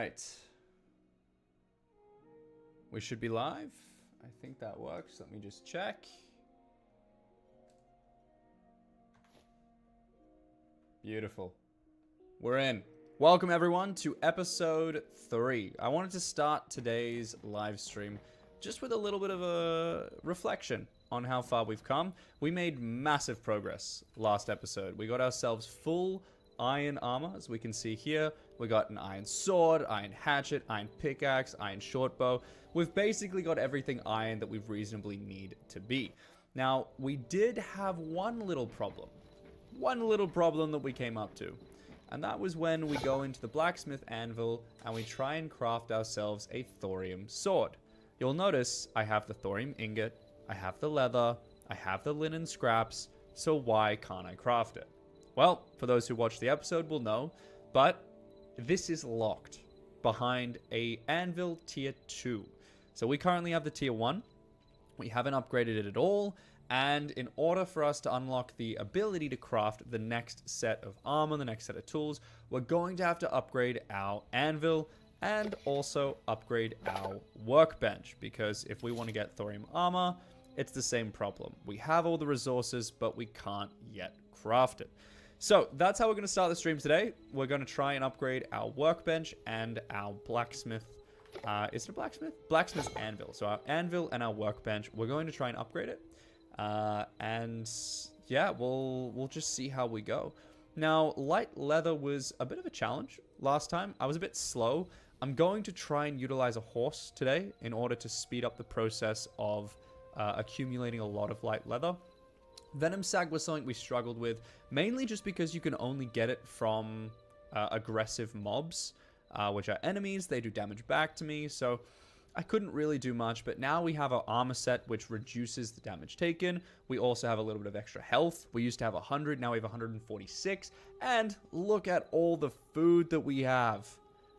right. We should be live. I think that works. Let me just check. Beautiful. We're in. Welcome everyone to episode 3. I wanted to start today's live stream just with a little bit of a reflection on how far we've come. We made massive progress last episode. We got ourselves full iron armor, as we can see here. We got an iron sword, iron hatchet, iron pickaxe, iron short bow. We've basically got everything iron that we reasonably need to be. Now, we did have one little problem that we came up to. And that was when we go into the blacksmith anvil and we try and craft ourselves a thorium sword. You'll notice I have the thorium ingot, I have the leather, I have the linen scraps, so why can't I craft it? Well, for those who watched the episode will know, but this is locked behind a anvil tier 2. So we currently have the tier 1. We haven't upgraded it at all. And in order for us to unlock the ability to craft the next set of armor, the next set of tools, we're going to have to upgrade our anvil and also upgrade our workbench. Because if we want to get thorium armor, it's the same problem. We have all the resources, but we can't yet craft it. So that's how we're going to start the stream today. We're going to try and upgrade our workbench and our blacksmith. Is it a blacksmith? Blacksmith's anvil. So our anvil and our workbench, we're going to try and upgrade it. And yeah, we'll just see how we go. Now, light leather was a bit of a challenge last time. I was a bit slow. I'm going to try and utilize a horse today in order to speed up the process of accumulating a lot of light leather. Venom Sag was something we struggled with, mainly just because you can only get it from aggressive mobs, which are enemies. They do damage back to me, so I couldn't really do much. But now we have our armor set, which reduces the damage taken. We also have a little bit of extra health. We used to have 100, now we have 146. And look at all the food that we have.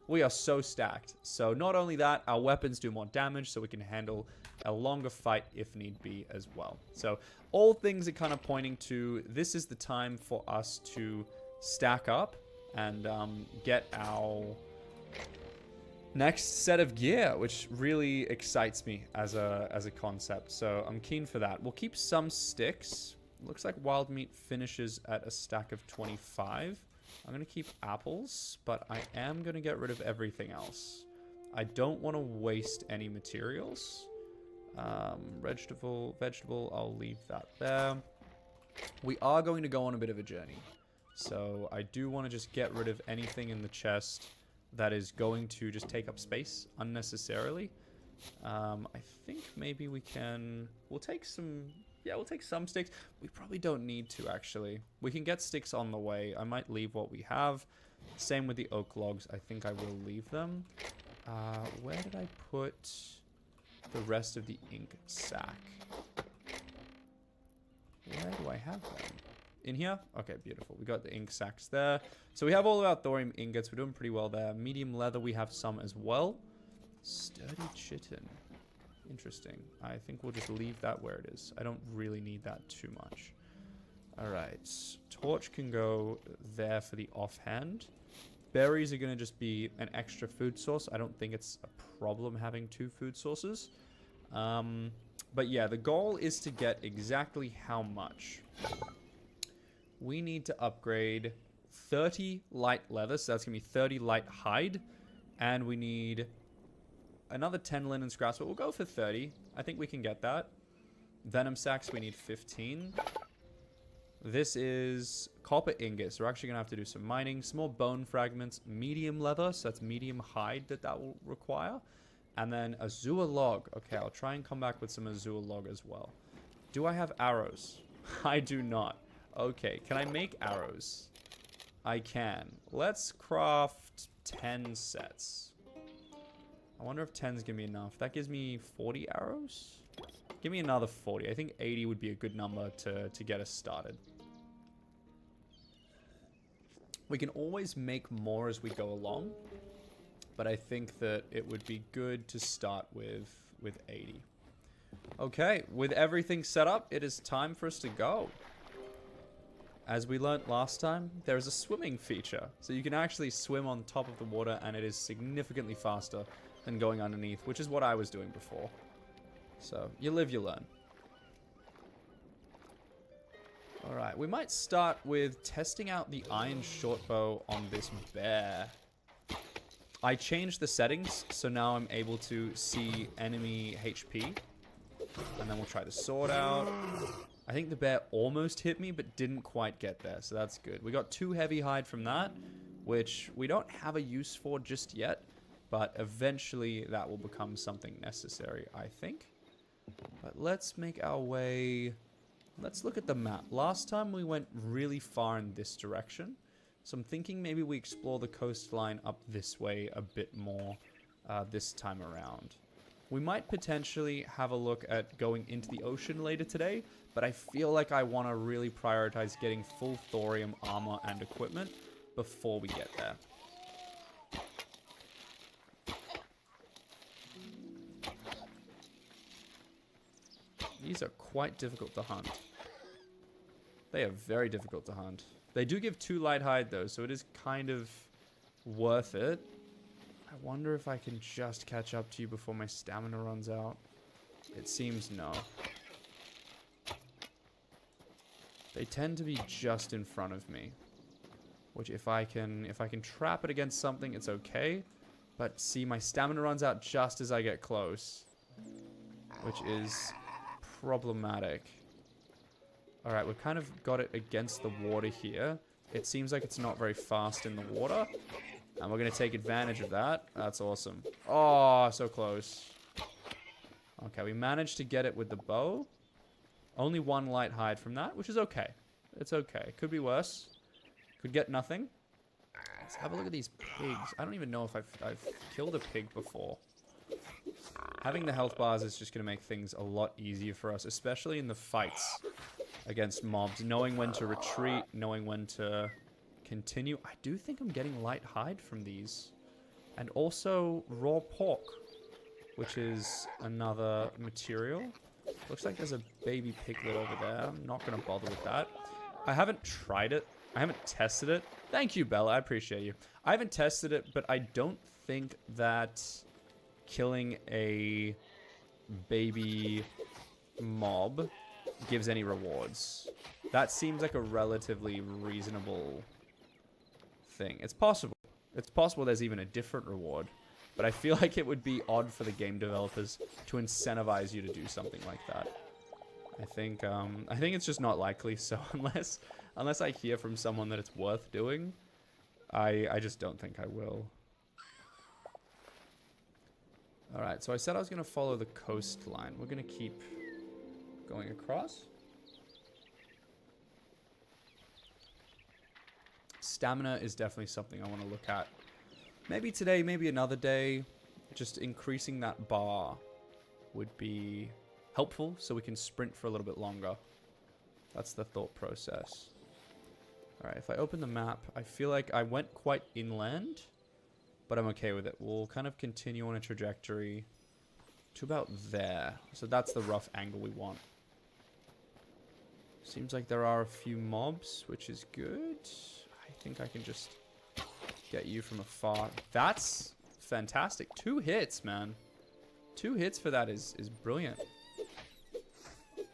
We are so stacked. So not only that, our weapons do more damage, so we can handle a longer fight if need be as well. So all things are kind of pointing to this is the time for us to stack up and get our next set of gear, which really excites me as a concept. So I'm keen for that. We'll keep some sticks. Looks like wild meat finishes at a stack of 25. I'm going to keep apples, but I am going to get rid of everything else. I don't want to waste any materials. Vegetable, I'll leave that there. We are going to go on a bit of a journey. So I do want to just get rid of anything in the chest that is going to just take up space unnecessarily. I think maybe we can... We'll take some sticks. We probably don't need to, actually. We can get sticks on the way. I might leave what we have. Same with the oak logs. I think I will leave them. Where did I put the rest of the ink sack? Where do I have them? In here? Okay, beautiful. We got the ink sacks there. So we have all of our thorium ingots. We're doing pretty well there. Medium leather, we have some as well. Sturdy chitin. Interesting. I think we'll just leave that where it is. I don't really need that too much. Alright. Torch can go there for the offhand. Berries are going to just be an extra food source. I don't think it's a problem having 2 food sources. But yeah, the goal is to get exactly how much. We need to upgrade 30 light leather, so that's going to be 30 light hide. And we need another 10 linen scraps, but we'll go for 30. I think we can get that. Venom sacks, we need 15. This is copper ingots. We're actually going to have to do some mining. Some more bone fragments, medium leather, so that's medium hide that will require. And then azure log. Okay, I'll try and come back with some azure log as well. Do I have arrows? I do not. Okay, can I make arrows? I can. Let's craft 10 sets. I wonder if 10's gonna be enough. That gives me 40 arrows? Give me another 40. I think 80 would be a good number to get us started. We can always make more as we go along, but I think that it would be good to start with 80. Okay, with everything set up, it is time for us to go. as we learnt last time, there is a swimming feature. So you can actually swim on top of the water, and it is significantly faster than going underneath, which is what I was doing before. So, you live, you learn. Alright, we might start with testing out the iron shortbow on this bear. I changed the settings, so now I'm able to see enemy HP. And then we'll try the sword out. I think the bear almost hit me, but didn't quite get there, so that's good. We got 2 heavy hide from that, which we don't have a use for just yet, but eventually that will become something necessary, I think. But let's make our way... Let's look at the map. Last time we went really far in this direction, so I'm thinking maybe we explore the coastline up this way a bit more this time around. We might potentially have a look at going into the ocean later today, but I feel like I want to really prioritize getting full thorium armor and equipment before we get there. These are quite difficult to hunt. They are very difficult to hunt. They do give 2 light hide though, so it is kind of worth it. I wonder if I can just catch up to you before my stamina runs out. It seems no. They tend to be just in front of me. Which if I can trap it against something, it's okay. But see, my stamina runs out just as I get close. Which is problematic. Alright, we've kind of got it against the water here. It seems like it's not very fast in the water. And we're going to take advantage of that. That's awesome. Oh, so close. Okay, we managed to get it with the bow. Only 1 light hide from that, which is okay. It's okay. Could be worse. Could get nothing. Let's have a look at these pigs. I don't even know if I've killed a pig before. Having the health bars is just going to make things a lot easier for us, especially in the fights against mobs. Knowing when to retreat, knowing when to continue. I do think I'm getting light hide from these. And also raw pork, which is another material. Looks like there's a baby piglet over there. I'm not going to bother with that. I haven't tried it. I haven't tested it. Thank you, Bella. I appreciate you. I haven't tested it, but I don't think that killing a baby mob gives any rewards. That seems like a relatively reasonable thing. It's possible. It's possible there's even a different reward. But I feel like it would be odd for the game developers to incentivize you to do something like that. I think it's just not likely. So unless I hear from someone that it's worth doing, I just don't think I will. Alright, so I said I was going to follow the coastline. We're going to keep going across. Stamina is definitely something I want to look at. Maybe today, maybe another day. Just increasing that bar would be helpful so we can sprint for a little bit longer. That's the thought process. Alright, if I open the map, I feel like I went quite inland, but I'm okay with it. We'll kind of continue on a trajectory to about there. So that's the rough angle we want. Seems like there are a few mobs, which is good. I think I can just get you from afar. That's fantastic. 2 hits, man. 2 hits for that is brilliant.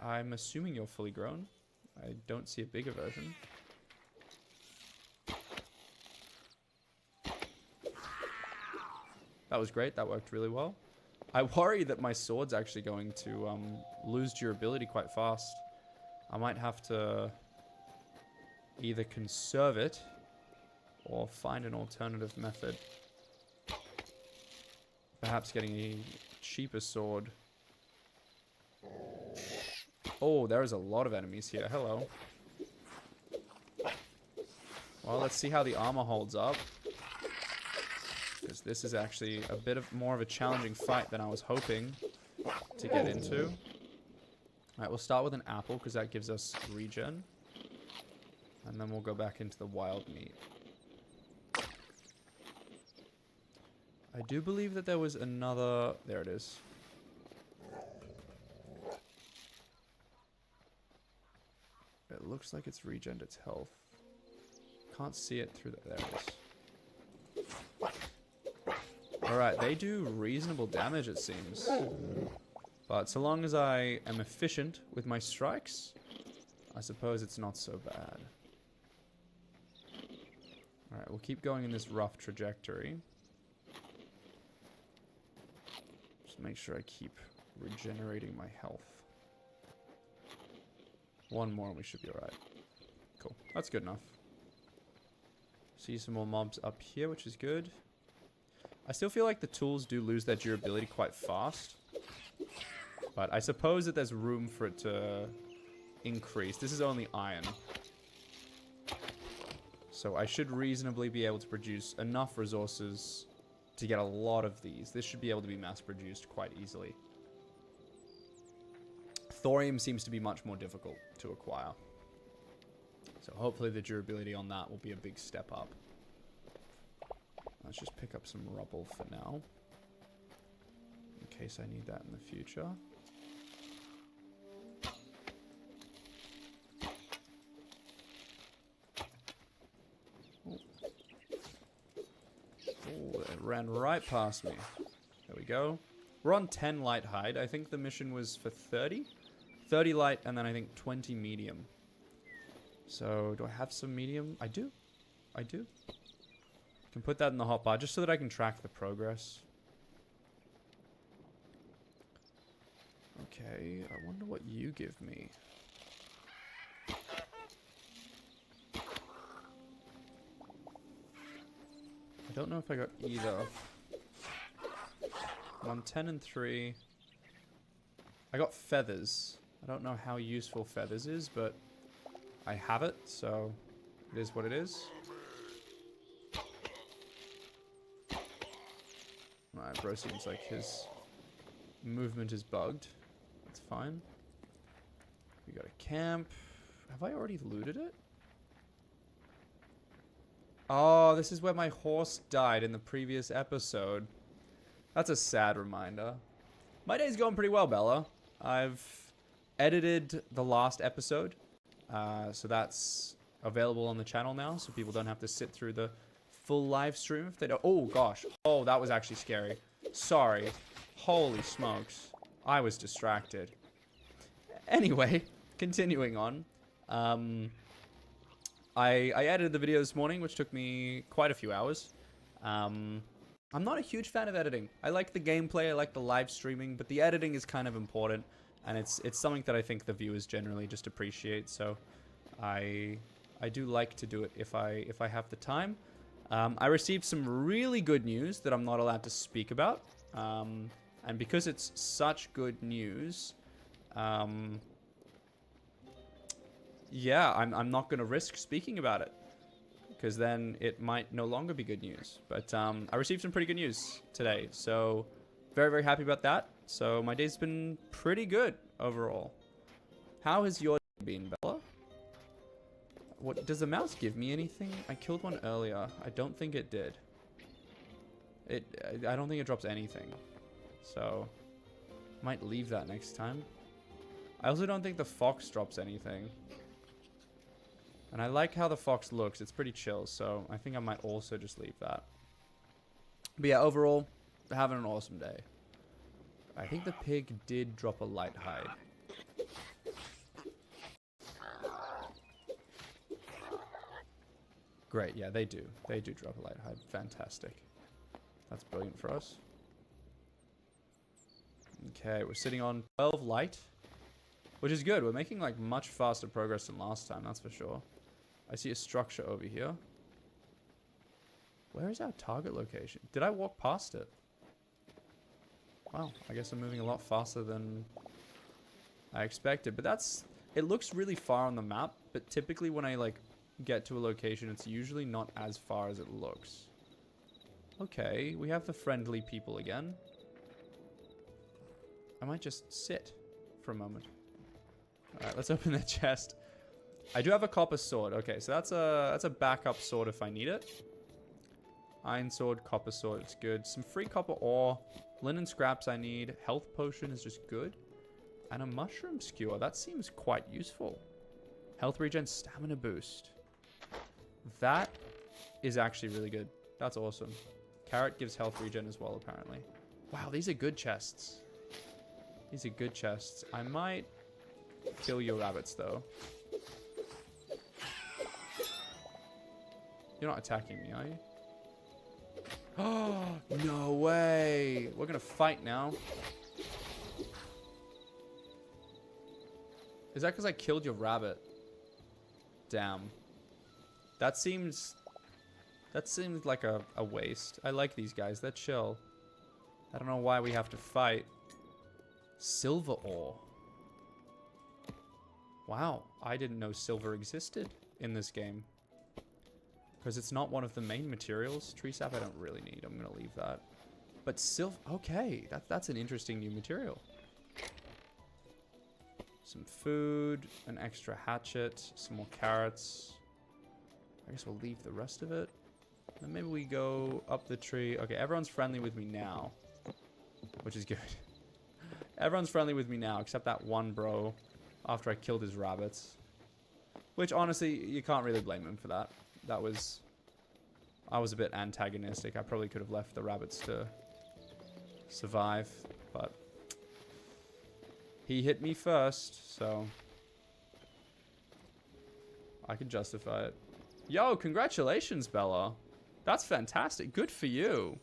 I'm assuming you're fully grown. I don't see a bigger version. That was great. That worked really well. I worry that my sword's actually going to lose durability quite fast. I might have to either conserve it or find an alternative method. Perhaps getting a cheaper sword. Oh, there is a lot of enemies here. Hello. Well, let's see how the armor holds up. Because this is actually a bit of more of a challenging fight than I was hoping to get into. Alright, we'll start with an apple because that gives us regen. And then we'll go back into the wild meat. I do believe that there was another... There it is. It looks looks like it's regened its health. Can't see it through the... There it is. Alright, they do reasonable damage, it seems. But so long as I am efficient with my strikes, I suppose it's not so bad. Alright, we'll keep going in this rough trajectory. Just make sure I keep regenerating my health. One more and we should be alright. Cool. That's good enough. See some more mobs up here, which is good. I still feel like the tools do lose their durability quite fast. But I suppose that there's room for it to increase. This is only iron. So I should reasonably be able to produce enough resources to get a lot of these. This should be able to be mass produced quite easily. Thorium seems to be much more difficult to acquire. So hopefully the durability on that will be a big step up. Let's just pick up some rubble for now, in case I need that in the future. Oh, it ran right past me. There we go. We're on 10 light hide. I think the mission was for 30. 30 light and then I think 20 medium. So do I have some medium? I do. I do. Can put that in the hotbar just so that I can track the progress. Okay, I wonder what you give me. I don't know if I got either. I'm on 10 and 3. I got feathers. I don't know how useful feathers is, but I have it, so it is what it is. Alright, bro seems like his movement is bugged. That's fine. We got a camp. Have I already looted it? Oh, this is where my horse died in the previous episode. That's a sad reminder. My day's going pretty well, Bella. I've edited the last episode. So that's available on the channel now, so people don't have to sit through the full live stream if they don't. Oh gosh. Oh, that was actually scary. Sorry. Holy smokes. I was distracted. Anyway, continuing on. I edited the video this morning, which took me quite a few hours. I'm not a huge fan of editing. I like the gameplay, I like the live streaming, but the editing is kind of important, and it's something that I think the viewers generally just appreciate. So I do like to do it if I have the time. I received some really good news that I'm not allowed to speak about, and because it's such good news, yeah, I'm not going to risk speaking about it, because then it might no longer be good news. But I received some pretty good news today, so very, very happy about that. So my day's been pretty good overall. How has your day been, Bella? What does the mouse give me anything? I killed one earlier. I don't think it did. I don't think it drops anything. So might leave that next time. I also don't think the fox drops anything. And I like how the fox looks. It's pretty chill, so I think I might also just leave that. But yeah, overall, having an awesome day. I think the pig did drop a light hide. Great, yeah, they do. They do drop a light hide. Fantastic. That's brilliant for us. Okay, we're sitting on 12 light, which is good. We're making like much faster progress than last time, that's for sure. I see a structure over here. Where is our target location? Did I walk past it? Wow, I guess I'm moving a lot faster than I expected. But that's... It looks really far on the map, but typically when I like get to a location, it's usually not as far as it looks. Okay, we have the friendly people again. I might just sit for a moment. Alright, let's open the chest. I do have a copper sword. Okay, so that's a backup sword if I need it. Iron sword, copper sword, it's good. Some free copper ore. Linen scraps I need. Health potion is just good. And a mushroom skewer. That seems quite useful. Health regen, stamina boost. That is actually really good. That's awesome. Carrot gives health regen as well, apparently. Wow, these are good chests. These are good chests. I might kill your rabbits, though. You're not attacking me, are you? Oh, no way. We're going to fight now. Is that because I killed your rabbit? Damn. That seems like a waste. I like these guys. They're chill. I don't know why we have to fight. Silver ore. Wow. I didn't know silver existed in this game. Because it's not one of the main materials. Tree sap I don't really need. I'm going to leave that. But silver... Okay. That's an interesting new material. Some food. An extra hatchet. Some more carrots. I guess we'll leave the rest of it. And maybe we go up the tree. Okay, everyone's friendly with me now. Which is good. Everyone's friendly with me now, except that one bro after I killed his rabbits. Which, honestly, you can't really blame him for that. I was a bit antagonistic. I probably could have left the rabbits to survive, but he hit me first, so I can justify it. Yo, congratulations, Bella. That's fantastic. Good for you.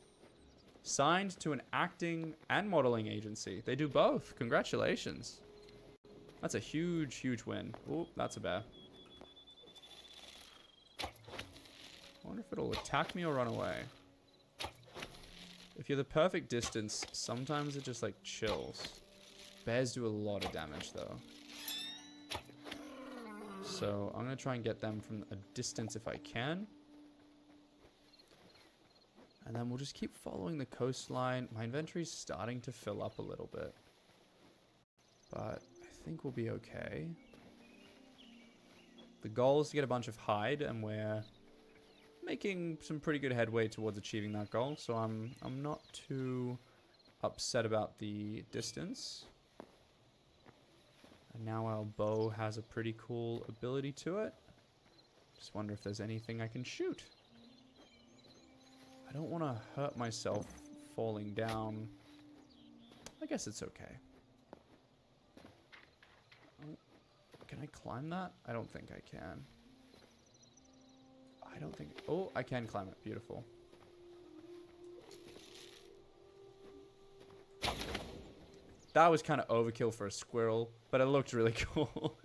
Signed to an acting and modeling agency. They do both. Congratulations. That's a huge, huge win. Oh, that's a bear. I wonder if it'll attack me or run away. If you're the perfect distance, sometimes it just like chills. Bears do a lot of damage though. So I'm going to try and get them from a distance if I can. And then we'll just keep following the coastline. My inventory's starting to fill up a little bit. But I think we'll be okay. The goal is to get a bunch of hide, and we're making some pretty good headway towards achieving that goal. So I'm not too upset about the distance. And now our bow has a pretty cool ability to it. Just wonder if there's anything I can shoot. I don't want to hurt myself falling down. I guess it's okay. Oh, can I climb that? I don't think I can. I don't think... Oh, I can climb it. Beautiful. That was kind of overkill for a squirrel, but it looked really cool.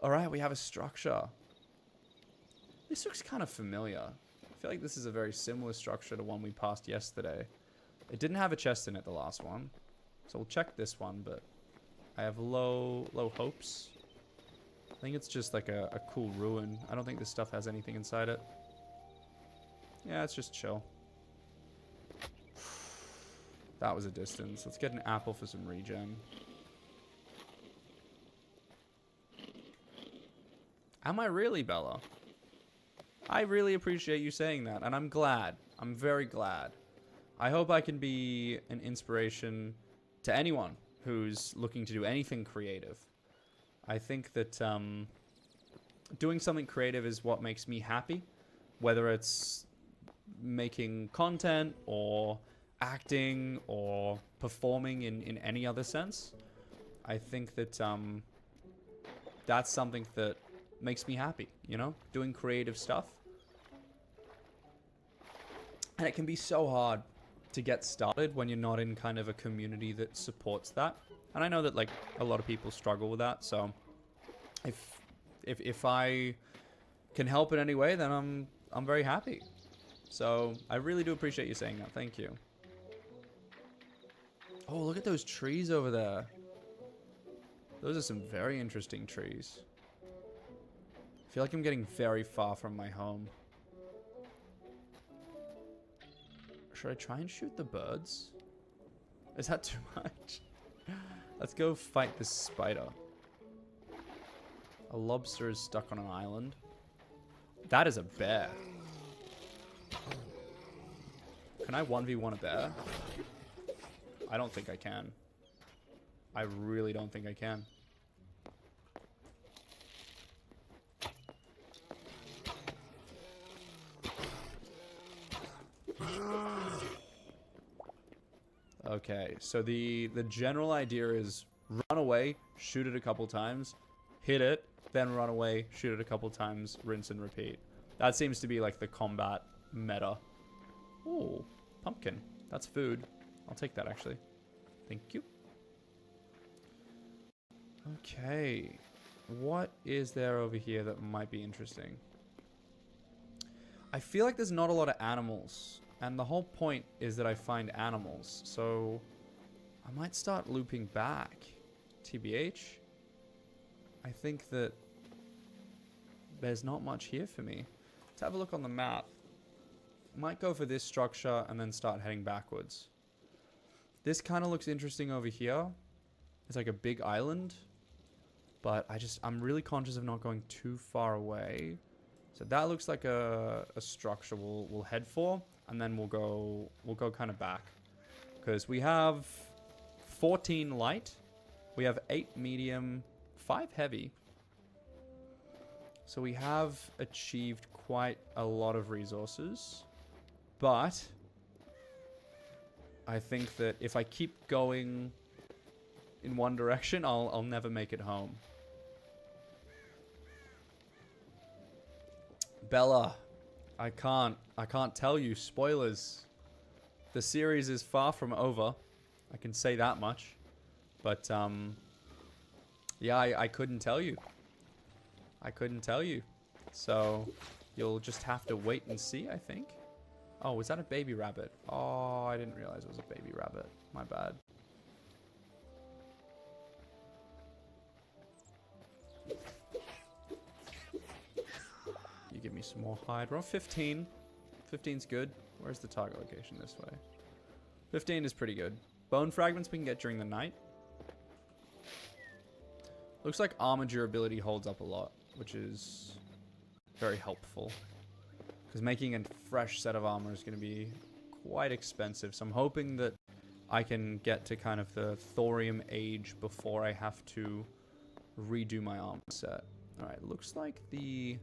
Alright, we have a structure. This looks kind of familiar. I feel like this is a very similar structure to one we passed yesterday. It didn't have a chest in it, the last one. So we'll check this one, but I have low hopes. I think it's just like a cool ruin. I don't think this stuff has anything inside it. Yeah, it's just chill. That was a distance. Let's get an apple for some regen. Am I really, Bella? I really appreciate you saying that, and I'm glad. I'm very glad. I hope I can be an inspiration to anyone who's looking to do anything creative. I think that doing something creative is what makes me happy, whether it's making content or acting or performing in any other sense. I think that that's something that makes me happy, you know, doing creative stuff. And it can be so hard to get started when you're not in kind of a community that supports that. And I know that like a lot of people struggle with that, so if I can help in any way, then I'm very happy. So I really do appreciate you saying that. Thank you. Oh, look at those trees over there. Those are some very interesting trees. I feel like I'm getting very far from my home. Should I try and shoot the birds? Is that too much? Let's go fight this spider. A lobster is stuck on an island. That is a bear. Can I 1v1 a bear? I don't think I can. I really don't think I can. Okay, so the general idea is run away, shoot it a couple times, hit it, then run away, shoot it a couple times, rinse and repeat. That seems to be like the combat meta. Ooh, pumpkin. That's food. I'll take that actually. Thank you. Okay. What is there over here that might be interesting? I feel like there's not a lot of animals. And the whole point is that I find animals. So I might start looping back. TBH. I think that there's not much here for me. Let's have a look on the map. Might go for this structure and then start heading backwards. This kind of looks interesting over here. It's like a big island. But I'm really conscious of not going too far away. So that looks like a structure we'll head for. And then we'll go kind of back. Because we have 14 light. We have 8 medium, 5 heavy. So we have achieved quite a lot of resources. But I think that if I keep going in one direction, I'll never make it home. Bella, I can't tell you. Spoilers. The series is far from over. I can say that much. But, yeah, I couldn't tell you. I couldn't tell you. So, you'll just have to wait and see, I think. Oh, was that a baby rabbit? Oh, I didn't realize it was a baby rabbit. My bad. You give me some more hide. We're on 15. 15's good. Where's the target location? This way. 15 is pretty good. Bone fragments we can get during the night. Looks like armor durability holds up a lot, which is very helpful. Because making a fresh set of armor is going to be quite expensive. So I'm hoping that I can get to kind of the thorium age before I have to redo my armor set. Alright, looks like a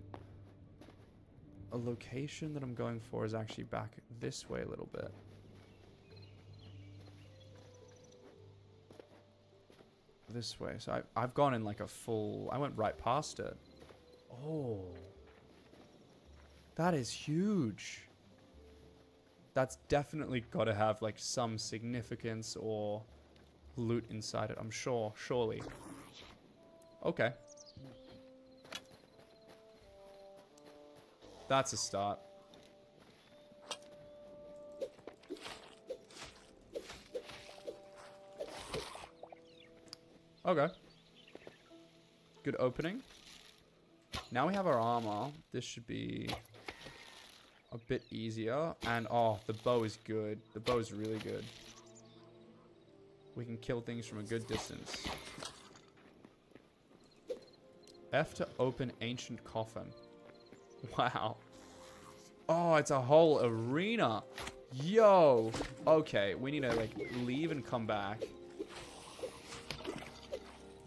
location that I'm going for is actually back this way a little bit. This way. So I've gone in like a full... I went right past it. Oh. That is huge. That's definitely got to have like some significance or loot inside it. I'm sure. Surely. Okay. That's a start. Okay. Good opening. Now we have our armor. This should be a bit easier. And, oh, the bow is good. The bow is really good. We can kill things from a good distance. F to open ancient coffin. Wow. Oh, it's a whole arena. Yo. Okay, we need to, like, leave and come back.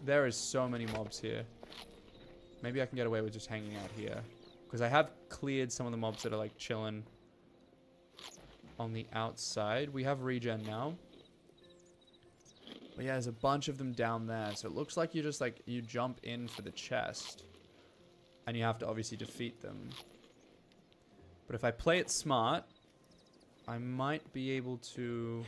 There is so many mobs here. Maybe I can get away with just hanging out here. Because I have cleared some of the mobs that are, like, chilling on the outside. We have regen now. But yeah, there's a bunch of them down there. So it looks like you just, like, you jump in for the chest. And you have to obviously defeat them. But if I play it smart, I might be able to...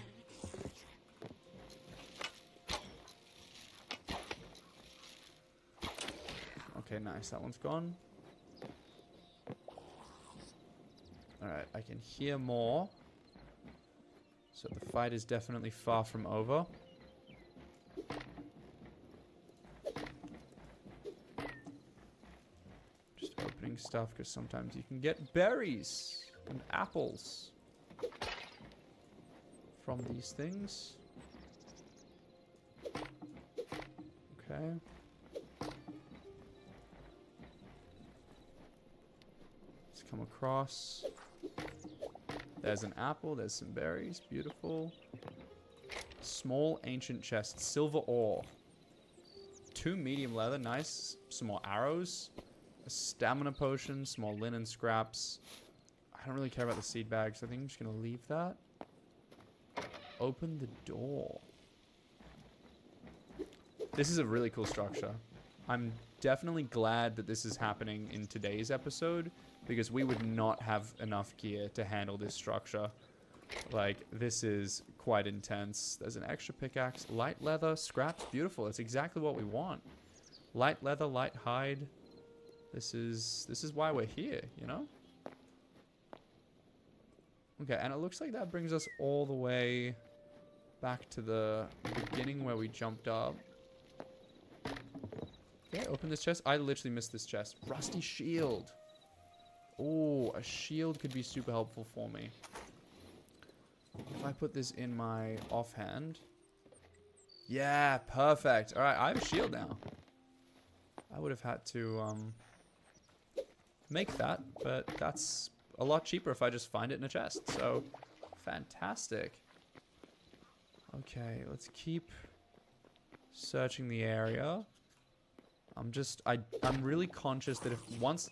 Okay, nice. That one's gone. Alright, I can hear more. So the fight is definitely far from over. Just opening stuff because sometimes you can get berries and apples from these things. Okay. Come across. There's an apple. There's some berries. Beautiful. Small ancient chest. Silver ore. 2 medium leather. Nice. Some more arrows. A stamina potion. Some more linen scraps. I don't really care about the seed bags. I think I'm just going to leave that. Open the door. This is a really cool structure. I'm definitely glad that this is happening in today's episode, because we would not have enough gear to handle this structure. Like, this is quite intense. There's an extra pickaxe. Light leather, scraps, beautiful. That's exactly what we want. Light leather, light hide. This is why we're here, you know? Okay, and it looks like that brings us all the way back to the beginning where we jumped up. Okay, open this chest. I literally missed this chest. Rusty shield. Oh, a shield could be super helpful for me. If I put this in my offhand. Yeah, perfect. All right, I have a shield now. I would have had to make that, but that's a lot cheaper if I just find it in a chest. So, fantastic. Okay, let's keep searching the area. I'm really conscious that if once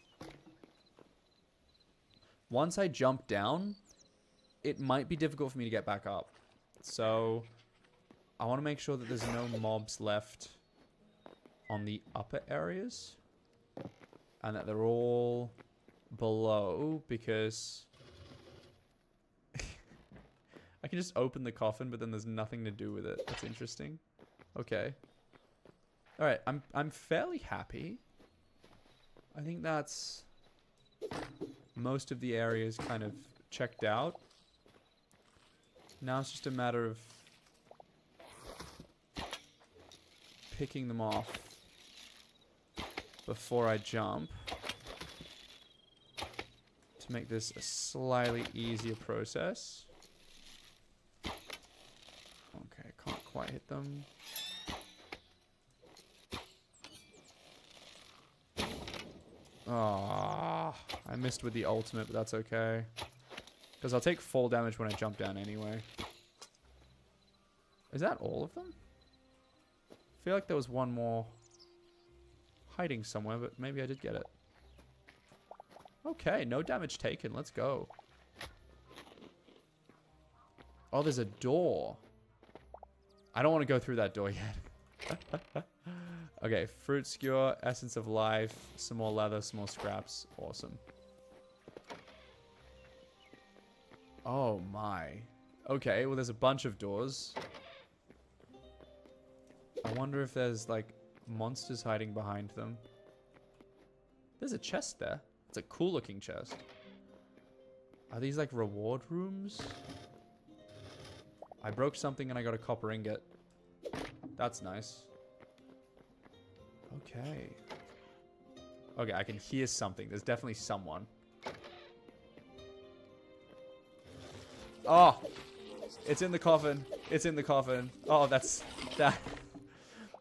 I jump down, it might be difficult for me to get back up. So I want to make sure that there's no mobs left on the upper areas and that they're all below, because I can just open the coffin, but then there's nothing to do with it. That's interesting. Okay. All right, I'm fairly happy. I think that's most of the areas kind of checked out. Now it's just a matter of picking them off before I jump to make this a slightly easier process. Okay, can't quite hit them. Ah, I missed with the ultimate, but that's okay. Because I'll take fall damage when I jump down anyway. Is that all of them? I feel like there was one more hiding somewhere, but maybe I did get it. Okay, no damage taken. Let's go. Oh, there's a door. I don't want to go through that door yet. Okay, fruit skewer, essence of life, some more leather, some more scraps. Awesome. Oh my. Okay, well there's a bunch of doors. I wonder if there's like monsters hiding behind them. There's a chest there. It's a cool looking chest. Are these like reward rooms? I broke something and I got a copper ingot. That's nice. Okay. Okay, I can hear something. There's definitely someone. Oh! It's in the coffin. It's in the coffin. Oh, that's... that.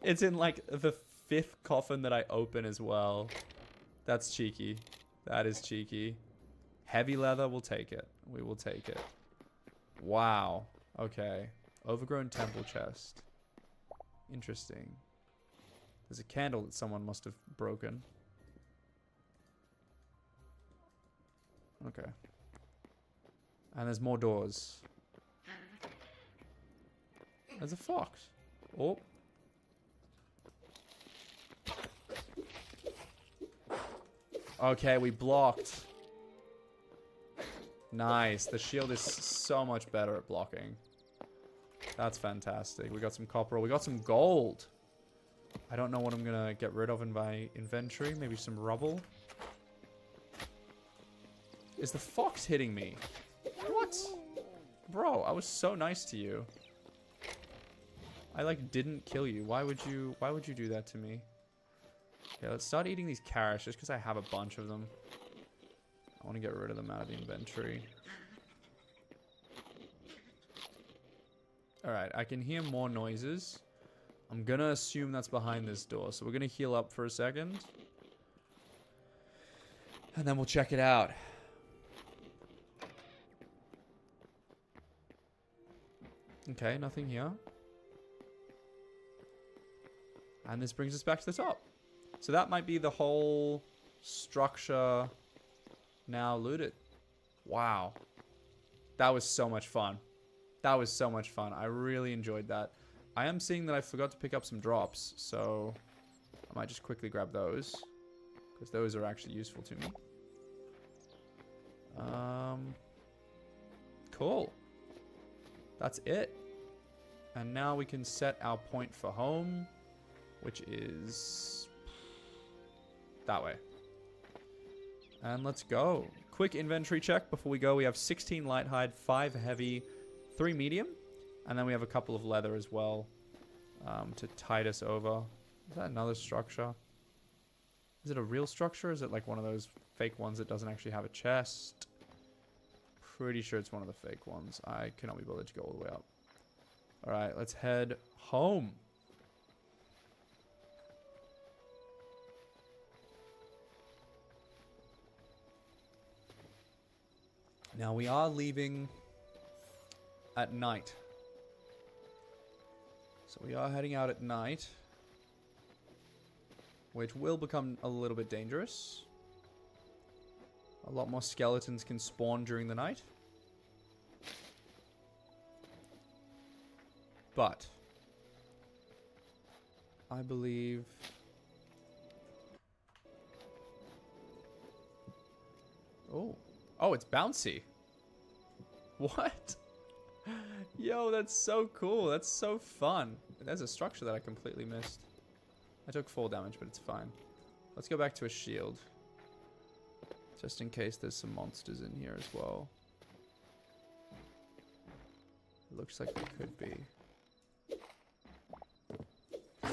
It's in, like, the 5th coffin that I open as well. That's cheeky. That is cheeky. Heavy leather, we'll take it. We will take it. Wow. Okay. Overgrown temple chest. Interesting. There's a candle that someone must have broken. Okay. And there's more doors. There's a fox. Oh. Okay, we blocked. Nice. The shield is so much better at blocking. That's fantastic. We got some copper. We got some gold. I don't know what I'm going to get rid of in my inventory. Maybe some rubble. Is the fox hitting me? What? Bro, I was so nice to you. I, like, didn't kill you. Why would you do that to me? Okay, let's start eating these carrots just because I have a bunch of them. I want to get rid of them out of the inventory. Alright, I can hear more noises. I'm going to assume that's behind this door. So we're going to heal up for a second. And then we'll check it out. Okay, nothing here. And this brings us back to the top. So that might be the whole structure now looted. Wow. That was so much fun. That was so much fun. I really enjoyed that. I am seeing that I forgot to pick up some drops, so I might just quickly grab those, because those are actually useful to me. Cool. That's it. And now we can set our point for home, which is that way. And let's go. Quick inventory check before we go. We have 16 light hide, 5 heavy, 3 medium, and then we have a couple of leather as well to tide us over. Is that another structure? Is it a real structure? Is it like one of those fake ones that doesn't actually have a chest? Pretty sure it's one of the fake ones. I cannot be bothered to go all the way up. Alright, let's head home. Now we are leaving at night. So we are heading out at night, which will become a little bit dangerous. A lot more skeletons can spawn during the night. But I believe oh, it's bouncy. What? Yo, that's so cool. That's so fun. There's a structure that I completely missed. I took 4 damage, but it's fine. Let's go back to a shield. Just in case there's some monsters in here as well. It looks like there could be. I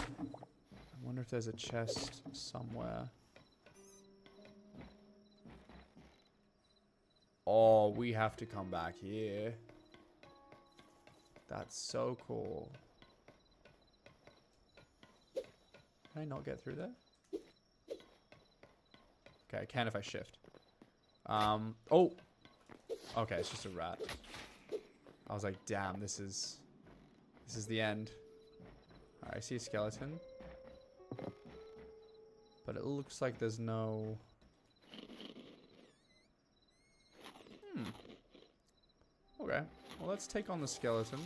wonder if there's a chest somewhere. Oh, we have to come back here. That's so cool. Can I not get through there? Okay, I can if I shift. Oh! Okay, it's just a rat. I was like, damn, this is the end. Alright, I see a skeleton. But it looks like there's no... Okay, well let's take on the skeleton.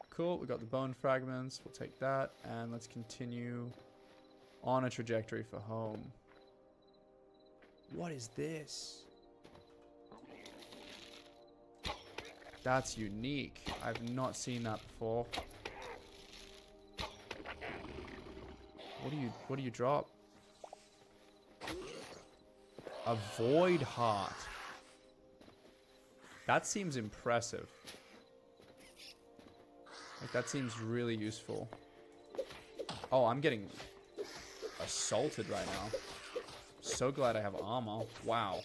Cool, we got the bone fragments, we'll take that, and let's continue on a trajectory for home. What is this? That's unique. I've not seen that before. What do you drop? A void heart. That seems impressive. Like, that seems really useful. Oh, I'm getting assaulted right now. So glad I have armor. Wow.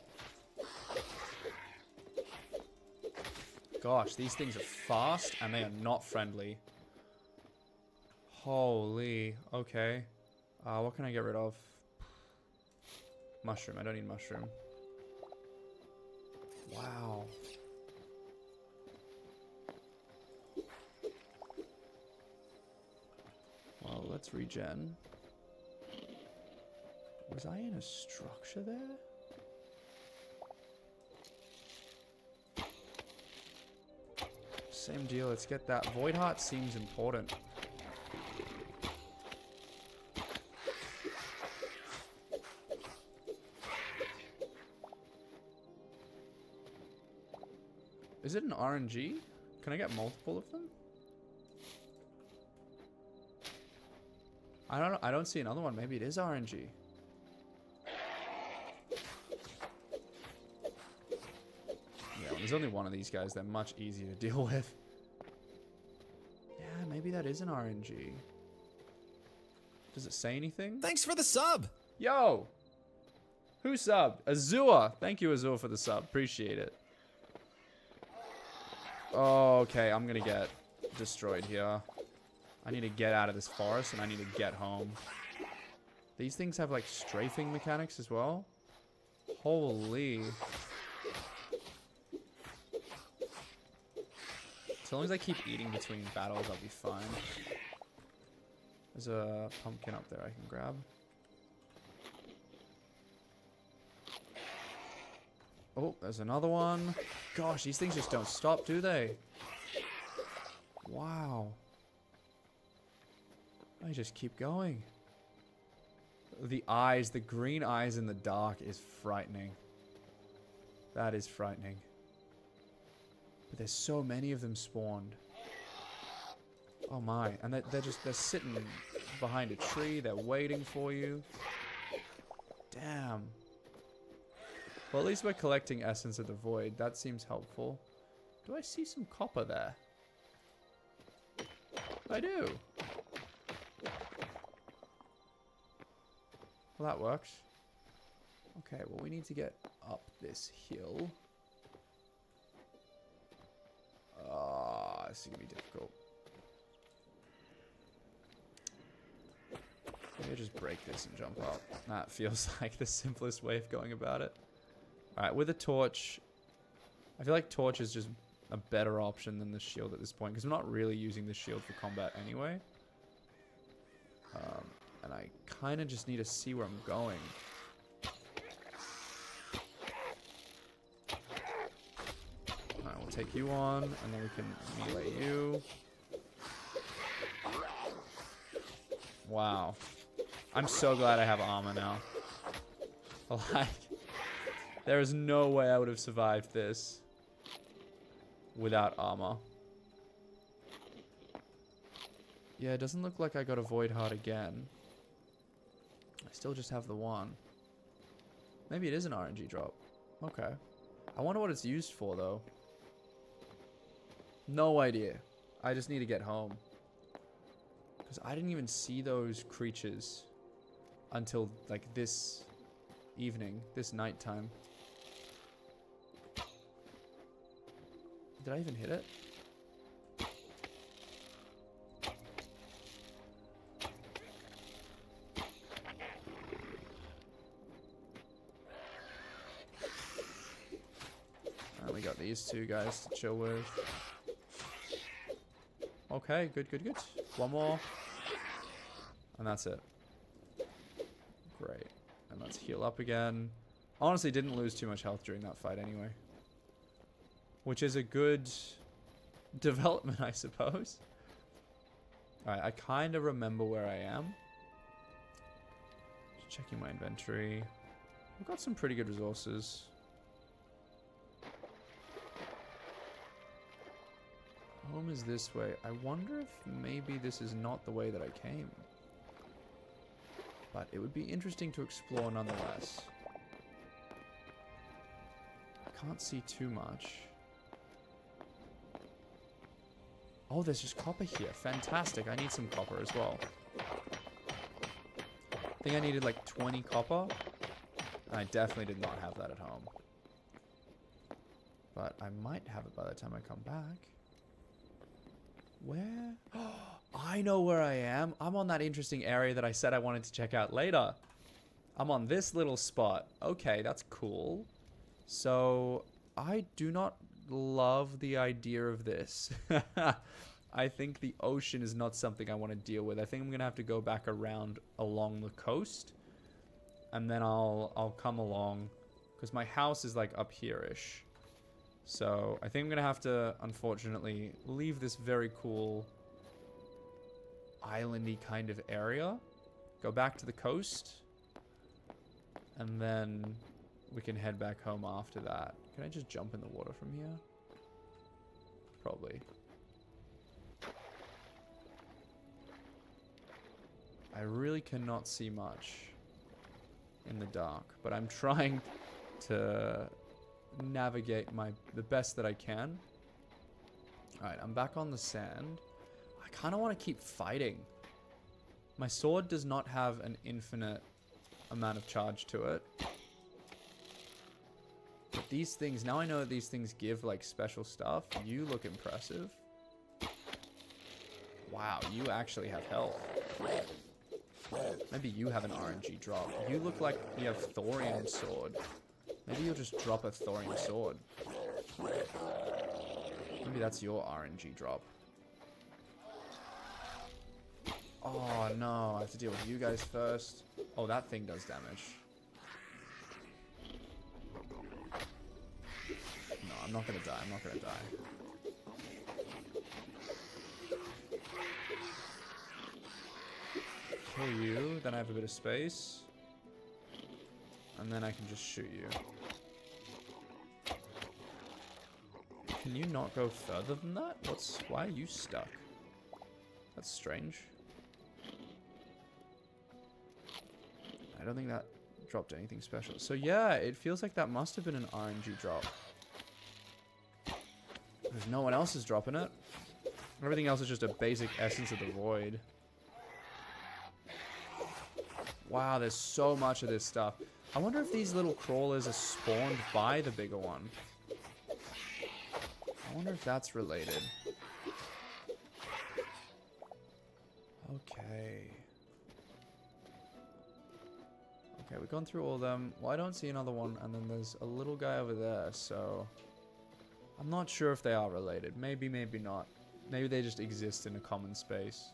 Gosh, these things are fast and they are not friendly. Holy. Okay. What can I get rid of? Mushroom. I don't need mushroom. Wow. Well, let's regen. Was I in a structure there? Same deal. Let's get that. Void Heart seems important. Is it an RNG? Can I get multiple of them? I don't know. I don't see another one. Maybe it is RNG. Yeah, when there's only one of these guys, they're much easier to deal with. Yeah, maybe that is an RNG. Does it say anything? Thanks for the sub! Yo! Who subbed? Azure! Thank you, Azure, for the sub. Appreciate it. Okay, I'm gonna get destroyed here. I need to get out of this forest and I need to get home. These things have like strafing mechanics as well. Holy. As long as I keep eating between battles, I'll be fine. There's a pumpkin up there I can grab. Oh, there's another one. Gosh, these things just don't stop, do they? Wow. I just keep going. The eyes, the green eyes in the dark is frightening. That is frightening. But there's so many of them spawned. Oh my. And they're sitting behind a tree. They're waiting for you. Damn. Well, at least we're collecting Essence of the Void. That seems helpful. Do I see some copper there? I do. Well, that works. Okay, well, we need to get up this hill. This is going to be difficult. Maybe I just break this and jump up. That feels like the simplest way of going about it. Alright, with a torch, I feel like torch is just a better option than the shield at this point, because I'm not really using the shield for combat anyway. And I kind of just need to see where I'm going. Alright, we'll take you on, and then we can melee you. Wow. I'm so glad I have armor now. Like, there is no way I would have survived this without armor. Yeah, it doesn't look like I got a Void Heart again. I still just have the one. Maybe it is an RNG drop. Okay. I wonder what it's used for, though. No idea. I just need to get home. Because I didn't even see those creatures until, like, this evening. This nighttime. Did I even hit it? We got these two guys to chill with. Okay, good, good, good. One more. And that's it. Great. And let's heal up again. Honestly, didn't lose too much health during that fight anyway. Which is a good development, I suppose. Alright, I kind of remember where I am. Just checking my inventory. We've got some pretty good resources. Home is this way. I wonder if maybe this is not the way that I came. But it would be interesting to explore nonetheless. I can't see too much. Oh, there's just copper here. Fantastic. I need some copper as well. I think I needed like 20 copper. And I definitely did not have that at home. But I might have it by the time I come back. Where? I know where I am. I'm on that interesting area that I said I wanted to check out later. I'm on this little spot. Okay, that's cool. So, I do not love the idea of this. I think the ocean is not something I want to deal with. I think I'm going to have to go back around along the coast. And then I'll come along. Because my house is like up here-ish. So, I think I'm going to have to, unfortunately, leave this very cool islandy kind of area. Go back to the coast. And then we can head back home after that. Can I just jump in the water from here? Probably. I really cannot see much in the dark. But I'm trying to navigate the best that I can. Alright, I'm back on the sand. I kind of want to keep fighting. My sword does not have an infinite amount of charge to it. But these things, now I know that these things give like special stuff. You look impressive. Wow, you actually have health. Maybe you have an RNG drop. You look like you have thorium sword. Maybe you'll just drop a thorium sword. Maybe that's your RNG drop. Oh no, I have to deal with you guys first. Oh, that thing does damage. not gonna die. I'm not gonna die. Kill you, then I have a bit of space. And then I can just shoot you. Can you not go further than that? Why are you stuck? That's strange. I don't think that dropped anything special. So yeah, it feels like that must have been an RNG drop. Because no one else is dropping it. Everything else is just a basic Essence of the Void. Wow, there's so much of this stuff. I wonder if these little crawlers are spawned by the bigger one. I wonder if that's related. Okay. Okay, we've gone through all of them. Well, I don't see another one, and then there's a little guy over there, so... I'm not sure if they are related. Maybe, maybe not. Maybe they just exist in a common space.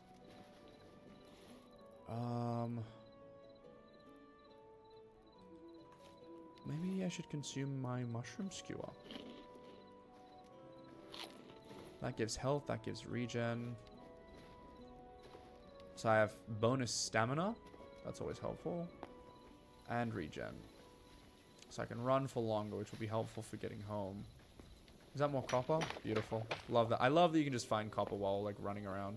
Maybe I should consume my mushroom skewer. That gives health, that gives regen. So I have bonus stamina. That's always helpful. And regen. So I can run for longer, which will be helpful for getting home. Is that more copper? Beautiful. Love that. I love that you can just find copper while like running around.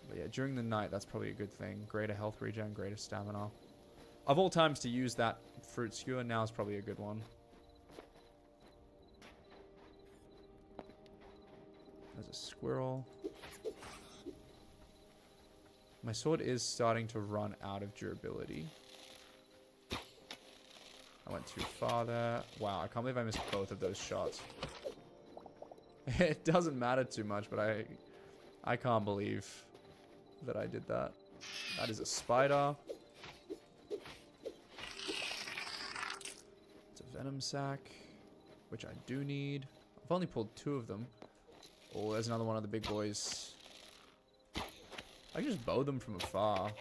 But yeah, during the night, that's probably a good thing. Greater health regen, greater stamina. Of all times to use that fruit skewer, now is probably a good one. There's a squirrel. My sword is starting to run out of durability. I went too far there. Wow, I can't believe I missed both of those shots. It doesn't matter too much, but I can't believe that I did that. That is a spider. It's a venom sac, which I do need. I've only pulled 2 of them. Oh, there's another one of the big boys. I can just bow them from afar.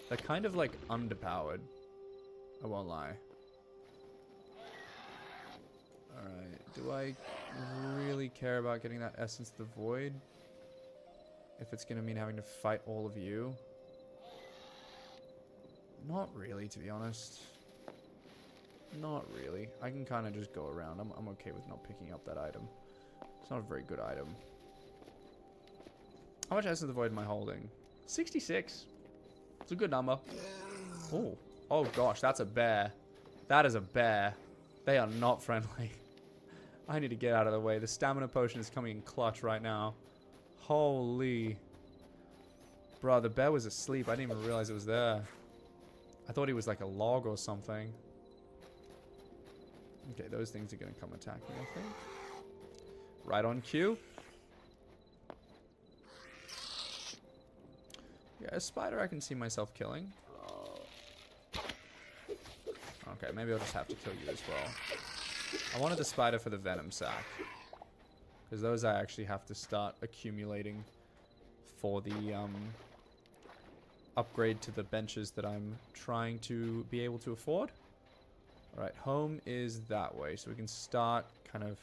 They're kind of like underpowered. I won't lie. Alright, do I really care about getting that Essence of the Void? If it's going to mean having to fight all of you? Not really, to be honest. Not really. I can kind of just go around. I'm okay with not picking up that item. It's not a very good item. How much Essence of the Void am I holding? 66. It's a good number. Oh. Oh gosh, that's a bear. That is a bear. They are not friendly. I need to get out of the way. The stamina potion is coming in clutch right now. Holy. Bro, the bear was asleep. I didn't even realize it was there. I thought he was like a log or something. Okay, those things are going to come attack me, I think. Right on cue. Yeah, a spider I can see myself killing. Okay, maybe I'll just have to kill you as well. I wanted the spider for the venom sac. Because those I actually have to start accumulating for the upgrade to the benches that I'm trying to be able to afford. Alright, home is that way. So we can start kind of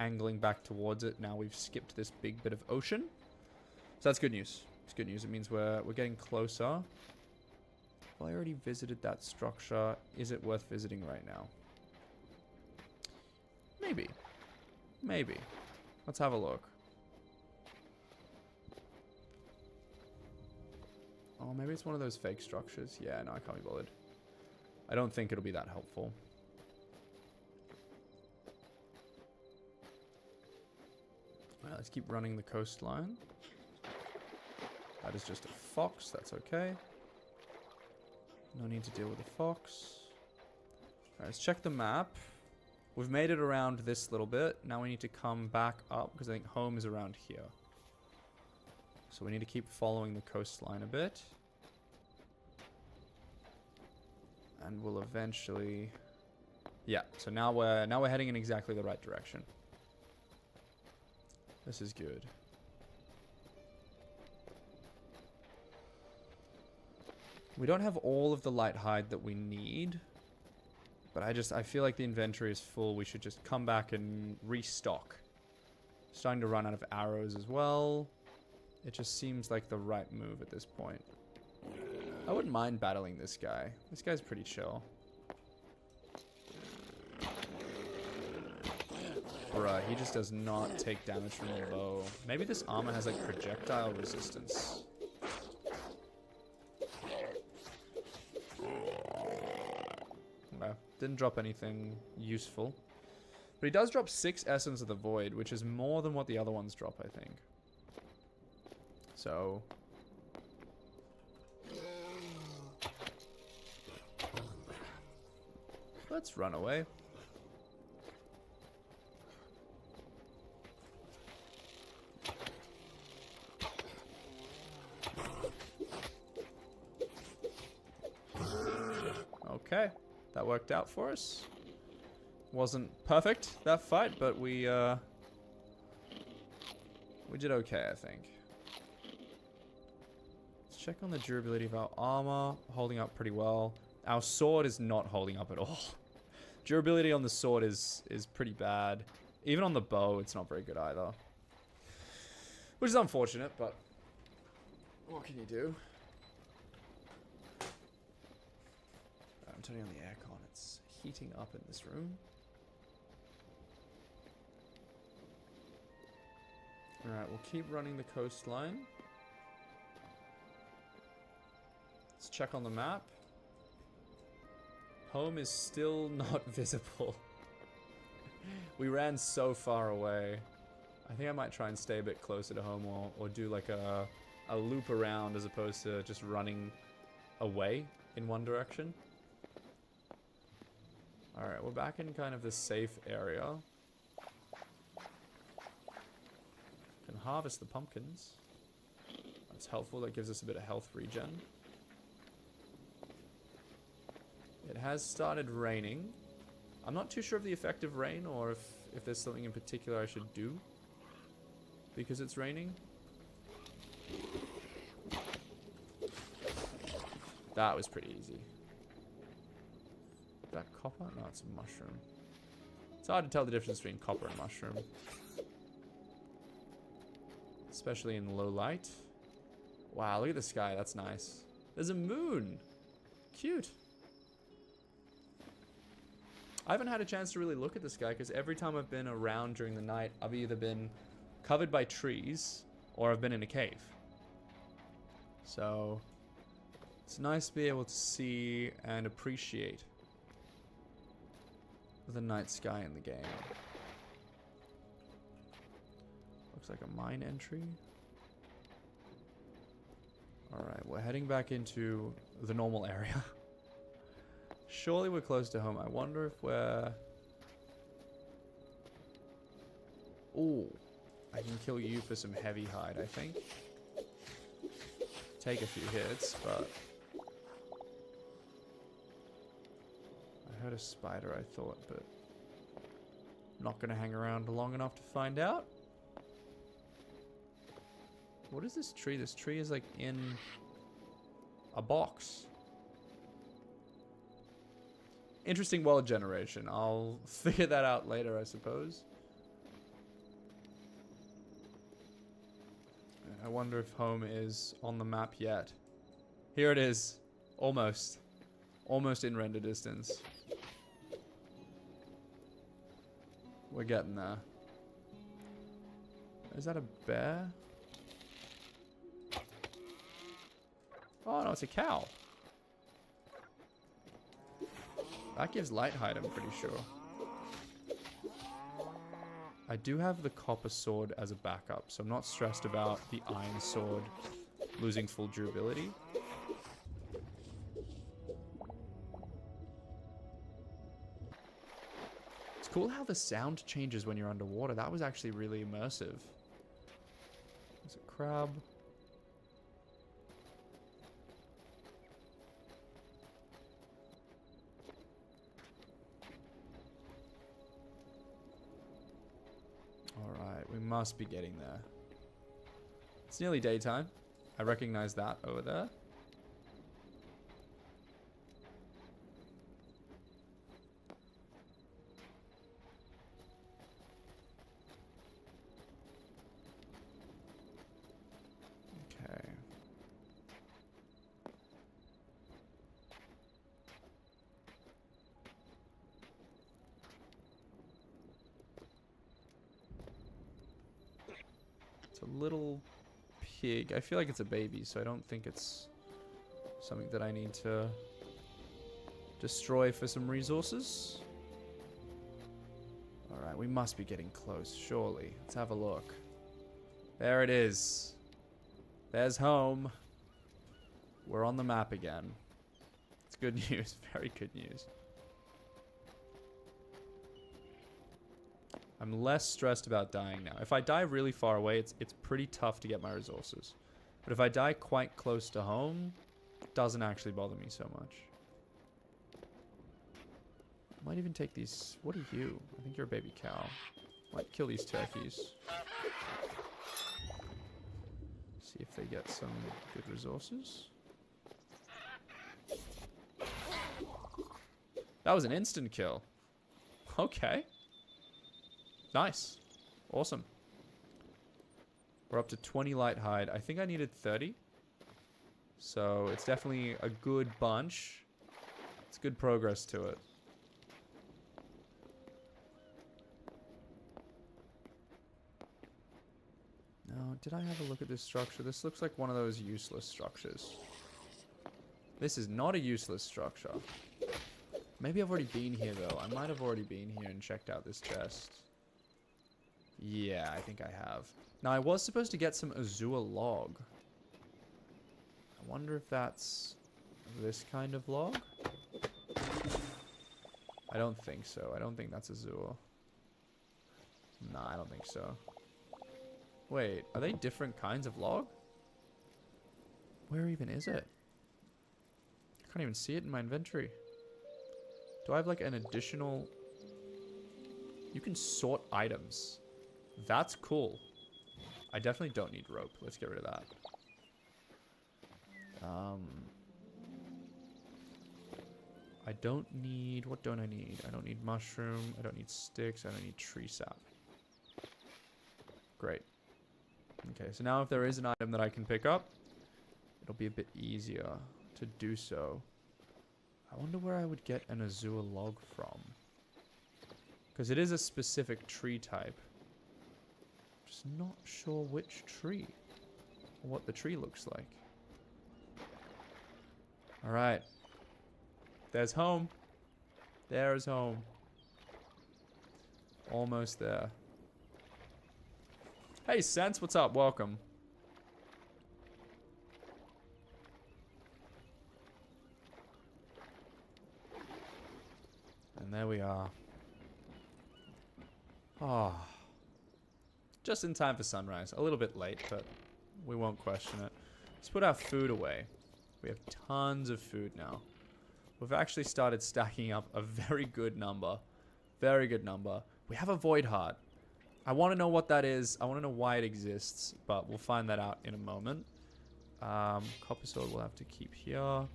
angling back towards it. Now we've skipped this big bit of ocean. So that's good news. It's good news. It means we're getting closer. Well, I already visited that structure. Is it worth visiting right now? Maybe. Maybe. Let's have a look. Oh, maybe it's one of those fake structures. Yeah, no, I can't be bothered. I don't think it'll be that helpful. Alright, let's keep running the coastline. That is just a fox. That's okay. No need to deal with the fox. Alright, let's check the map. We've made it around this little bit. Now we need to come back up because I think home is around here. So we need to keep following the coastline a bit. And we'll eventually... Yeah, so now we're heading in exactly the right direction. This is good. We don't have all of the light hide that we need. But I feel like the inventory is full. We should just come back and restock. Starting to run out of arrows as well. It just seems like the right move at this point. I wouldn't mind battling this guy. This guy's pretty chill. Bruh, he just does not take damage from the bow. Maybe this armor has like projectile resistance. Okay. Didn't drop anything useful. But he does drop 6 Essence of the Void, which is more than what the other ones drop, I think. So... let's run away. Okay, that worked out for us. Wasn't perfect, that fight, but we did okay, I think. Let's check on the durability of our armor. Holding up pretty well. Our sword is not holding up at all. Durability on the sword is pretty bad. Even on the bow, it's not very good either. Which is unfortunate, but what can you do? I'm turning on the aircon. It's heating up in this room. Alright, we'll keep running the coastline. Let's check on the map. Home is still not visible. We ran so far away. I think I might try and stay a bit closer to home, or do like a loop around as opposed to just running away in one direction. Alright, we're back in kind of the safe area. Can harvest the pumpkins. That's helpful, that gives us a bit of health regen. It has started raining. I'm not too sure of the effect of rain, or if there's something in particular I should do because it's raining. That was pretty easy. Is that copper? No, it's a mushroom. It's hard to tell the difference between copper and mushroom, especially in low light. Wow, look at the sky. That's nice. There's a moon. Cute. I haven't had a chance to really look at the sky because every time I've been around during the night, I've either been covered by trees or I've been in a cave. So it's nice to be able to see and appreciate the night sky in the game. Looks like a mine entry. Alright, we're heading back into the normal area. Surely we're close to home. I wonder if we're... Ooh. I can kill you for some heavy hide, I think. Take a few hits, but... I heard a spider, I thought, but... I'm not going to hang around long enough to find out. What is this tree? This tree is like in a box. Interesting world generation. I'll figure that out later, I suppose. I wonder if home is on the map yet. Here it is. Almost. Almost in render distance. We're getting there. Is that a bear? Oh no, it's a cow. That gives light height, I'm pretty sure. I do have the copper sword as a backup, so I'm not stressed about the iron sword losing full durability. It's cool how the sound changes when you're underwater. That was actually really immersive. There's a crab. Alright, we must be getting there. It's nearly daytime. I recognize that over there. It's a little pig. I feel like it's a baby, so I don't think it's something that I need to destroy for some resources. Alright, we must be getting close, surely. Let's have a look. There it is. There's home. We're on the map again. It's good news. Very good news. I'm less stressed about dying now. If I die really far away, it's pretty tough to get my resources. But if I die quite close to home, it doesn't actually bother me so much. Might even take these. What are you? I think you're a baby cow. Might kill these turkeys. See if they get some good resources. That was an instant kill. Okay. Nice. Awesome. We're up to 20 light hide. I think I needed 30. So it's definitely a good bunch. It's good progress to it. Now, did I have a look at this structure? This looks like one of those useless structures. This is not a useless structure. Maybe I've already been here, though. I might have already been here and checked out this chest. Yeah, I think I have. Now, I was supposed to get some azure log. I wonder if that's this kind of log? I don't think so. I don't think that's azure. Nah, I don't think so. Wait, are they different kinds of log? Where even is it? I can't even see it in my inventory. Do I have like an additional... You can sort items. That's cool. I definitely don't need rope. Let's get rid of that. I don't need... What don't I need? I don't need mushroom. I don't need sticks. I don't need tree sap. Great. Okay, so now if there is an item that I can pick up, it'll be a bit easier to do so. I wonder where I would get an azure log from. Because it is a specific tree type. Just not sure which tree. Or what the tree looks like. Alright. There's home. There's home. Almost there. Hey, Sense, what's up? Welcome. And there we are. Ah. Oh. Just in time for sunrise. A little bit late, but we won't question it. Let's put our food away. We have tons of food now. We've actually started stacking up a very good number. Very good number. We have a void heart. I want to know what that is. I want to know why it exists, but we'll find that out in a moment. Copper sword we'll have to keep here.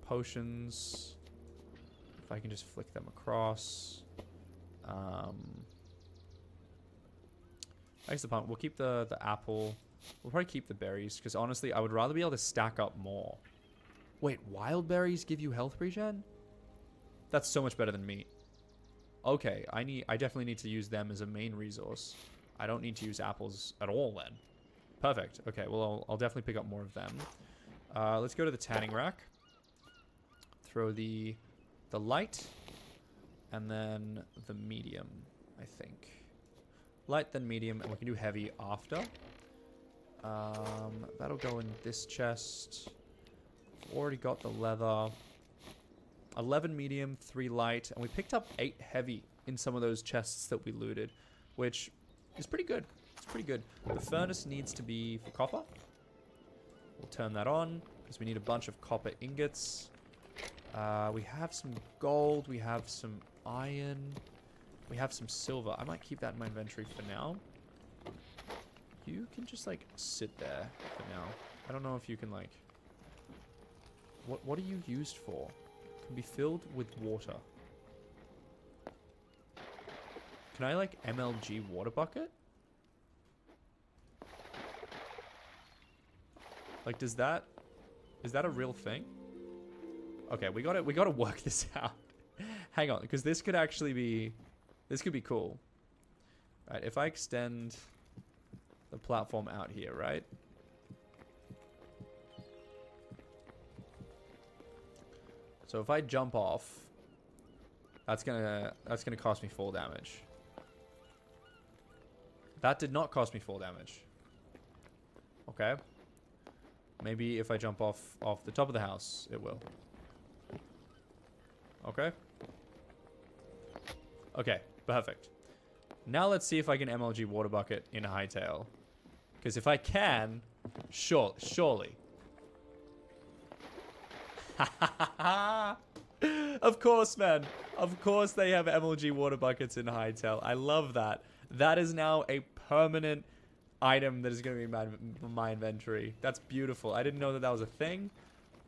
Potions. If I can just flick them across. I guess the pump. We'll keep the apple. We'll probably keep the berries, because honestly, I would rather be able to stack up more. Wait, wild berries give you health regen? That's so much better than meat. Okay, I definitely need to use them as a main resource. I don't need to use apples at all then. Perfect. Okay, well, I'll definitely pick up more of them. Let's go to the tanning rack. Throw the light, and then the medium, I think. Light, then medium, and we can do heavy after. That'll go in this chest. Already got the leather. 11 medium, 3 light, and we picked up 8 heavy in some of those chests that we looted, which is pretty good. It's pretty good. The furnace needs to be for copper. We'll turn that on, because we need a bunch of copper ingots. We have some gold, we have some iron, we have some silver. I might keep that in my inventory for now. You can just, like, sit there for now. I don't know if you can, like... What are you used for? Can be filled with water. Can I, like, MLG water bucket? Like, does that... Is that a real thing? Okay, we gotta work this out. Hang on, because this could actually be... This could be cool. Right, if I extend the platform out here, right? So if I jump off, that's gonna cost me 4 damage. That did not cost me 4 damage. Okay. Maybe if I jump off the top of the house, it will. Okay. Okay, perfect. Now let's see if I can MLG Water Bucket in Hytale. Because if I can, surely. Of course, man. Of course they have MLG Water Buckets in Hytale. I love that. That is now a permanent item that is going to be in my inventory. That's beautiful. I didn't know that that was a thing.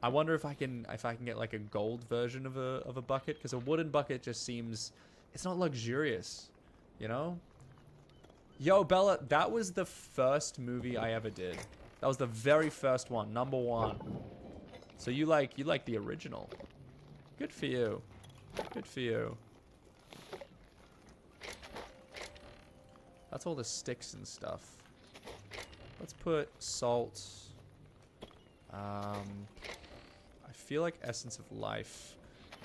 I wonder if I can get like a gold version of a bucket, because a wooden bucket just seems, it's not luxurious, you know? Yo, Bella, that was the first movie I ever did. That was the very first one, #1. So you like the original. Good for you. Good for you. That's all the sticks and stuff. Let's put salt. I feel like Essence of Life.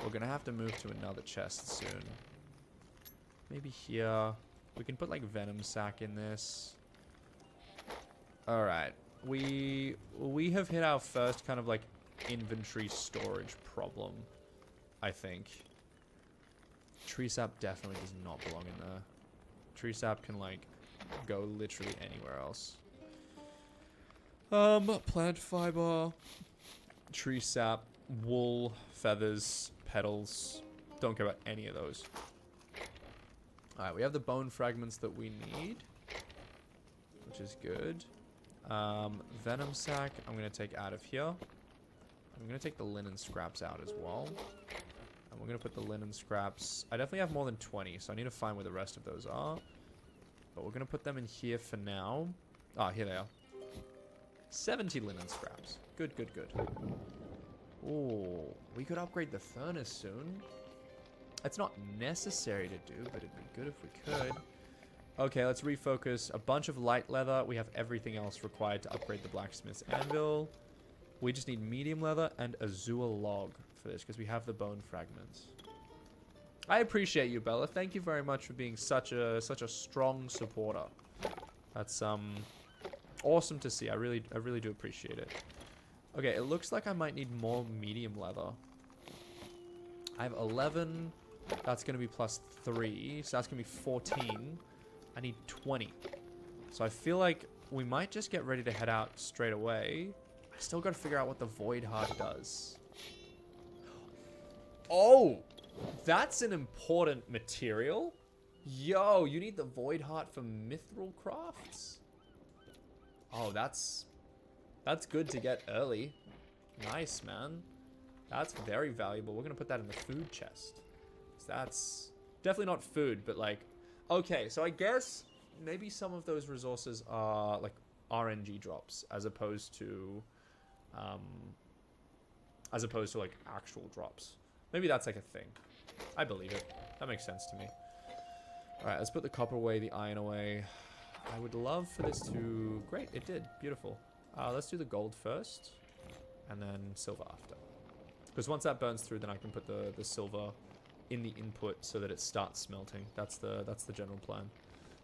We're gonna have to move to another chest soon. Maybe here. We can put like Venom Sac in this. Alright. We have hit our first kind of like inventory storage problem, I think. Tree sap definitely does not belong in there. Tree sap can like go literally anywhere else. Plant fiber, tree sap, wool, feathers, petals. Don't care about any of those. Alright, we have the bone fragments that we need, which is good. Venom sac, I'm going to take out of here. I'm going to take the linen scraps out as well. And we're going to put the linen scraps. I definitely have more than 20, so I need to find where the rest of those are. But we're going to put them in here for now. Ah, here they are. 70 linen scraps. Good, good, good. Oh, we could upgrade the furnace soon. It's not necessary to do, but it'd be good if we could. Okay, let's refocus. A bunch of light leather. We have everything else required to upgrade the blacksmith's anvil. We just need medium leather and azure log for this, because we have the bone fragments. I appreciate you, Bella. Thank you very much for being such a strong supporter. That's awesome to see. I really do appreciate it. Okay, it looks like I might need more medium leather. I have 11. That's going to be plus 3. So that's going to be 14. I need 20. So I feel like we might just get ready to head out straight away. I still got to figure out what the Void Heart does. Oh! That's an important material. Yo, you need the Void Heart for Mithril Crafts? Oh, that's good to get early. Nice, man. That's very valuable. We're going to put that in the food chest. So that's definitely not food, but like... Okay, so I guess maybe some of those resources are like RNG drops as opposed to like actual drops. Maybe that's like a thing. I believe it. That makes sense to me. Alright, let's put the copper away, the iron away. I would love for this to... Great, it did. Beautiful. Let's do the gold first, and then silver after. Because once that burns through, then I can put the silver in the input so that it starts smelting. That's the general plan.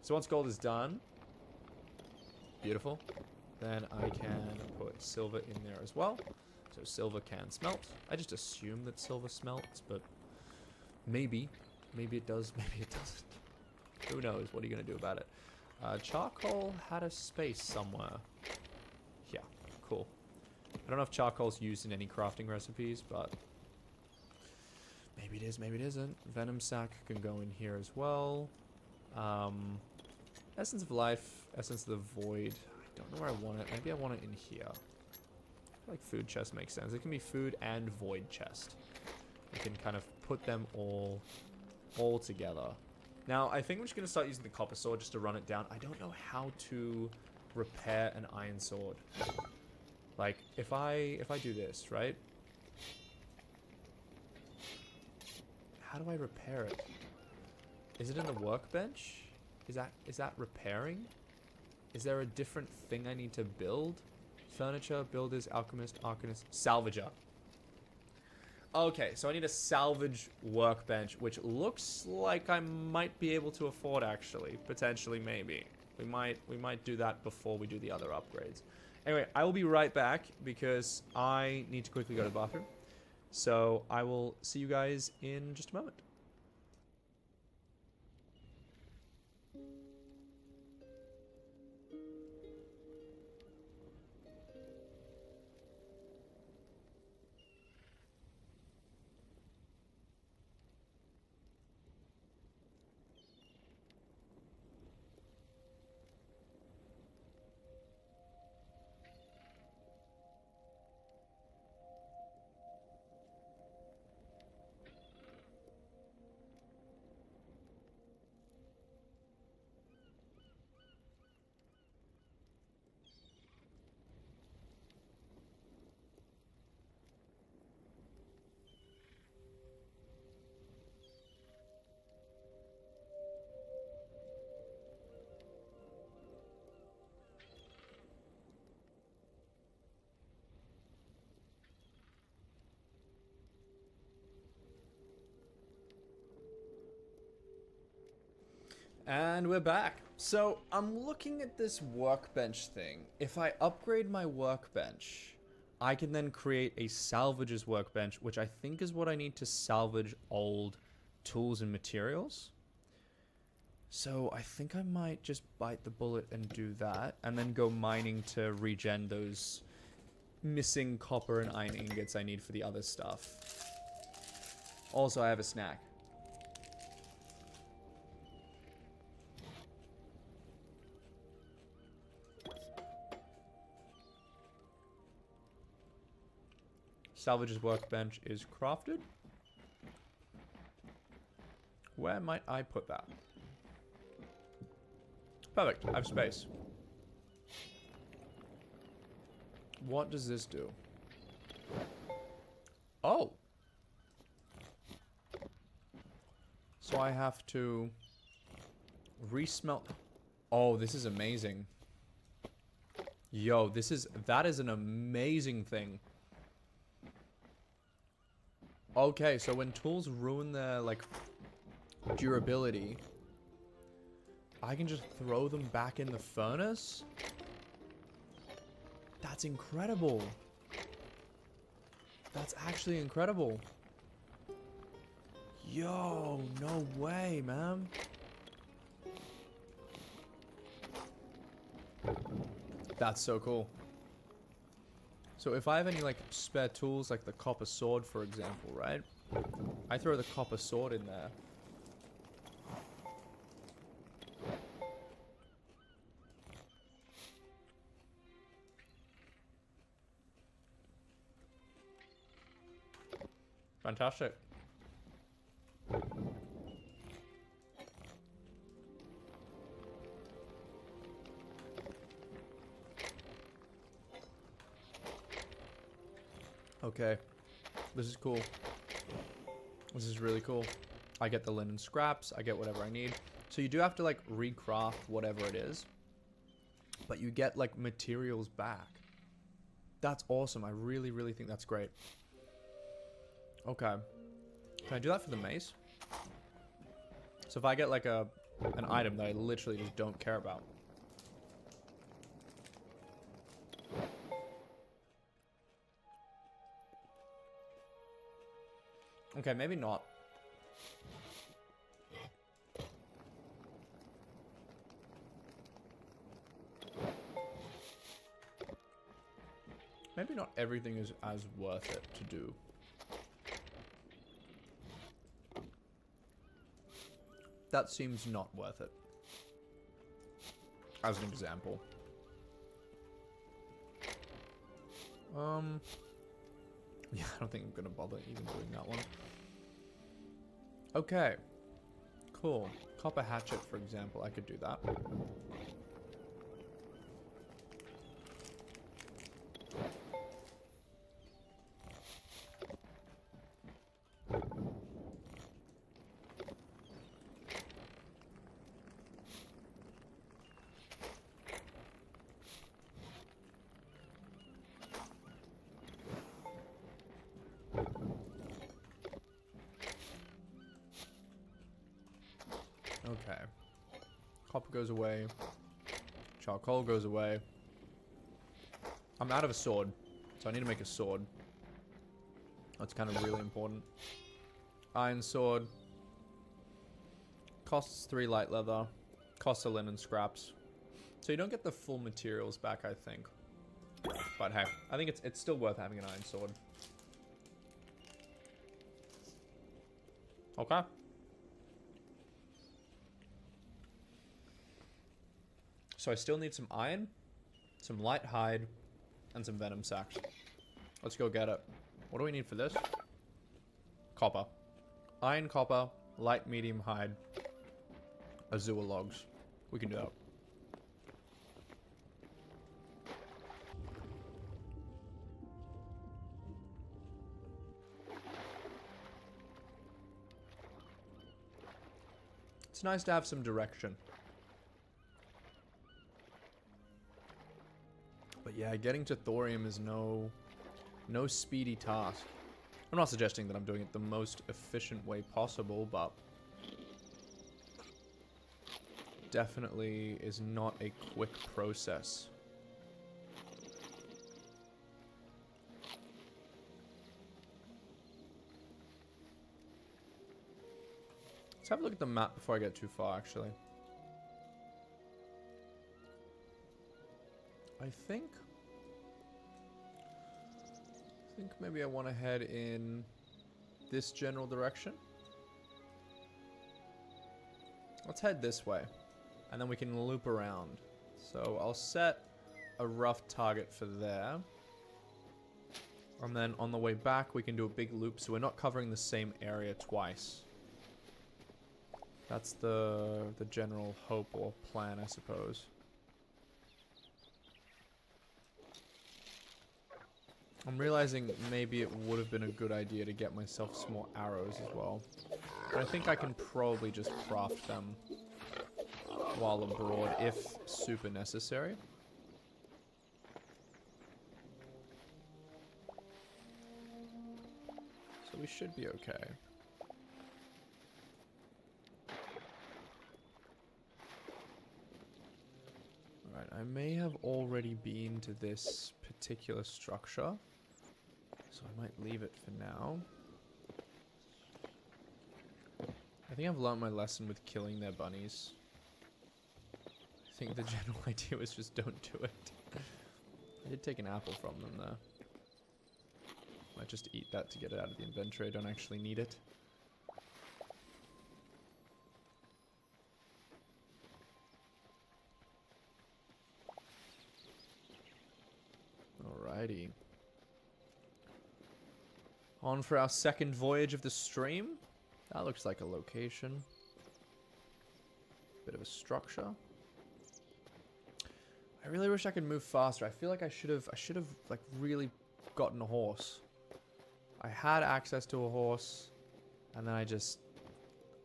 So once gold is done, beautiful, then I can put silver in there as well. So silver can smelt. I just assume that silver smelts, but maybe it does, maybe it doesn't. Who knows? What are you gonna do about it? Charcoal had a space somewhere. Yeah, cool. I don't know if charcoal's used in any crafting recipes, but maybe it is, maybe it isn't. Venom sac can go in here as well. Essence of Life, Essence of the Void. I don't know where I want it. Maybe I want it in here. I feel like food chest makes sense. It can be food and void chest. You can kind of put them all together. Now, I think we're just going to start using the copper sword just to run it down. I don't know how to repair an iron sword. Like, if I do this, right? How do I repair it? Is it in the workbench? Is that repairing? Is there a different thing I need to build? Furniture, builders, alchemist, arcanist, salvager. Okay, so I need a salvage workbench, which looks like I might be able to afford, actually. Potentially, maybe. We might do that before we do the other upgrades. Anyway, I will be right back because I need to quickly go to the bathroom. So I will see you guys in just a moment. And we're back. So I'm looking at this workbench thing. If I upgrade my workbench, I can then create a salvage's workbench, which I think is what I need to salvage old tools and materials. So I think I might just bite the bullet and do that, and then go mining to regen those missing copper and iron ingots I need for the other stuff. Also, I have a snack. Salvage's workbench is crafted. Where might I put that? Perfect. I have space. What does this do? Oh. So I have to resmelt. Oh, this is amazing. Yo, that is an amazing thing. Okay, so when tools ruin their, like, durability, I can just throw them back in the furnace? That's incredible. That's actually incredible. Yo, no way, man. That's so cool. So if I have any, like, spare tools, like the copper sword, for example, right? I throw the copper sword in there. Fantastic. Okay, this is cool. This is really cool. I get the linen scraps, I get whatever I need. So you do have to, like, recraft whatever it is, but you get, like, materials back. That's awesome. I really, really think that's great. Okay. Can I do that for the mace? So if I get, like, an item that I literally just don't care about. Okay, maybe not. Maybe not everything is as worth it to do. That seems not worth it. As an example. Yeah, I don't think I'm gonna bother even doing that one. Okay. Cool. Copper hatchet, for example. I could do that. Okay. Copper goes away. Charcoal goes away. I'm out of a sword, so I need to make a sword. That's kind of really important. Iron sword. Costs 3 light leather. Costs a linen scraps. So you don't get the full materials back, I think. But hey, I think it's still worth having an iron sword. Okay. So I still need some iron, some light hide, and some venom sacks. Let's go get it. What do we need for this? Copper. Iron, copper, light, medium hide, azure logs. We can do that. It's nice to have some direction. But yeah, getting to thorium is no speedy task. I'm not suggesting that I'm doing it the most efficient way possible, but definitely is not a quick process. Let's have a look at the map before I get too far, actually. I think maybe I want to head in this general direction. Let's head this way, and then we can loop around. So I'll set a rough target for there. And then on the way back, we can do a big loop, so we're not covering the same area twice. That's the general hope or plan, I suppose. I'm realizing maybe it would have been a good idea to get myself some more arrows as well. But I think I can probably just craft them while abroad if super necessary. So we should be okay. Alright, I may have already been to this particular structure. So I might leave it for now. I think I've learned my lesson with killing their bunnies. I think the general idea was just don't do it. I did take an apple from them though. Might just eat that to get it out of the inventory. I don't actually need it. Alrighty. On for our second voyage of the stream. That looks like a location. Bit of a structure. I really wish I could move faster. I feel like I should have like really gotten a horse. I had access to a horse, and then I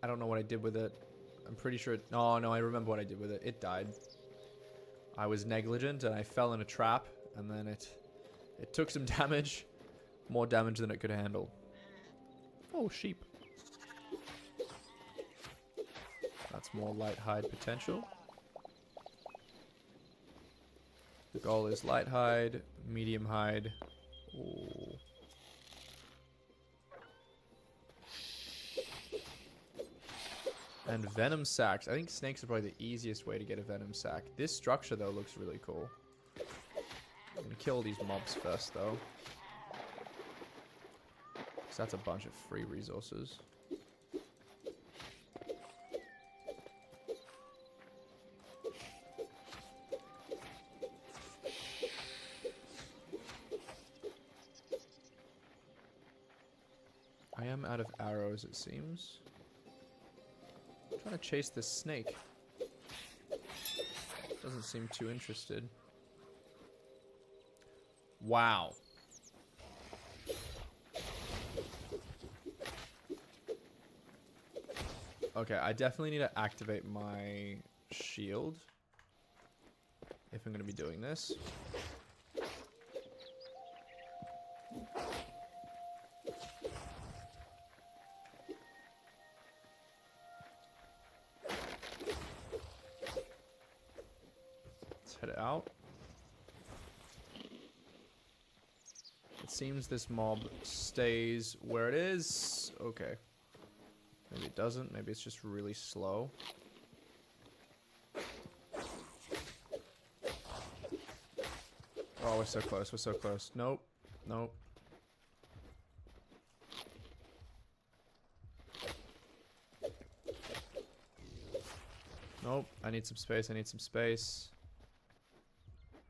don't know what I did with it. I'm pretty sure no, I remember what I did with it. It died. I was negligent and I fell in a trap, and then it took some damage. More damage than it could handle. Oh, sheep. That's more light hide potential. The goal is light hide, medium hide. Ooh. And venom sacks. I think snakes are probably the easiest way to get a venom sack. This structure, though, looks really cool. I'm gonna kill these mobs first, though. So that's a bunch of free resources. I am out of arrows, it seems. I'm trying to chase this snake. Doesn't seem too interested. Wow. Okay, I definitely need to activate my shield if I'm going to be doing this. head out. It seems this mob stays where it is. Okay. Maybe it doesn't. Maybe it's just really slow. Oh, we're so close. We're so close. Nope. Nope. Nope. I need some space. I need some space.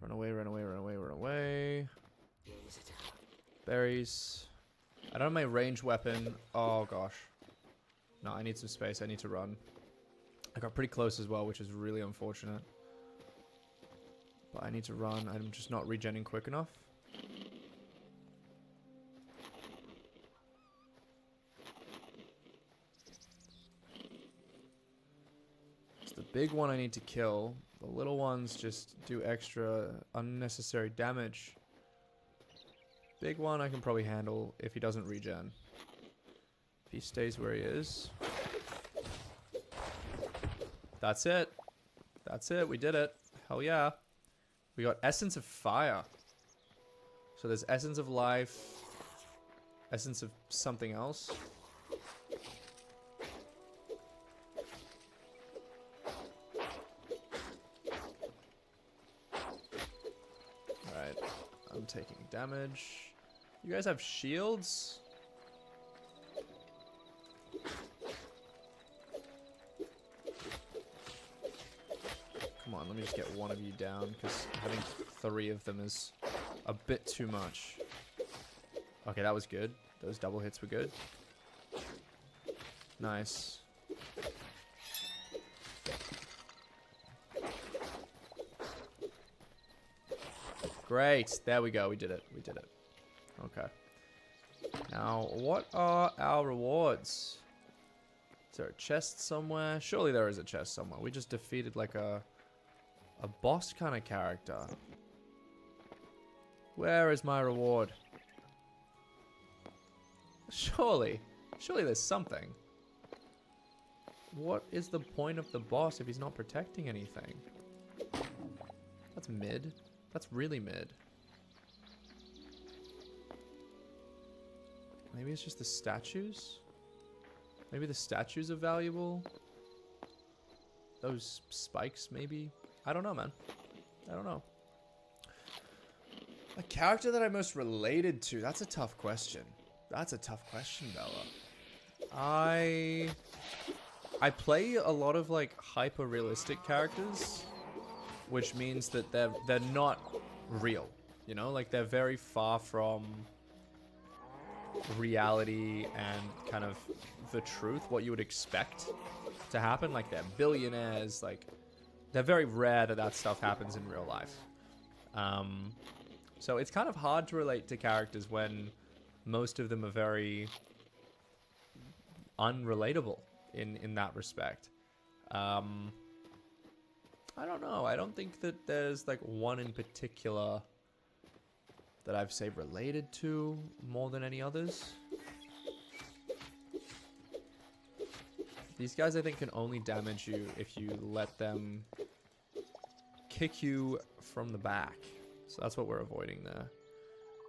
Run away, run away, run away, run away. Berries. I don't have my ranged weapon. Oh, gosh. No, I need some space. I need to run. I got pretty close as well, which is really unfortunate. But I need to run. I'm just not regenning quick enough. It's the big one I need to kill. The little ones just do extra unnecessary damage. Big one I can probably handle if he doesn't regen. If he stays where he is. That's it. That's it. We did it. Hell yeah. We got Essence of Fire. So there's Essence of Life. Essence of something else. Alright. I'm taking damage. You guys have shields? Come on, let me just get one of you down, because having 3 of them is a bit too much. Okay, that was good. Those double hits were good. Nice. Great. There we go. We did it. We did it. Okay. Now, what are our rewards? Is there a chest somewhere? Surely there is a chest somewhere. We just defeated like a boss kind of character. Where is my reward? Surely there's something. What is the point of the boss if he's not protecting anything? That's mid. That's really mid. Maybe it's just the statues? Maybe the statues are valuable? Those spikes, maybe? I don't know, man. I don't know. A character that I'm most related to? That's a tough question. That's a tough question, Bella. I play a lot of like hyper realistic characters, which means that they're not real. You know, like they're very far from reality and kind of the truth, what you would expect to happen. Like they're billionaires, like they're very rare that stuff happens in real life. So it's kind of hard to relate to characters when most of them are very unrelatable in that respect. I don't know. I don't think that there's like one in particular that I've, say, related to more than any others. These guys, I think, can only damage you if you let them kick you from the back. So that's what we're avoiding there.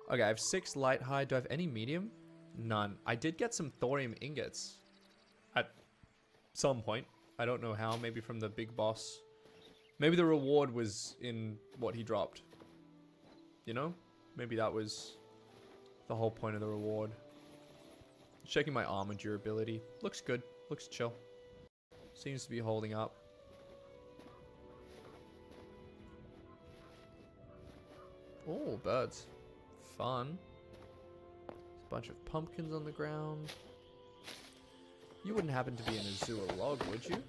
Okay, I have 6 light hide. Do I have any medium? None. I did get some thorium ingots at some point. I don't know how. Maybe from the big boss. Maybe the reward was in what he dropped. You know? Maybe that was the whole point of the reward. Checking my armor durability. Looks good. Looks chill. Seems to be holding up. Oh, birds. Fun. There's a bunch of pumpkins on the ground. You wouldn't happen to be in a zoolog, would you?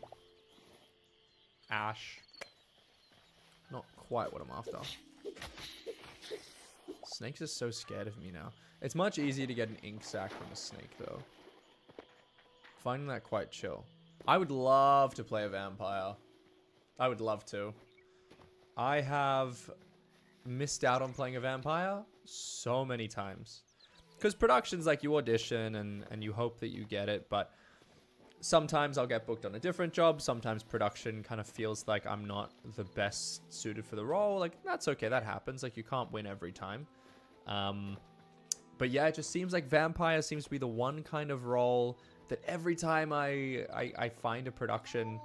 Ash. Not quite what I'm after. Snakes are so scared of me now. It's much easier to get an ink sac from a snake, though. Finding that quite chill. I would love to play a vampire. I would love to. I have missed out on playing a vampire so many times. Because production's like you audition and you hope that you get it, but Sometimes I'll get booked on a different job. Sometimes production kind of feels like I'm not the best suited for the role. Like, that's okay. That happens. Like, you can't win every time. But yeah, it just seems like vampire seems to be the one kind of role that every time I find a production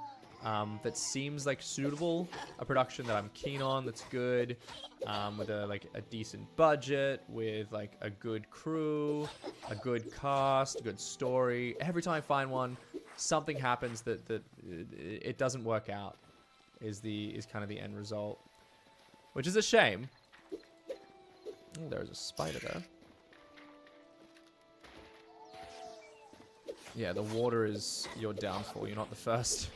that seems like suitable, a production that I'm keen on, that's good, with a decent budget, with like a good crew, a good cast, a good story. Every time I find one, something happens that it doesn't work out. Is kind of the end result, which is a shame. Oh, there's a spider there. Yeah, the water is your downfall. You're not the first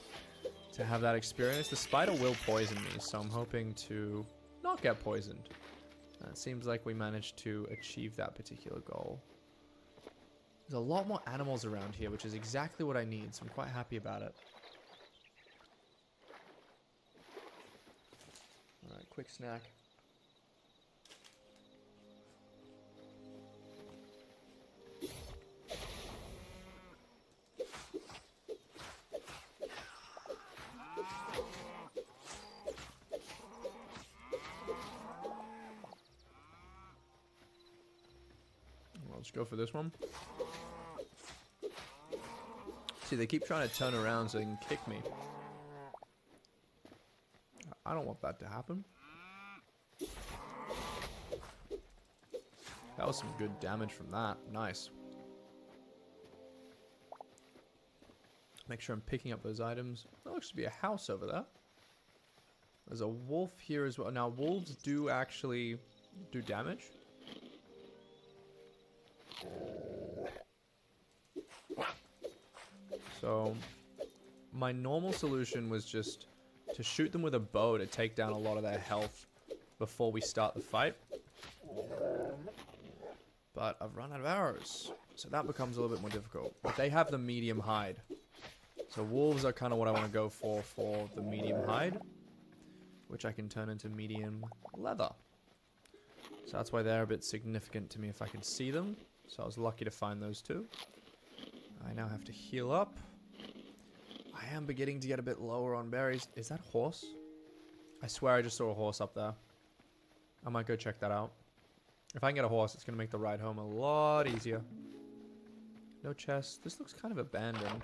to have that experience. The spider will poison me, so I'm hoping to not get poisoned. It seems like we managed to achieve that particular goal. There's a lot more animals around here, which is exactly what I need, so I'm quite happy about it. Alright, quick snack. Let's go for this one. See, they keep trying to turn around so they can kick me. I don't want that to happen. That was some good damage from that. Nice. Make sure I'm picking up those items. There looks to be a house over there. There's a wolf here as well. Now, wolves do actually do damage. So, my normal solution was just to shoot them with a bow to take down a lot of their health before we start the fight. But I've run out of arrows, so that becomes a little bit more difficult. But they have the medium hide. So wolves are kind of what I want to go for the medium hide, which I can turn into medium leather. So that's why they're a bit significant to me if I can see them. So I was lucky to find those two. I now have to heal up. I am beginning to get a bit lower on berries. Is that horse? I swear I just saw a horse up there. I might go check that out. If I can get a horse, it's going to make the ride home a lot easier. No chest. This looks kind of abandoned.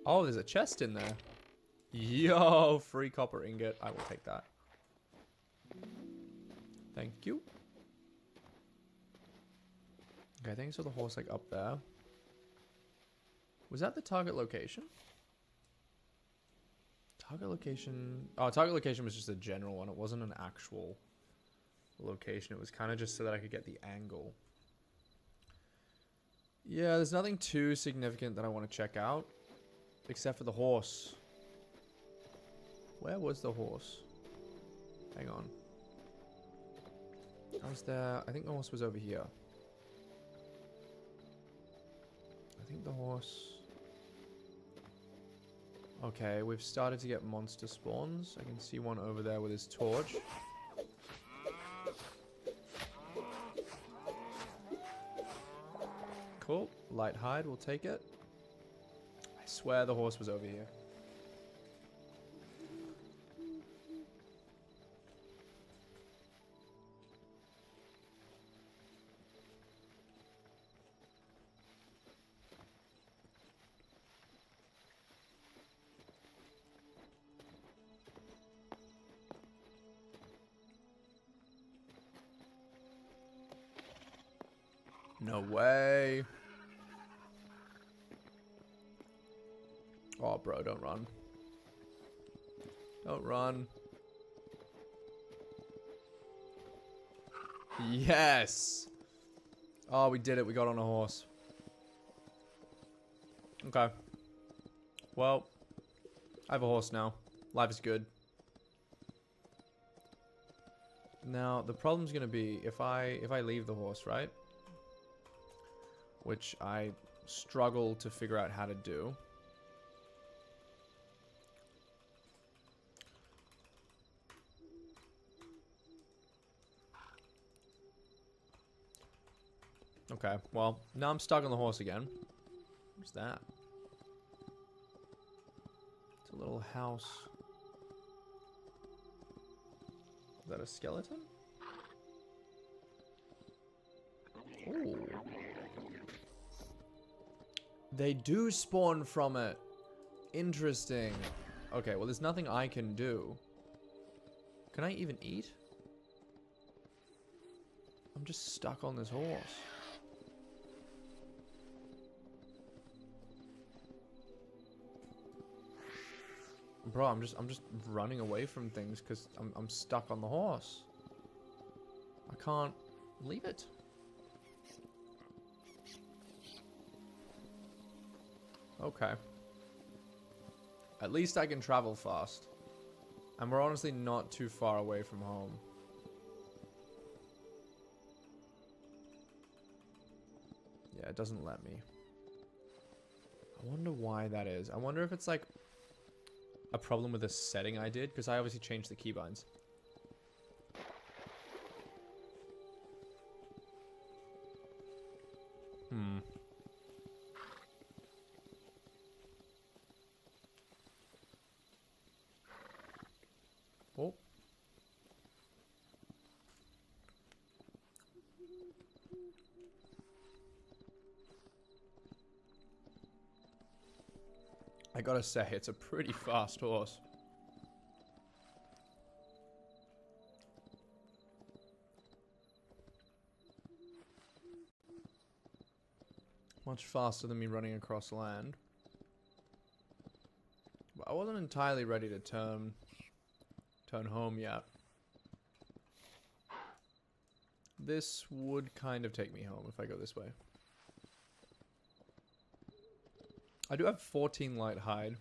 Oh, there's a chest in there. Yo, free copper ingot. I will take that. Thank you. Okay, I think I saw the horse like up there. Was that the target location? Target location... Oh, target location was just a general one. It wasn't an actual location. It was kind of just so that I could get the angle. Yeah, there's nothing too significant that I want to check out. Except for the horse. Where was the horse? Hang on. I was there. I think the horse was over here. I think the horse... Okay, we've started to get monster spawns. I can see one over there with his torch. Cool. Light hide, we'll take it. I swear the horse was over here. No way. Oh, bro, don't run. Don't run. Yes! Oh, we did it. We got on a horse. Okay. Well, I have a horse now. Life is good. Now, the problem's going to be if I leave the horse, right? Which I struggle to figure out how to do. Okay, well, now I'm stuck on the horse again. What's that? It's a little house. Is that a skeleton? Ooh. They do spawn from it. Interesting. Okay, well, there's nothing I can do. Can I even eat? I'm just stuck on this horse. Bro, I'm just running away from things because I'm stuck on the horse. I can't leave it. Okay. At least I can travel fast. And we're honestly not too far away from home. Yeah, it doesn't let me. I wonder why that is. I wonder if it's like a problem with the setting I did, because I obviously changed the keybinds. Oh. I gotta say, it's a pretty fast horse. Much faster than me running across land. But I wasn't entirely ready to turn home yet. This would kind of take me home if I go this way. I do have 14 light hide.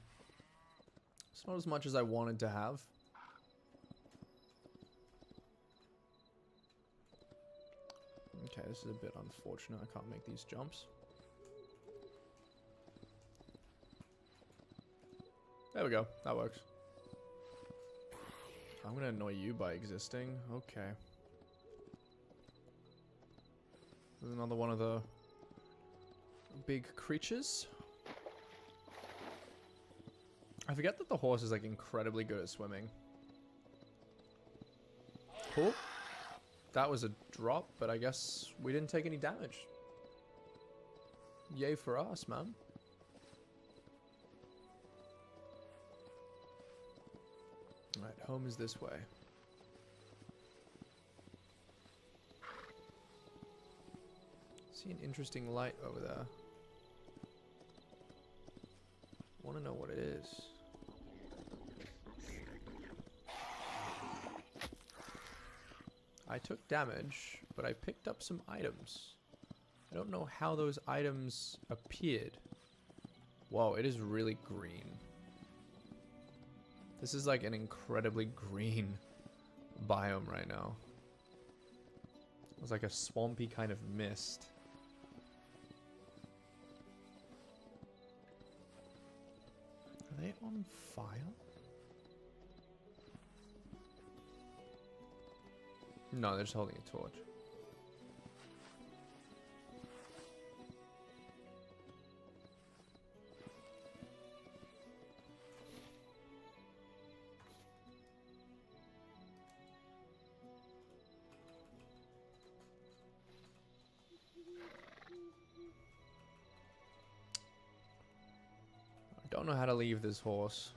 It's not as much as I wanted to have. Okay, this is a bit unfortunate. I can't make these jumps. There we go. That works. I'm gonna annoy you by existing. Okay. There's another one of the big creatures. I forget that the horse is like incredibly good at swimming. Cool. That was a drop, but I guess we didn't take any damage. Yay for us, man. Alright, home is this way. See an interesting light over there. Want to know what it is. I took damage, but I picked up some items. I don't know how those items appeared. Whoa, it is really green. This is like an incredibly green biome right now. It's like a swampy kind of mist. Are they on fire? No, they're just holding a torch. I don't know how to leave this horse.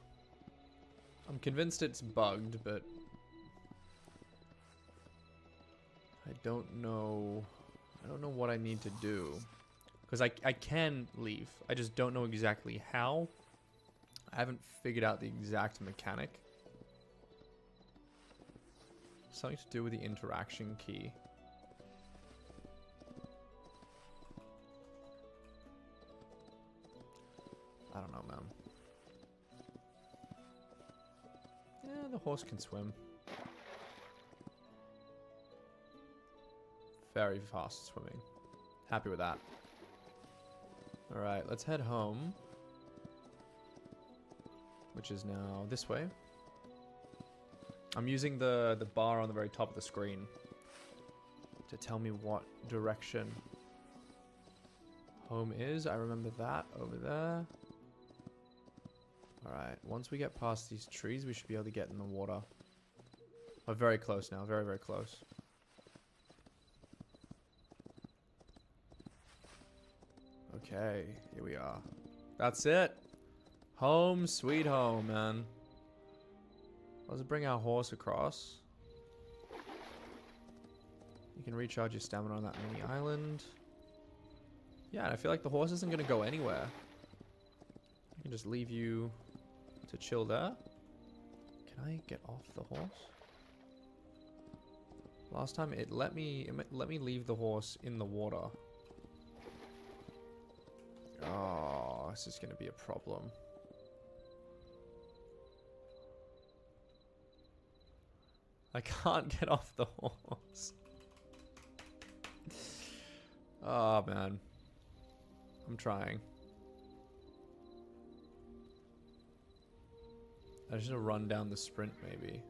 I'm convinced it's bugged, but I don't know what I need to do. Because I can leave. I just don't know exactly how. I haven't figured out the exact mechanic. Something to do with the interaction key. I don't know, man. Yeah, the horse can swim. Very fast swimming. Happy with that. Alright, let's head home. Which is now this way. I'm using the bar on the very top of the screen to tell me what direction home is. I remember that over there. Alright, once we get past these trees, we should be able to get in the water. We're very close now. Very, very close. Okay, here we are. That's it. Home sweet home, man. Let's bring our horse across. You can recharge your stamina on that mini island. Yeah, and I feel like the horse isn't going to go anywhere. I can just leave you to chill there. Can I get off the horse? Last time it let me leave the horse in the water. Oh, this is going to be a problem. I can't get off the horse. Oh, man. I'm trying. I just need to run down the sprint, maybe.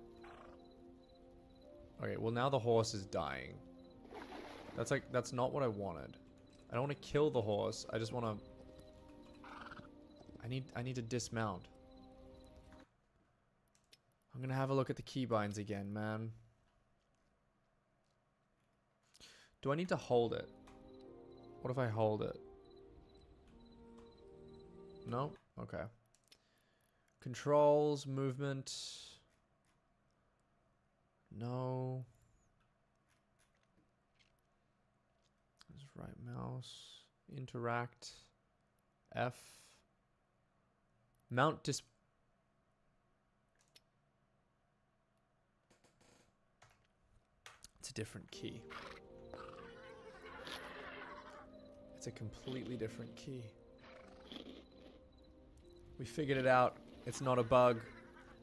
Okay, well now the horse is dying. That's not what I wanted. I don't want to kill the horse. I just want to... I need to dismount. I'm gonna have a look at the keybinds again, man. Do I need to hold it? What if I hold it? No? Okay. Controls, movement. No. There's right mouse. Interact. F. Mount dis... It's a different key. It's a completely different key. We figured it out. It's not a bug.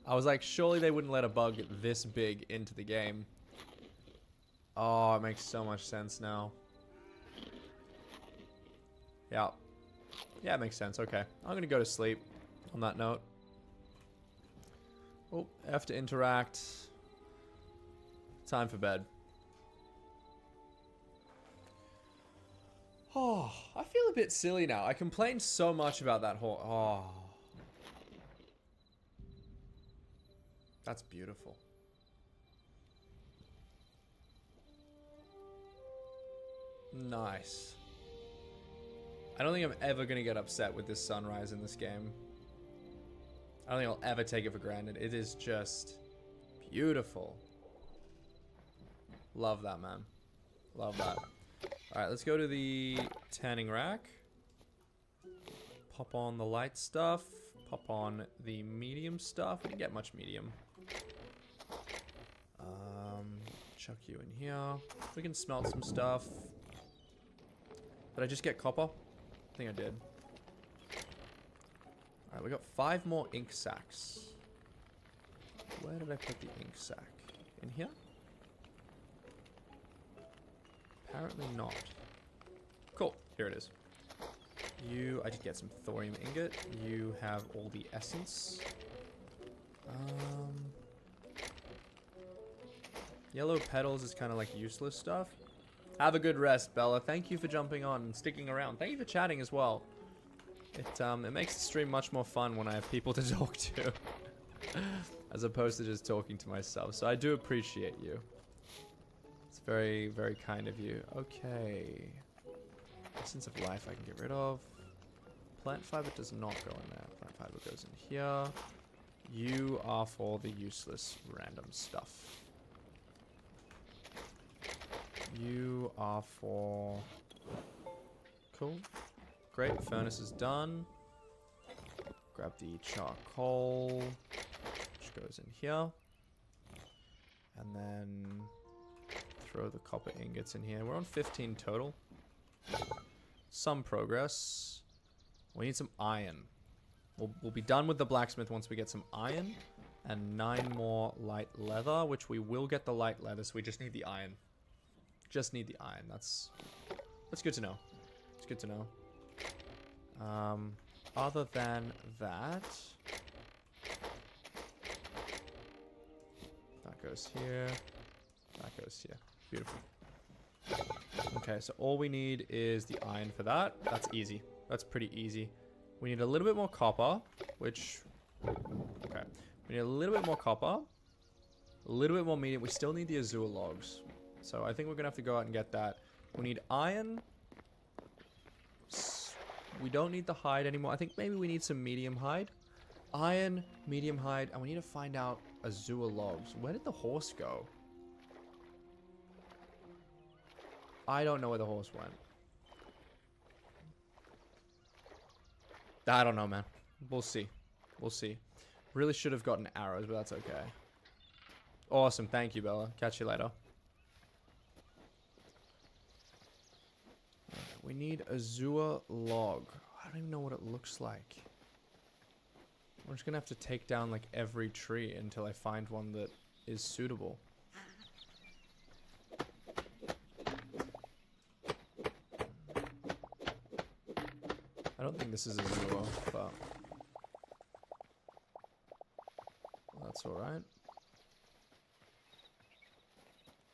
I was like, surely they wouldn't let a bug this big into the game. Oh, it makes so much sense now. Yeah. Yeah, it makes sense. Okay. I'm gonna go to sleep on that note. Oh, F to interact. Time for bed. Oh, I feel a bit silly now. I complained so much about that whole... Oh. That's beautiful. Nice. I don't think I'm ever going to get upset with this sunrise in this game. I don't think I'll ever take it for granted. It is just beautiful. Love that, man. Love that. Alright, let's go to the tanning rack. Pop on the light stuff. Pop on the medium stuff. We didn't get much medium. Chuck you in here. We can smelt some stuff. Did I just get copper? I think I did. Alright, we got 5 more ink sacks. Where did I put the ink sack? In here? Apparently not. Cool. Here it is. I did get some thorium ingot. You have all the essence. Yellow petals is kind of like useless stuff. Have a good rest, Bella. Thank you for jumping on and sticking around. Thank you for chatting as well. It makes the stream much more fun when I have people to talk to. As opposed to just talking to myself. So I do appreciate you. It's very, very kind of you. Okay. Essence of life I can get rid of. Plant fiber does not go in there. Plant fiber goes in here. You are for the useless random stuff. You are for... Cool. Great, furnace is done. Grab the charcoal, which goes in here. And then throw the copper ingots in here. We're on 15 total. Some progress. We need some iron. We'll be done with the blacksmith once we get some iron. And 9 more light leather, which we will get the light leather, so we just need the iron. Just need the iron. That's good to know. It's good to know. Other than that, that goes here. That goes here. Beautiful. Okay, so all we need is the iron for that. That's easy. That's pretty easy. We need a little bit more copper, which... Okay. We need a little bit more copper. A little bit more medium. We still need the azure logs. So I think we're going to have to go out and get that. We need iron. We don't need the hide anymore. I think maybe we need some medium hide. Iron, medium hide, and we need to find out azure logs. Where did the horse go? I don't know where the horse went. I don't know, man. We'll see. We'll see. Really should have gotten arrows, but that's okay. Awesome. Thank you, Bella. Catch you later. We need azure log. I don't even know what it looks like. We're just gonna have to take down like every tree until I find one that is suitable. I don't think this is azure, but that's alright.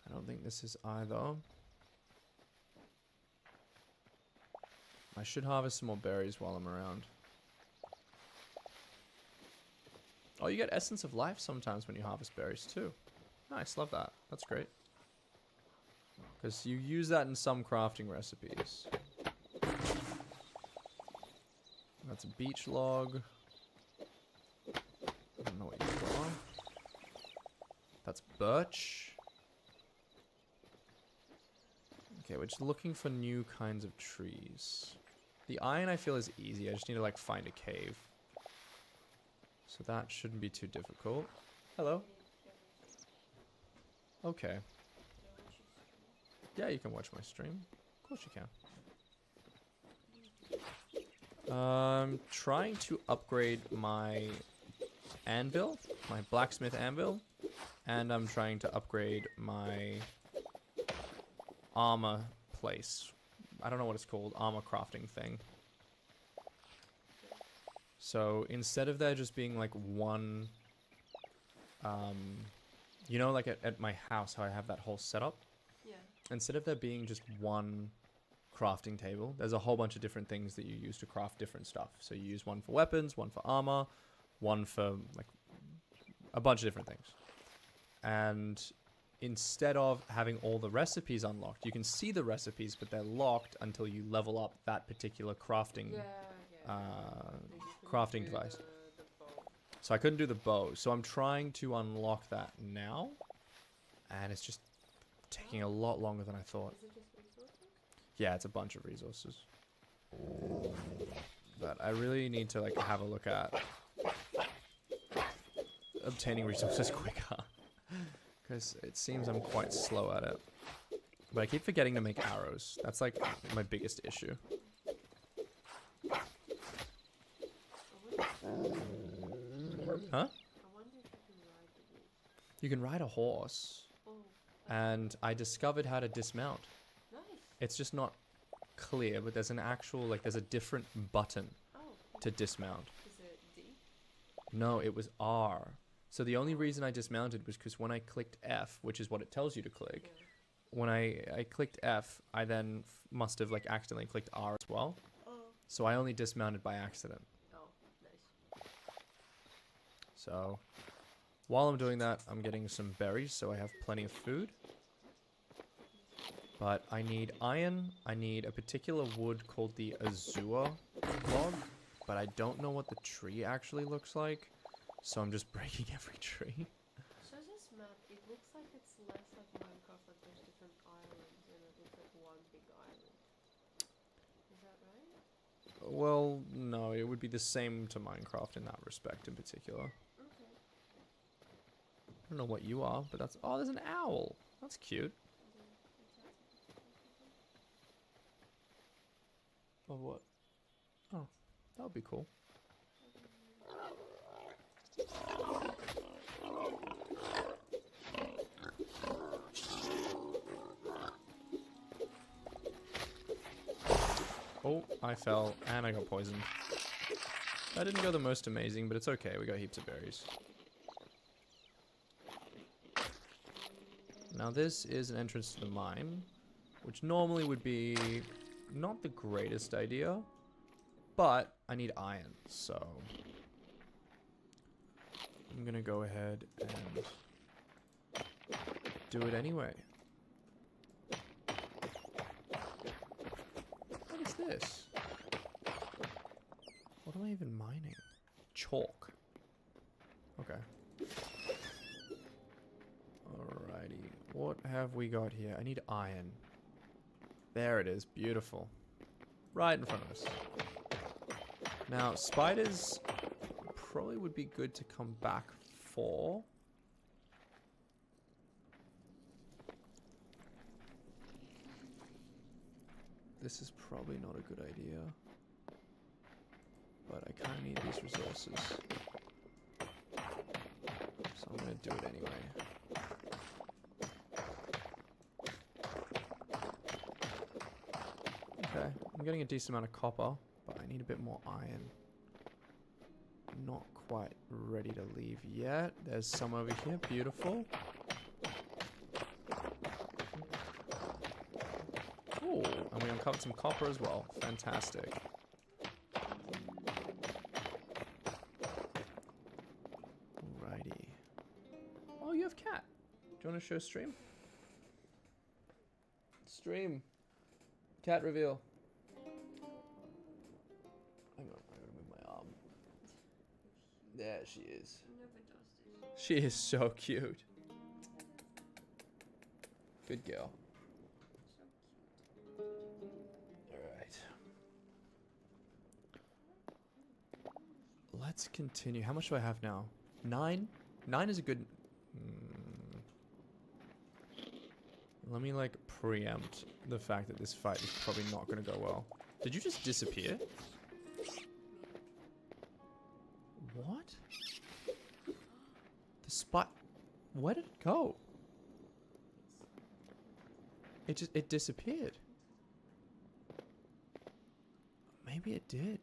I don't think this is either. I should harvest some more berries while I'm around. Oh, you get Essence of Life sometimes when you harvest berries too. Nice, love that. That's great. Because you use that in some crafting recipes. That's a beech log. I don't know what you are. That's birch. Okay, we're just looking for new kinds of trees. The iron I feel is easy. I just need to like find a cave. So that shouldn't be too difficult. Hello. Okay. Yeah, you can watch my stream. Of course you can. Trying to upgrade my anvil, my blacksmith anvil, and I'm trying to upgrade my armor place. I don't know what it's called, armor crafting thing. So instead of there just being like one, you know, like at my house, how I have that whole setup? Yeah. Instead of there being just one crafting table, there's a whole bunch of different things that you use to craft different stuff. So you use one for weapons, one for armor, one for like a bunch of different things. And instead of having all the recipes unlocked, you can see the recipes, but they're locked until you level up that particular crafting crafting device. The bow. So I couldn't do the bow. So I'm trying to unlock that now. And it's just taking a lot longer than I thought. Is it just resources? Yeah, it's a bunch of resources. But I really need to like have a look at obtaining resources quicker. Because it seems I'm quite slow at it. But I keep forgetting to make arrows. That's like my biggest issue. Huh? I wonder if you can ride the horse. You can ride a horse. Oh. And I discovered how to dismount. Nice. It's just not clear, but there's an actual, like, there's a different button Oh. to dismount. Is it D? No, it was R. So the only reason I dismounted was because when I clicked F, which is what it tells you to click, Yeah. when I clicked F, I then must have, like, accidentally clicked R as well. Oh. So I only dismounted by accident. Oh, nice. So while I'm doing that, I'm getting some berries, so I have plenty of food. But I need iron. I need a particular wood called the azure log, but I don't know what the tree actually looks like, so I'm just breaking every tree. So this map, it looks like it's less like Minecraft, like there's different islands, and it looks like one big island. Is that right? Well, no, it would be the same to Minecraft in that respect in particular. Okay. I don't know what you are, but that's... Oh, there's an owl. That's cute. Of what? Oh, that would be cool. Oh, I fell and I got poisoned. That didn't go the most amazing, but it's okay. We got heaps of berries. Now this is an entrance to the mine, which normally would be not the greatest idea, but I need iron, so I'm gonna go ahead and do it anyway. What is this? What am I even mining? Chalk. Okay. Alrighty. What have we got here? I need iron. There it is. Beautiful. Right in front of us. Now, spiders probably would be good to come back for. This is probably not a good idea. But I kind of need these resources. So I'm going to do it anyway. Okay, I'm getting a decent amount of copper, but I need a bit more iron. Not quite ready to leave yet. There's some over here. Beautiful. Ooh, and we uncovered some copper as well. Fantastic. Alrighty. Oh, you have cat. Do you want to show stream? Stream. Cat reveal. Hang on, I gotta move my arm. There she is. She is so cute. Good girl. Alright. Let's continue. How much do I have now? 9? 9 is a good... Let me, like, preempt the fact that this fight is probably not going to go well. Did you just disappear? What? The spot... Where did it go? It disappeared. Maybe it did.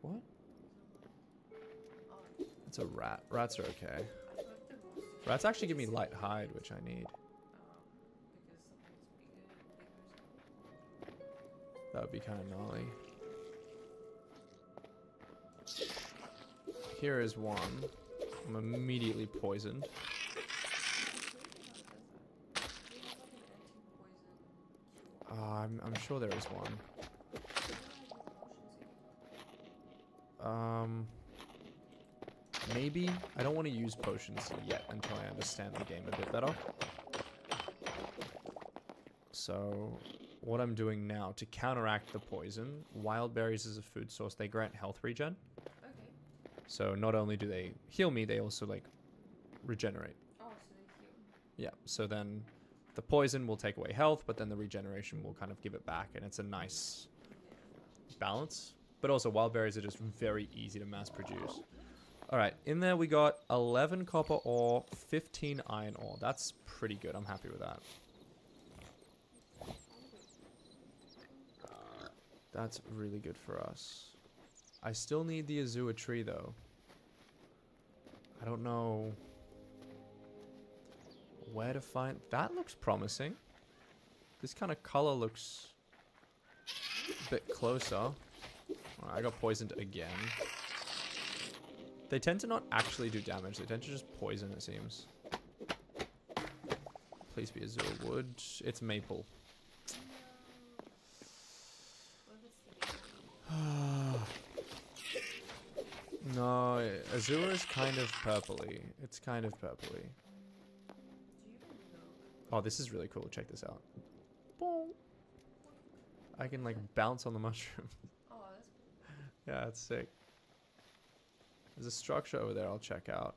What? It's a rat. Rats are okay. Rats actually give me light hide, which I need. That would be kind of gnarly. Here is one. I'm immediately poisoned. I'm sure there is one. Maybe. I don't want to use potions yet until I understand the game a bit better. So, what I'm doing now to counteract the poison, wild berries as a food source, they grant health regen. Okay. So not only do they heal me, they also like regenerate. Oh, so they heal. Yeah, so then the poison will take away health, but then the regeneration will kind of give it back, and it's a nice balance. But also, wild berries are just very easy to mass produce. Alright, in there we got 11 copper ore, 15 iron ore. That's pretty good. I'm happy with that. That's really good for us. I still need the azure tree, though. I don't know where to find... That looks promising. This kind of color looks a bit closer. I got poisoned again. They tend to not actually do damage. They tend to just poison, it seems. Please be azure wood. It's maple. No, azure is kind of purpley. It's kind of purpley. Oh, this is really cool. Check this out. Boom. I can like bounce on the mushroom. Oh, that's cool. Yeah, that's sick. There's a structure over there I'll check out.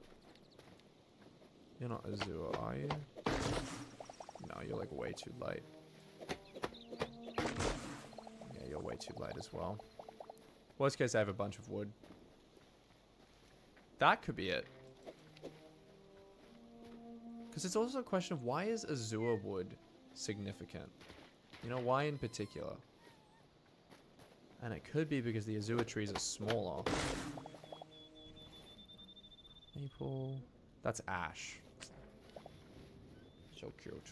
You're not azure, are you? No, you're like way too light. Yeah, you're way too light as well. Worst case, I have a bunch of wood. That could be it. Because it's also a question of why is azure wood significant? You know, why in particular? And it could be because the azure trees are smaller. Maple. That's ash. So cute.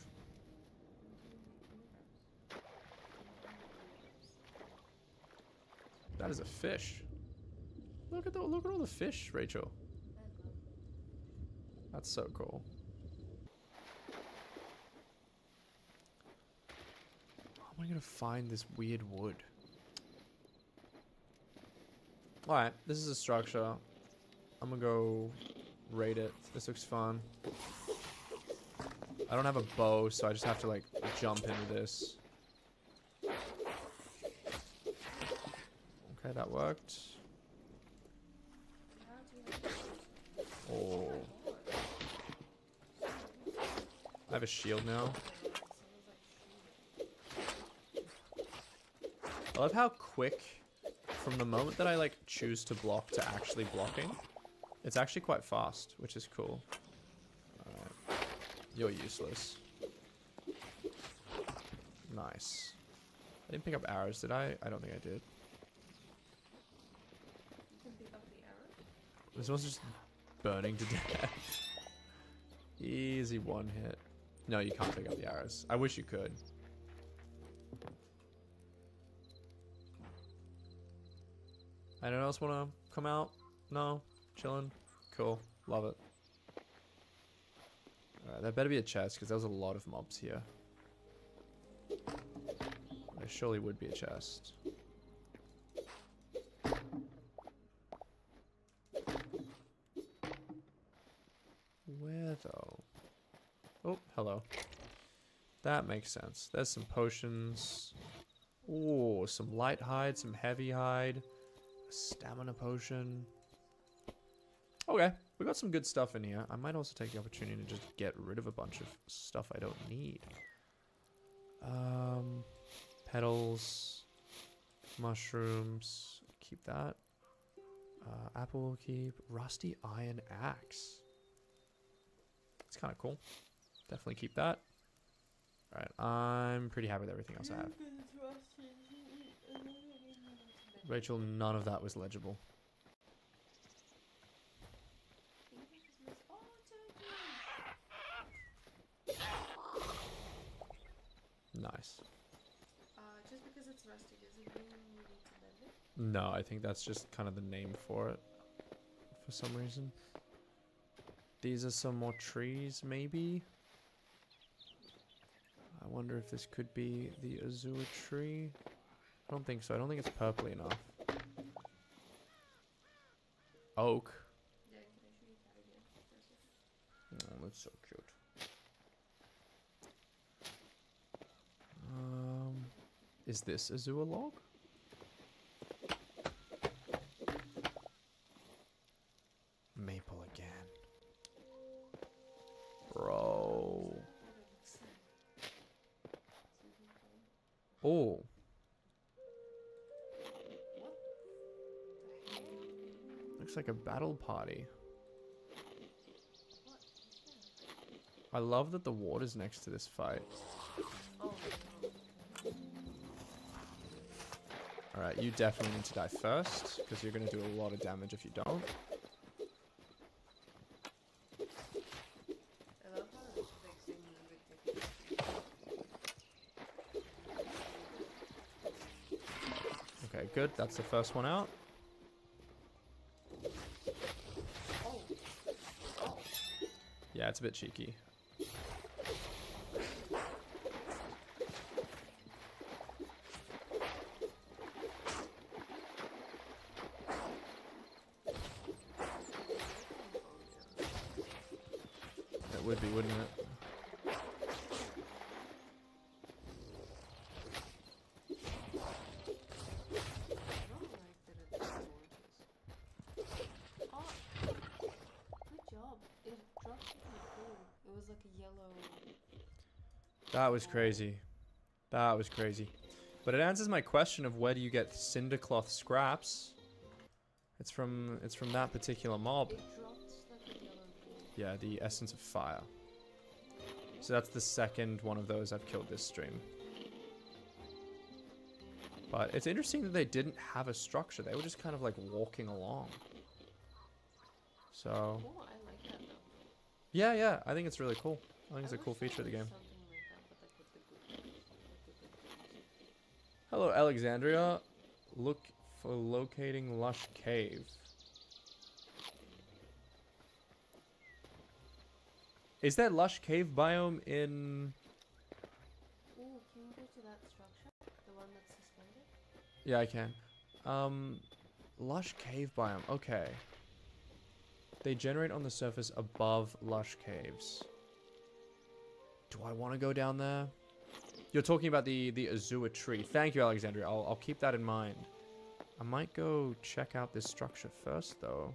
That is a fish. Look at all the fish, Rachel. That's so cool. How am I gonna find this weird wood? Alright, this is a structure. I'm gonna go raid it. This looks fun. I don't have a bow, so I just have to like jump into this. Okay, that worked. Oh. I have a shield now. I love how quick, from the moment that I like choose to block to actually blocking, it's actually quite fast, which is cool. Alright. You're useless. Nice. I didn't pick up arrows, did I? I don't think I did. You can pick up the arrow. This one's just burning to death. Easy one hit. No, you can't pick up the arrows. I wish you could. Anyone else want to come out? No? Chilling? Cool. Love it. Alright, there better be a chest, because there was a lot of mobs here. There surely would be a chest. Where, though? Oh, hello. That makes sense. There's some potions. Ooh, some light hide, some heavy hide. A stamina potion. Okay, we got some good stuff in here. I might also take the opportunity to just get rid of a bunch of stuff I don't need. Petals. Mushrooms. Keep that. Apple will keep. Rusty iron axe. It's kind of cool. Definitely keep that. Alright, I'm pretty happy with everything else I have. Rachel, none of that was legible. Nice. Just because it's rusty doesn't mean you need to bend it? No, I think that's just kind of the name for it. For some reason. These are some more trees, maybe? I wonder if this could be the azure tree. I don't think so. I don't think it's purpley enough. Oak. Yeah, can I show you that again? Oh, that's so cute. Is this azure log? Maple again. Bro. Oh. Looks like a battle party. I love that the water's next to this fight. Oh, Alright, you definitely need to die first, because you're going to do a lot of damage if you don't. I love how this makes me ridiculous. Okay, good. That's the first one out. Yeah, it's a bit cheeky. It would be, wouldn't it? That was crazy. That was crazy. But it answers my question of where do you get cinder cloth scraps? It's from that particular mob. Yeah, the essence of fire. So that's the second one of those I've killed this stream. But it's interesting that they didn't have a structure. They were just kind of like walking along. So. Oh, I like that though. Yeah, yeah. I think it's really cool. I think it's a cool feature of the game. Hello, Alexandria. Look for locating Lush Cave. Is there Lush Cave biome in... Ooh, can you go to that structure? The one that's suspended? Yeah, I can. Lush Cave biome. Okay. They generate on the surface above Lush Caves. Do I want to go down there? You're talking about the Azure tree. Thank you, Alexandria. I'll keep that in mind. I might go check out this structure first, though.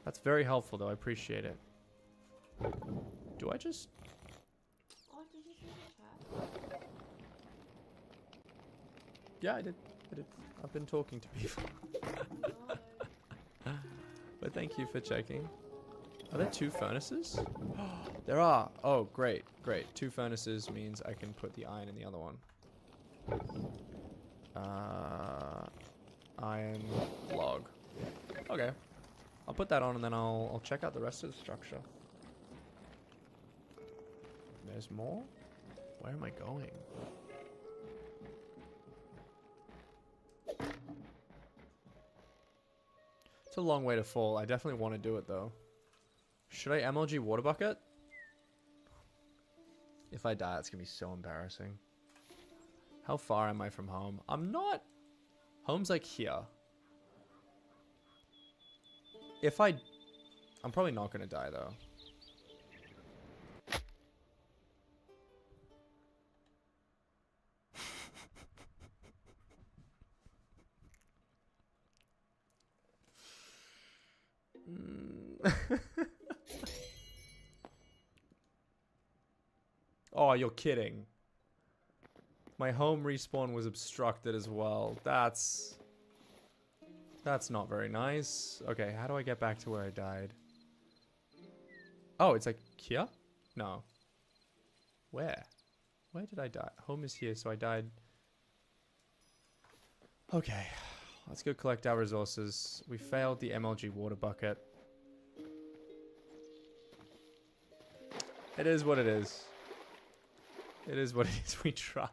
That's very helpful, though. I appreciate it. Do I just... Oh, did you see the chat? Yeah, I did. I've been talking to people. No. But thank you for checking. Are there 2 furnaces? There are. Oh, great, great. 2 furnaces means I can put the iron in the other one. Iron log. Okay. I'll put that on and then I'll check out the rest of the structure. There's more? Where am I going? It's a long way to fall. I definitely want to do it though. Should I MLG water bucket? If I die, it's going to be so embarrassing. How far am I from home? I'm not... Home's like here. If I... I'm probably not going to die though. Oh, you're kidding. My home respawn was obstructed as well. That's not very nice. Okay, how do I get back to where I died? Oh, it's like here? No. Where? Where did I die? Home is here, so I died. Okay. Let's go collect our resources. We failed the MLG water bucket. It is what it is. It is what it is. We tried.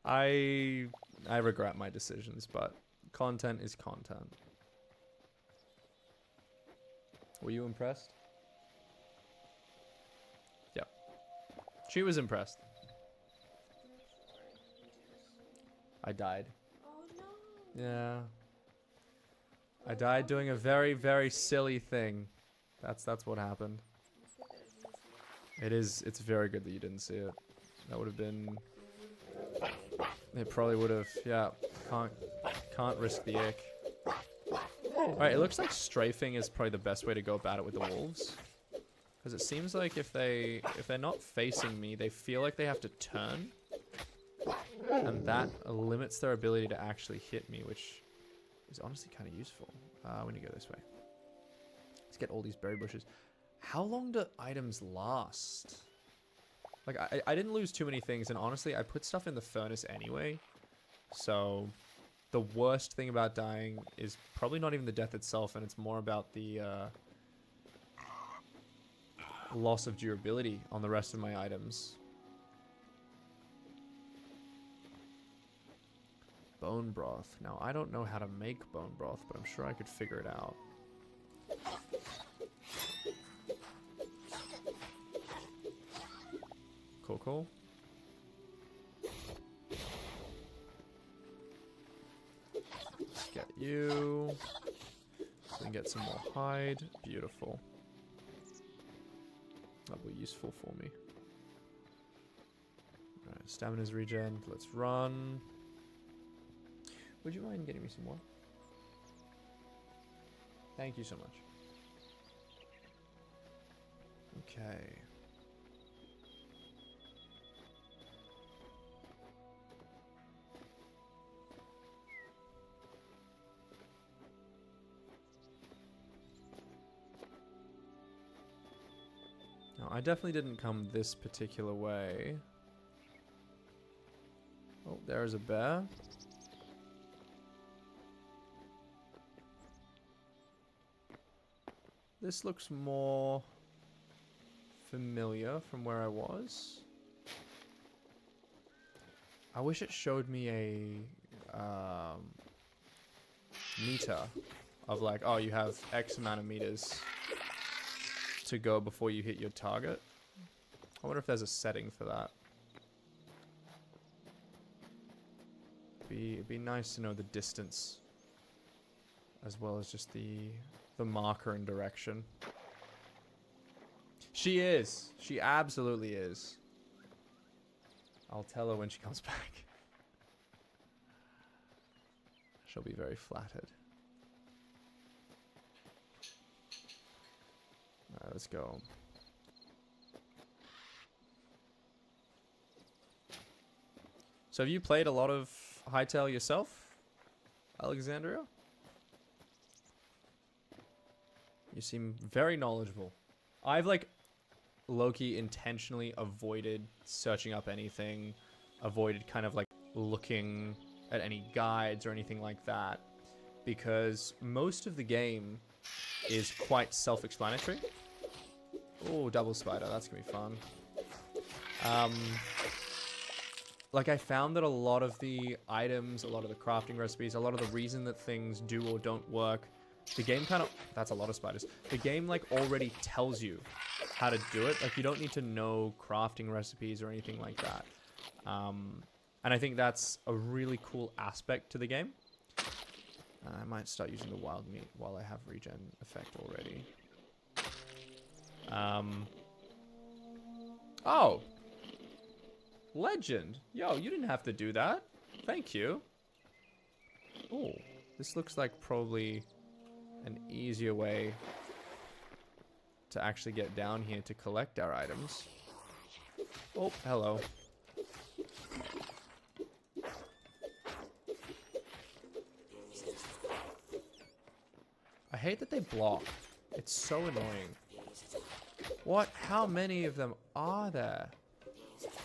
I regret my decisions, but content is content. Were you impressed? Yep. She was impressed. I died. Oh no. Yeah. I died doing a very, very silly thing. That's what happened. It's very good that you didn't see it. That would have been... It probably would have, yeah. Can't risk the ick. Alright, it looks like strafing is probably the best way to go about it with the wolves. Because it seems like if they're not facing me, they feel like they have to turn. And that limits their ability to actually hit me, which is honestly kind of useful. We need to go this way. Let's get all these berry bushes. How long do items last? Like, I didn't lose too many things, and honestly, I put stuff in the furnace anyway. So, the worst thing about dying is probably not even the death itself, and it's more about the loss of durability on the rest of my items. Bone broth. Now, I don't know how to make bone broth, but I'm sure I could figure it out. Cool. Let's get you. So we can get some more hide. Beautiful. That'll be useful for me. Alright, stamina's regen. Let's run. Would you mind getting me some more? Thank you so much. Okay. No, I definitely didn't come this particular way. Oh, there's a bear. This looks more familiar from where I was. I wish it showed me a meter of like, oh, you have X amount of meters to go before you hit your target. I wonder if there's a setting for that. It'd be nice to know the distance as well as just the marker and direction. She is. She absolutely is. I'll tell her when she comes back. She'll be very flattered. Alright, let's go. So have you played a lot of Hytale yourself, Alexandria? You seem very knowledgeable. I've like low-key intentionally avoided searching up anything, avoided kind of like looking at any guides or anything like that, because most of the game is quite self-explanatory. Oh, double spider, that's gonna be fun. Like I found that a lot of the items, a lot of the crafting recipes, a lot of the reason that things do or don't work, the game kind of, that's a lot of spiders. The game like already tells you how to do it. Like you don't need to know crafting recipes or anything like that. And I think that's a really cool aspect to the game. I might start using the wild meat while I have regen effect already. Oh! Legend! Yo, you didn't have to do that. Thank you. Oh, this looks like probably an easier way to actually get down here to collect our items. Oh, hello. I hate that they block. It's so annoying. What? How many of them are there?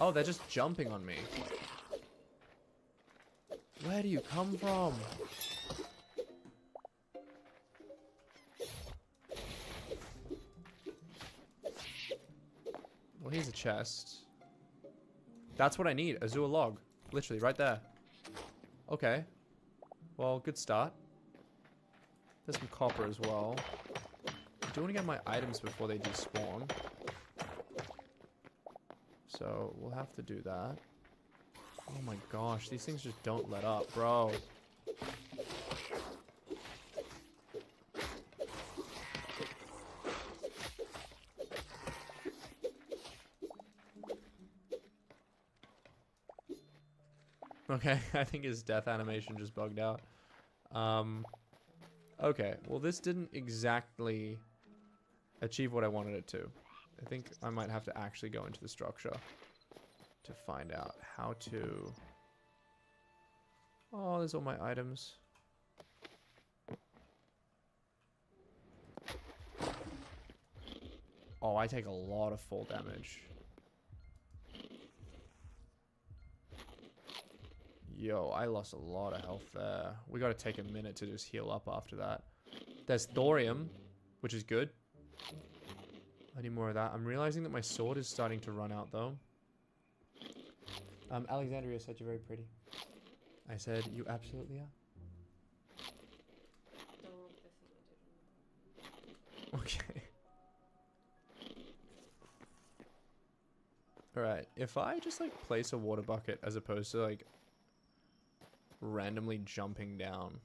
Oh, they're just jumping on me. Where do you come from? Well, here's a chest. That's what I need. Azure log. Literally, right there. Okay. Well, good start. There's some copper as well. I do want to get my items before they despawn. So, we'll have to do that. Oh my gosh, these things just don't let up, bro. Okay, I think his death animation just bugged out. Okay, well this didn't exactly achieve what I wanted it to. I think I might have to actually go into the structure to find out how to... Oh, there's all my items. Oh, I take a lot of fall damage. Yo, I lost a lot of health there. We gotta take a minute to just heal up after that. There's thorium, which is good. I need more of that. I'm realizing that my sword is starting to run out, though. Alexandria said you're very pretty. I said, you absolutely are. Okay. Alright, if I just, like, place a water bucket as opposed to, like, randomly jumping down.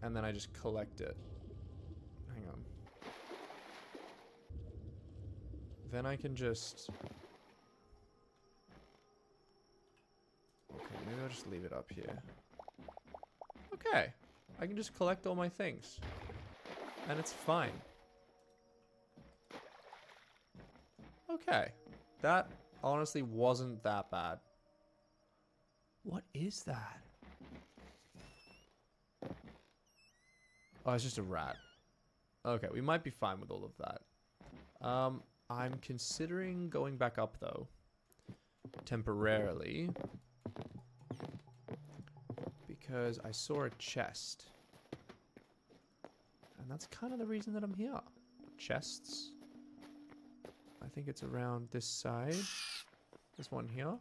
And then I just collect it. Hang on. Then I can just... Okay, maybe I'll just leave it up here. Okay. I can just collect all my things. And it's fine. Okay. That honestly wasn't that bad. What is that? Oh, it's just a rat. Okay, we might be fine with all of that. I'm considering going back up, though. Temporarily. Because I saw a chest. And that's kind of the reason that I'm here. Chests. I think it's around this side. There's one here.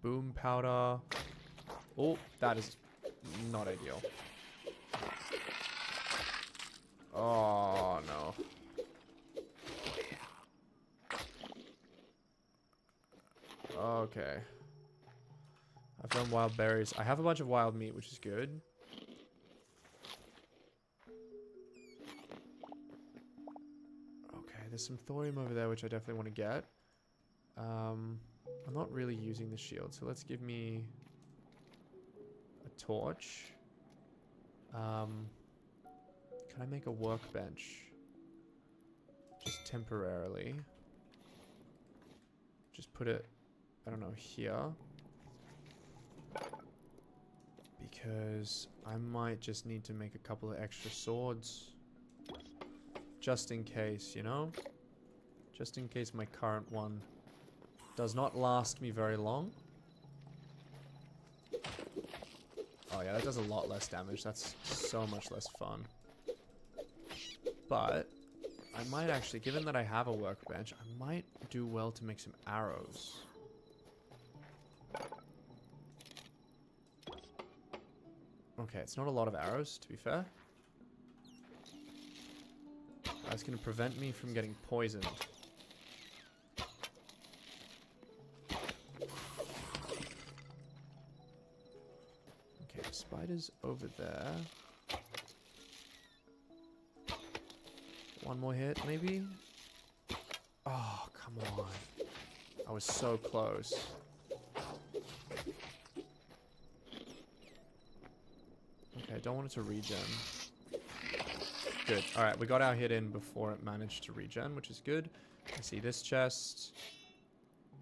Boom powder. Oh, that is not ideal. Oh, no. Okay. I found wild berries. I have a bunch of wild meat, which is good. Okay, there's some thorium over there, which I definitely want to get. I'm not really using the shield, so let's give me a torch. Can I make a workbench? Just temporarily. Just put it, I don't know, here. Because I might just need to make a couple of extra swords. Just in case, you know? Just in case my current one does not last me very long. Oh yeah, that does a lot less damage. That's so much less fun. But I might actually, given that I have a workbench, I might do well to make some arrows. Okay, it's not a lot of arrows, to be fair. That's going to prevent me from getting poisoned. Okay, the spider's over there. One more hit, maybe? Oh, come on. I was so close. Okay, I don't want it to regen. Good. Alright, we got our hit in before it managed to regen, which is good. I see this chest.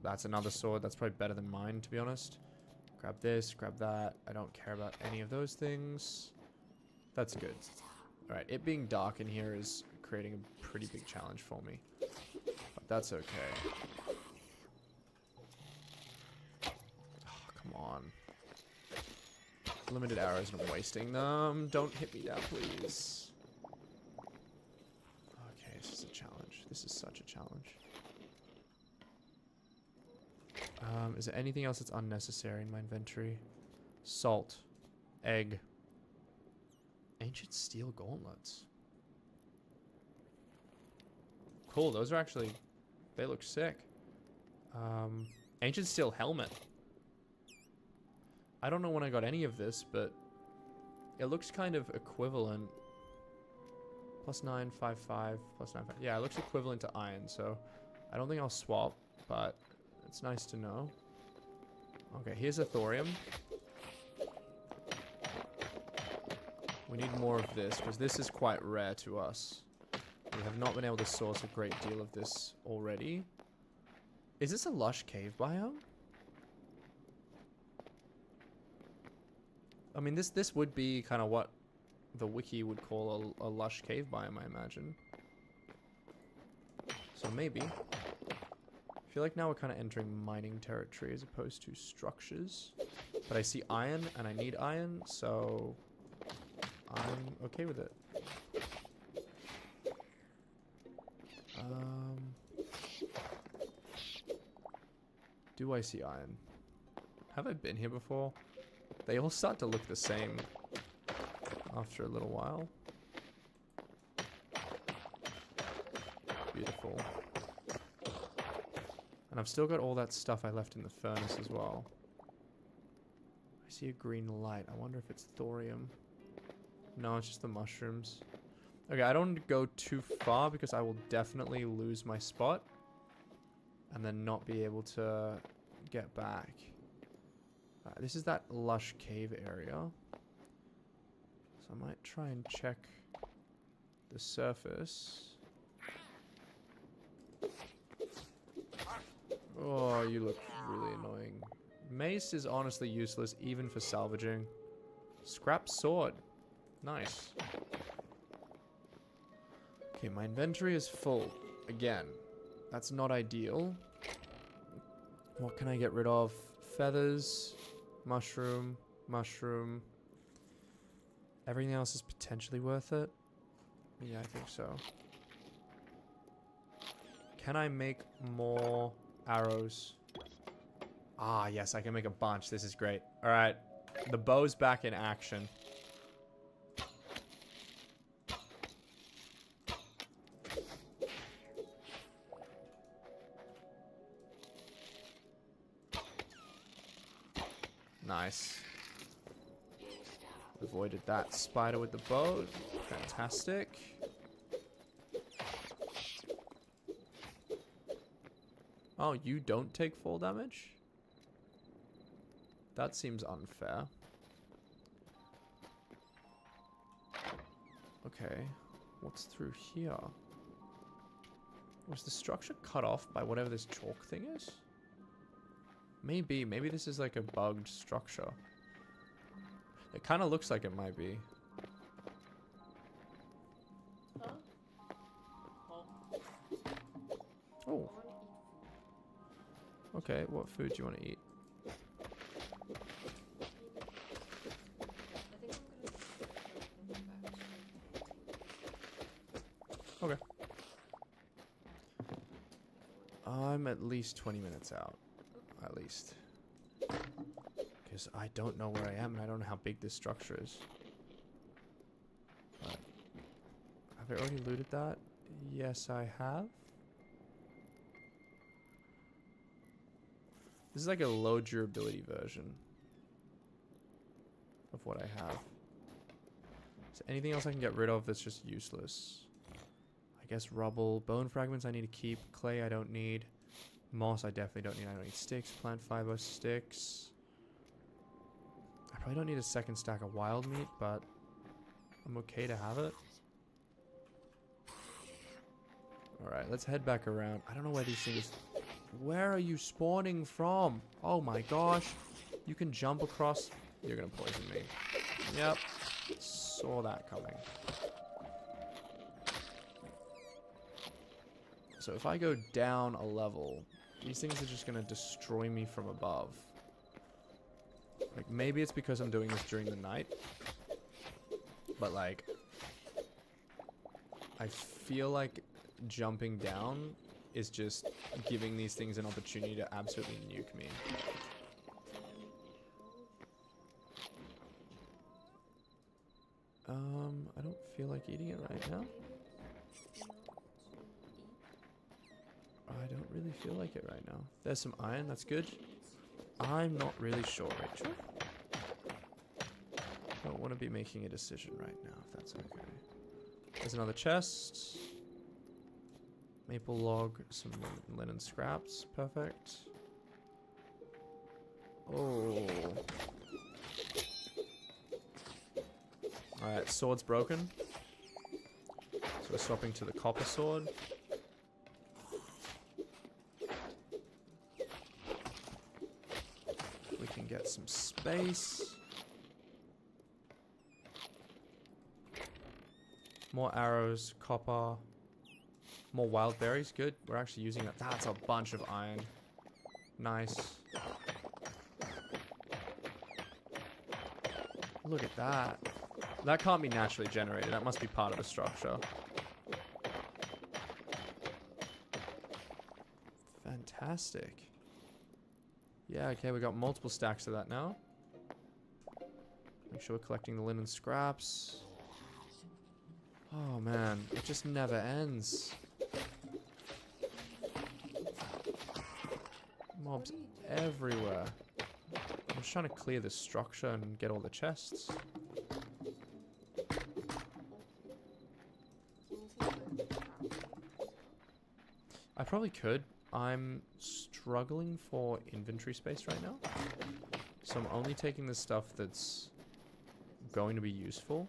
That's another sword. That's probably better than mine, to be honest. Grab this, grab that. I don't care about any of those things. That's good. Alright, it being dark in here is creating a pretty big challenge for me. But that's okay. Oh, come on. Limited arrows and I'm wasting them. Don't hit me down, please. Okay, this is a challenge. This is such a challenge. Is there anything else that's unnecessary in my inventory? Salt. Egg. Ancient steel gauntlets. Cool, those are actually... They look sick. Ancient steel helmet. I don't know when I got any of this, but... It looks kind of equivalent. +9, 5, 5, +9, 5. Yeah, it looks equivalent to iron, so... I don't think I'll swap, but... It's nice to know. Okay, here's a thorium. We need more of this, because this is quite rare to us. We have not been able to source a great deal of this already. Is this a lush cave biome? I mean, this would be kind of what the wiki would call a lush cave biome, I imagine. So maybe. I feel like now we're kind of entering mining territory as opposed to structures. But I see iron, and I need iron, so I'm okay with it. Do I see iron? Have I been here before? They all start to look the same after a little while. Beautiful. And I've still got all that stuff I left in the furnace as well. I see a green light. I wonder if it's thorium. No, it's just the mushrooms. Okay, I don't want to go too far because I will definitely lose my spot. And then not be able to get back. This is that lush cave area. So I might try and check the surface. Oh, you look really annoying. Mace is honestly useless even for salvaging. Scrap sword. Nice. Okay, my inventory is full. Again, that's not ideal. What can I get rid of? Feathers, mushroom, mushroom. Everything else is potentially worth it. Yeah, I think so. Can I make more arrows. Ah, yes, I can make a bunch. This is great. All right, the bow's back in action. Nice. Avoided that spider with the bow. Fantastic. Oh, you don't take fall damage? That seems unfair. Okay. What's through here? Was the structure cut off by whatever this chalk thing is? Maybe. Maybe this is like a bugged structure. It kind of looks like it might be. Huh? Oh. Oh. Okay, what food do you want to eat? Okay. I'm at least 20 minutes out. At least. Because I don't know where I am and I don't know how big this structure is. But have I already looted that? Yes, I have. This is like a low durability version of what I have. Is there anything else I can get rid of that's just useless? I guess rubble. Bone fragments I need to keep. Clay I don't need. Moss I definitely don't need. I don't need sticks. Plant fiber sticks. I probably don't need a second stack of wild meat, but I'm okay to have it. Alright, let's head back around. I don't know where these things... Where are you spawning from? Oh my gosh. You can jump across... You're gonna poison me. Yep. Saw that coming. So if I go down a level, these things are just gonna destroy me from above. Like, maybe it's because I'm doing this during the night. But, like... I feel like jumping down is just giving these things an opportunity to absolutely nuke me. I don't feel like eating it right now. I don't really feel like it right now. There's some iron, that's good. I'm not really sure, Rachel. I don't want to be making a decision right now, if that's okay. There's another chest. Maple log, some linen scraps. Perfect. Oh. Alright, sword's broken. So we're swapping to the copper sword. We can get some space. More arrows, copper. More wild berries, good. We're actually using that. That's a bunch of iron. Nice. Look at that. That can't be naturally generated. That must be part of the structure. Fantastic. Yeah, okay, we got multiple stacks of that now. Make sure we're collecting the linen scraps. Oh man, it just never ends. Mobs everywhere. I'm just trying to clear this structure and get all the chests. I probably could. I'm struggling for inventory space right now. So I'm only taking the stuff that's going to be useful.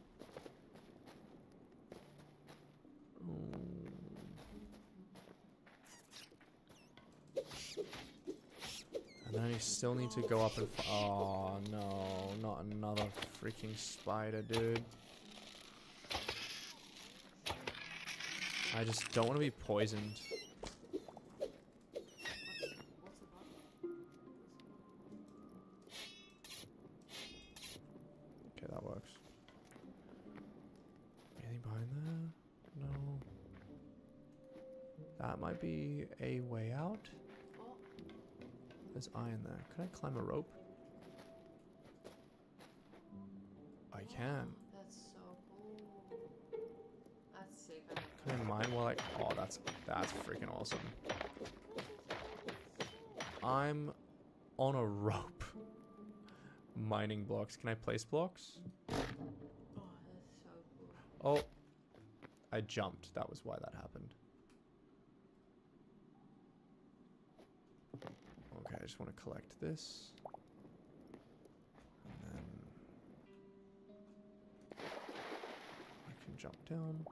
And then I still need to go up and... Oh, no. Not another freaking spider, dude. I just don't want to be poisoned. Okay, that works. Anything behind there? No. That might be a way out. Oh, There's iron there. Can I climb a rope? I can. That's so cool. That's sick. Can I mine while I... Oh, that's freaking awesome. I'm on a rope. Mining blocks. Can I place blocks? Oh, that's so cool. Oh. I jumped. That was why that happened. Okay, I just want to collect this. And then... I can jump down.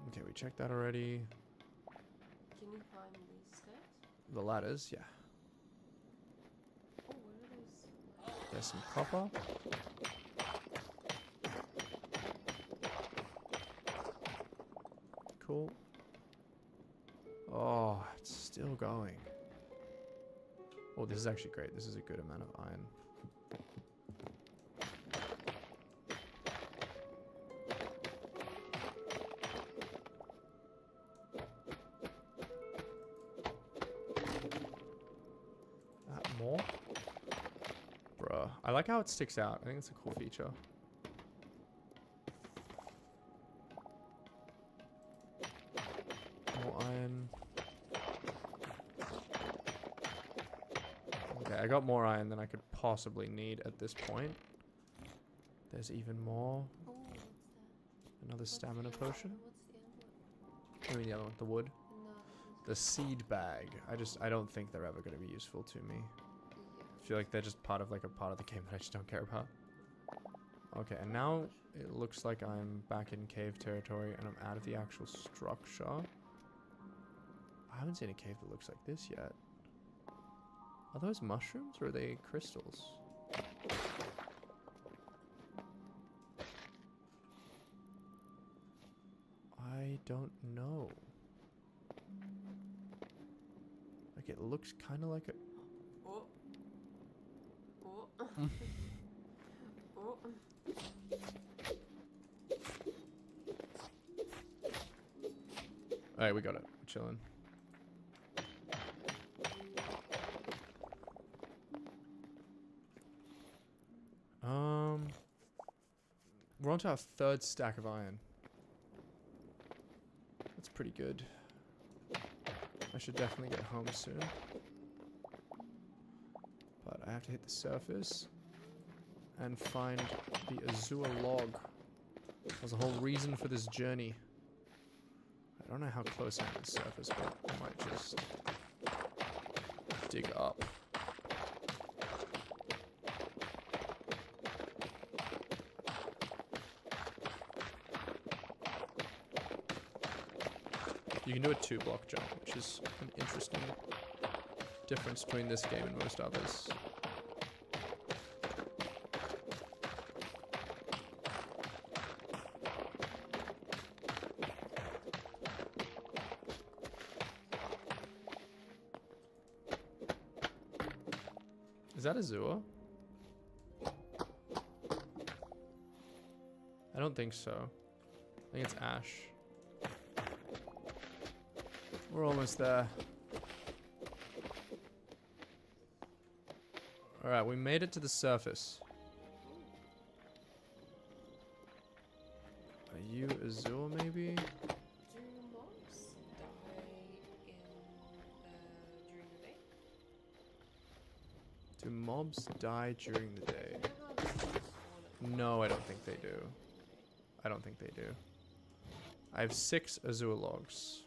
Okay, we checked that already. Can you climb these steps? The ladders, yeah. Oh, what are those? There's some copper. Cool. Oh, it's still going. Oh, this is actually great. This is a good amount of iron. More? Bruh. I like how it sticks out. I think it's a cool feature. More iron. Okay, I got more iron than I could possibly need at this point. There's even more. Oh, what's that? Another stamina potion. What's the other one? I mean the other one, the wood. No, The seed bag. I don't think they're ever going to be useful to me. I feel like they're just part of a part of the game that I just don't care about. Okay, and now it looks like I'm back in cave territory and I'm out of the actual structure. I haven't seen a cave that looks like this yet. Are those mushrooms or are they crystals? I don't know. Like it looks kind of like a... Oh. Oh. Oh. Alright, we got it. We're chilling. We're on to our third stack of iron. That's pretty good. I should definitely get home soon. But I have to hit the surface and find the azure log. That's the whole reason for this journey. I don't know how close I am to the surface, but I might just dig up. You can do a 2-block jump, which is an interesting difference between this game and most others. Is that Azure? I don't think so. I think it's Ash. We're almost there. Alright, we made it to the surface. Are you Azure, maybe? Do mobs die during the day? Do mobs die during the day? You know how they spawn at No, I don't think they do. I don't think they do. I have 6 Azure logs.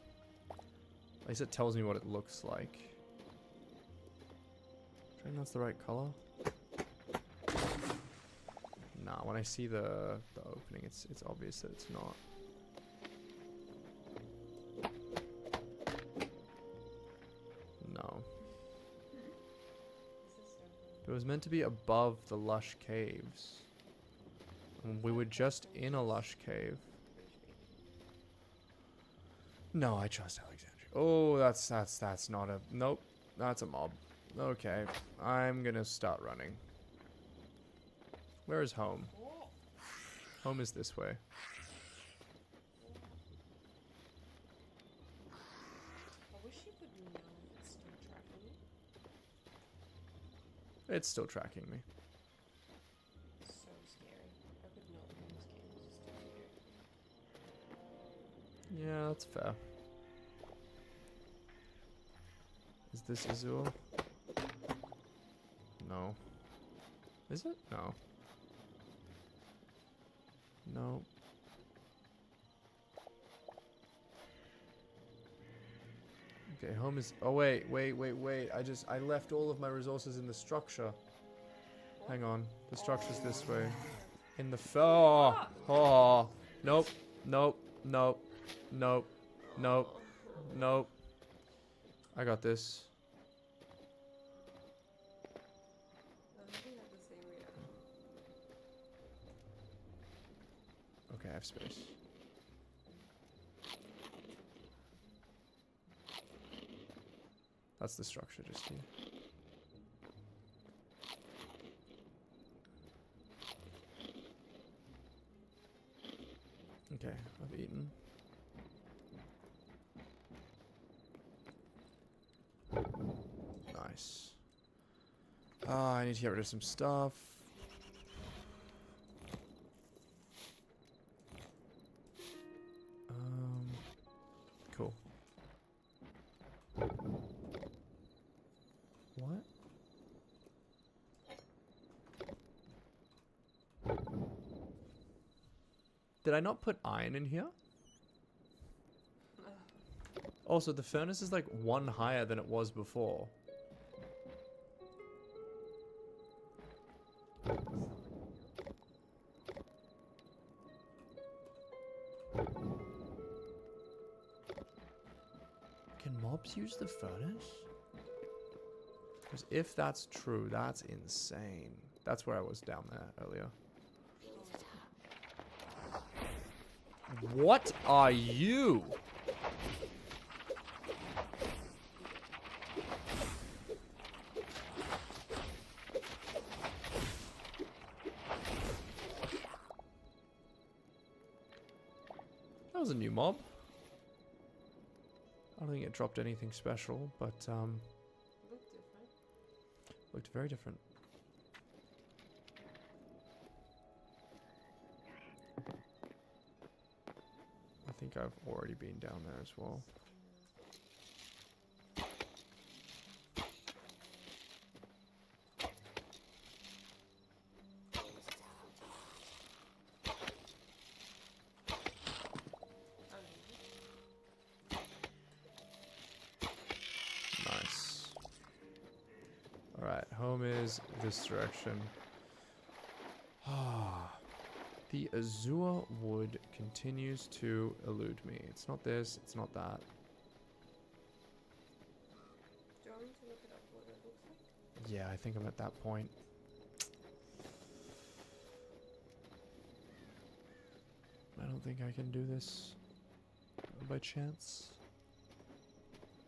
At least it tells me what it looks like. I think that's the right color. Nah, when I see the opening, it's obvious that it's not. No. It was meant to be above the lush caves. And we were just in a lush cave. No, I trust Alexandria. Oh, that's not a... Nope. That's a mob. Okay. I'm gonna start running. Where is home? Home is this way. I wish you could know if it's still It's still tracking me. So scary. I could not play this game. This is too scary. Yeah, that's fair. Is this Azure? No. Is it? No. No. Okay, home is... Oh, wait. I left all of my resources in the structure. What? Hang on. The structure's this way. In the... Oh! Oh! Nope. Nope. Nope. Nope. Nope. Nope. I got this. I'm looking at the same reaction. Okay, I have space. That's the structure just here. Okay, I've eaten. Nice. I need to get rid of some stuff. Cool. What? Did I not put iron in here? Also, the furnace is like one higher than it was before. Can mobs use the furnace? Because if that's true, that's insane. That's where I was down there earlier. What are you? That was a new mob. I don't think it dropped anything special, but Looked different. looked very different. I think I've already been down there as well. Nice. Alright, home is this direction. Ah. The azure wood continues to elude me. It's not this, it's not that. Do you want me to look it up what it looks like? Yeah, I think I'm at that point. I don't think I can do this by chance.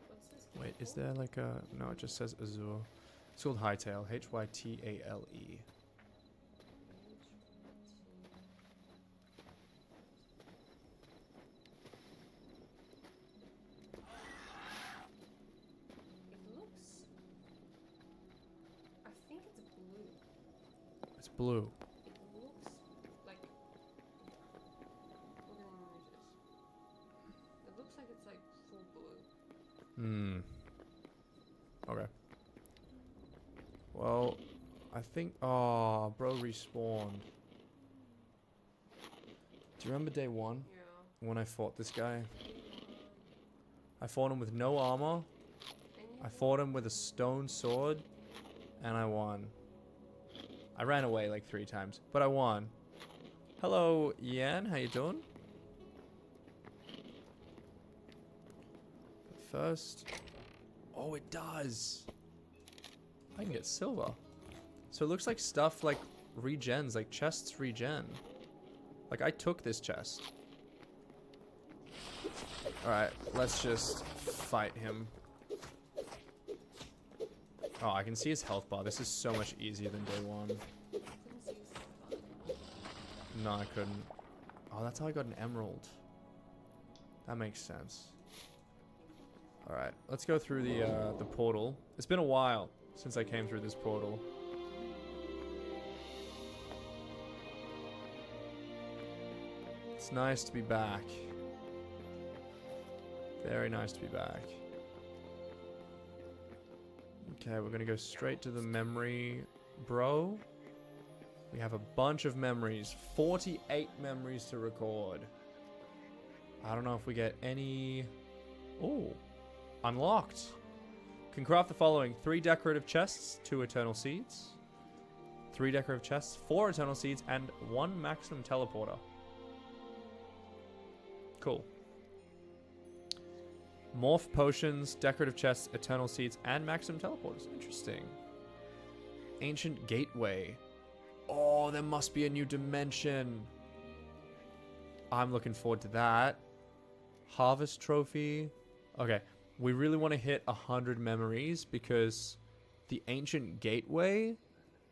What's this? Wait, is called? there like a... No, it just says azure. It's called Hytale. Hytale. It looks. I think it's blue. It's blue. It looks like. Look at the images. It looks like it's like full blue. Hmm. Okay. Well, I think... Oh, bro respawned. Do you remember day one? Yeah. When I fought this guy? I fought him with no armor. I fought him with a stone sword. And I won. I ran away like 3 times. But I won. Hello, Yan. How you doing? But first... Oh, it does. I can get silver. So it looks like stuff like regens, like chests regen. Like I took this chest. Alright, let's just fight him. Oh, I can see his health bar. This is so much easier than day one. Couldn't see his health bar. No, I couldn't. Oh, that's how I got an emerald. That makes sense. Alright, let's go through the portal. It's been a while since I came through this portal. It's nice to be back. Very nice to be back. Okay, we're gonna go straight to the memory, bro. We have a bunch of memories. 48 memories to record. I don't know if we get any... Oh, unlocked. Can craft the following. 3 decorative chests, 2 eternal seeds. 3 decorative chests, 4 eternal seeds, and 1 maximum teleporter. Cool. Morph potions, decorative chests, eternal seeds, and maximum teleporters. Interesting. Ancient gateway. Oh, there must be a new dimension. I'm looking forward to that. Harvest trophy. Okay, we really want to hit 100 memories because the ancient gateway,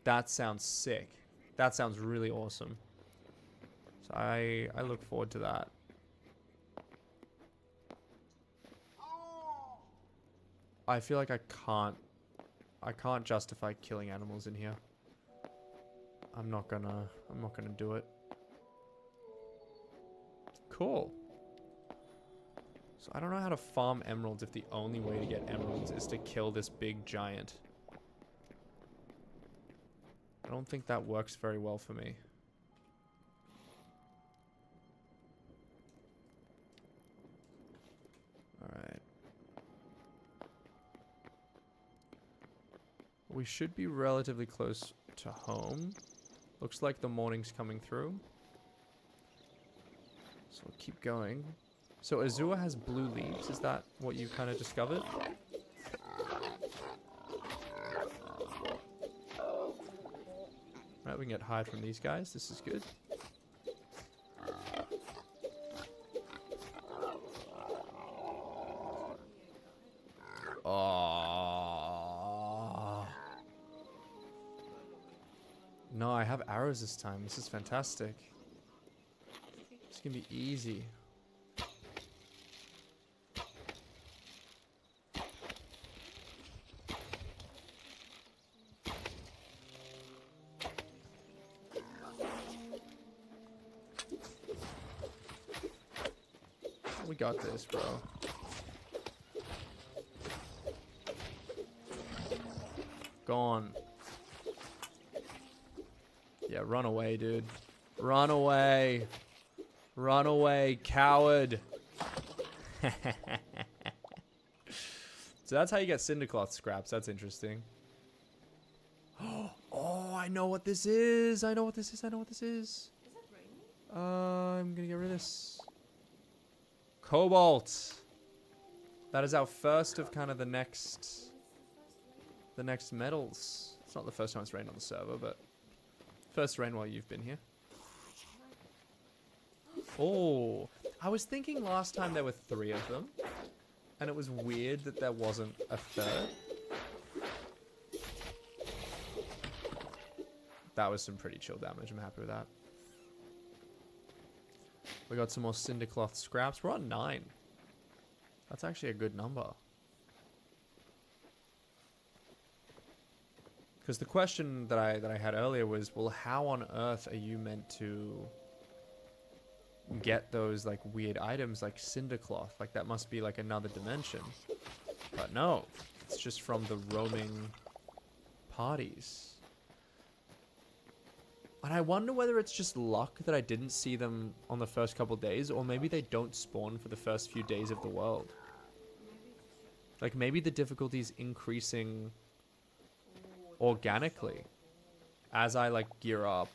that sounds sick. That sounds really awesome. So I look forward to that. I feel like I can't justify killing animals in here. I'm not gonna do it. Cool. So I don't know how to farm emeralds if the only way to get emeralds is to kill this big giant. I don't think that works very well for me. Alright. We should be relatively close to home. Looks like the morning's coming through. So we'll keep going. So Azure has blue leaves. Is that what you kind of discovered? Right, we can get hide from these guys. This is good. Oh. No, I have arrows this time. This is fantastic. It's gonna be easy. We got this, bro. Gone. Yeah, run away, dude. Run away. Run away, coward. So that's how you get cindercloth scraps. That's interesting. Oh, I know what this is. I know what this is. I know what this is. Is it raining? I'm gonna get rid of this. Cobalt. That is our first of kind of the next metals. It's not the first time it's rained on the server, but first rain while you've been here. Oh, I was thinking last time there were 3 of them, and it was weird that there wasn't a third. That was some pretty chill damage. I'm happy with that. We got some more cindercloth scraps. We're on 9. That's actually a good number. Because the question that I had earlier was, well, how on earth are you meant to get those like weird items like cindercloth? Like that must be like another dimension. But no, it's just from the roaming parties. And I wonder whether it's just luck that I didn't see them on the first couple days, or maybe they don't spawn for the first few days of the world. Like maybe the difficulty is increasing organically. As I like gear up,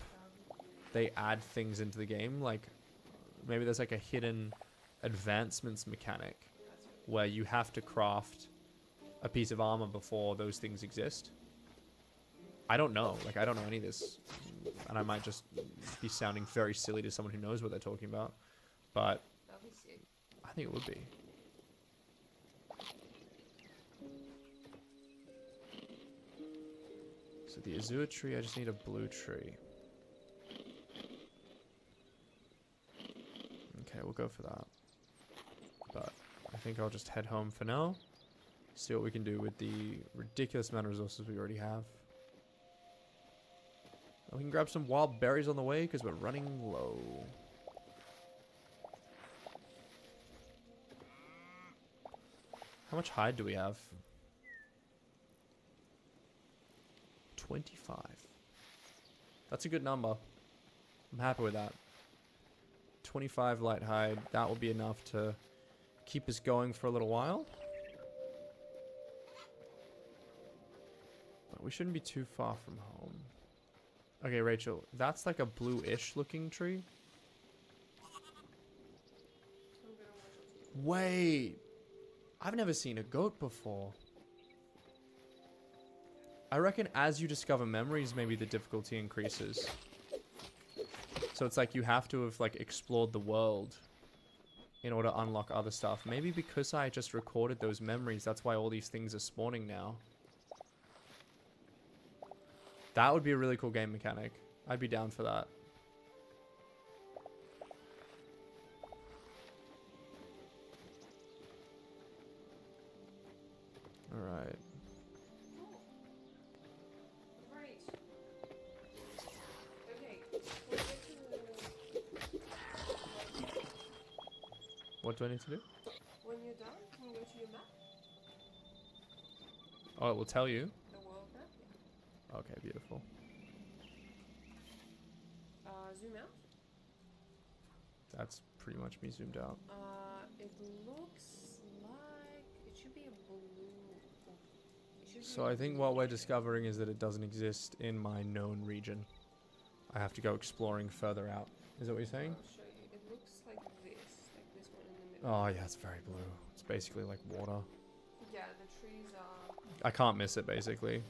they add things into the game. Like maybe there's like a hidden advancements mechanic where you have to craft a piece of armor before those things exist. I don't know. Like, I don't know any of this. And I might just be sounding very silly to someone who knows what they're talking about. But I think it would be. So the azure tree, I just need a blue tree. Okay, we'll go for that. But I think I'll just head home for now. See what we can do with the ridiculous amount of resources we already have. We can grab some wild berries on the way because we're running low. How much hide do we have? 25. That's a good number. I'm happy with that. 25 light hide. That will be enough to keep us going for a little while. But we shouldn't be too far from home. Okay, Rachel, that's like a blue-ish looking tree. Wait. I've never seen a goat before. I reckon as you discover memories, maybe the difficulty increases. So it's like you have to have like explored the world in order to unlock other stuff. Maybe because I just recorded those memories, that's why all these things are spawning now. That would be a really cool game mechanic. I'd be down for that. Alright. Right. Okay. We'll get to What do I need to do? when you're done, can you go to your map? Oh, it will tell you. The world map? Yeah. Okay, beautiful. Zoom out. That's pretty much me zoomed out. It looks like it should be a blue. It should So be a I think blue what we're area. discovering is that it doesn't exist in my known region. I have to go exploring further out. Is that what you're saying? I'll show you. It looks like this one in the middle. Oh yeah, it's very blue. It's basically like water. Yeah, the trees are. I can't miss it basically,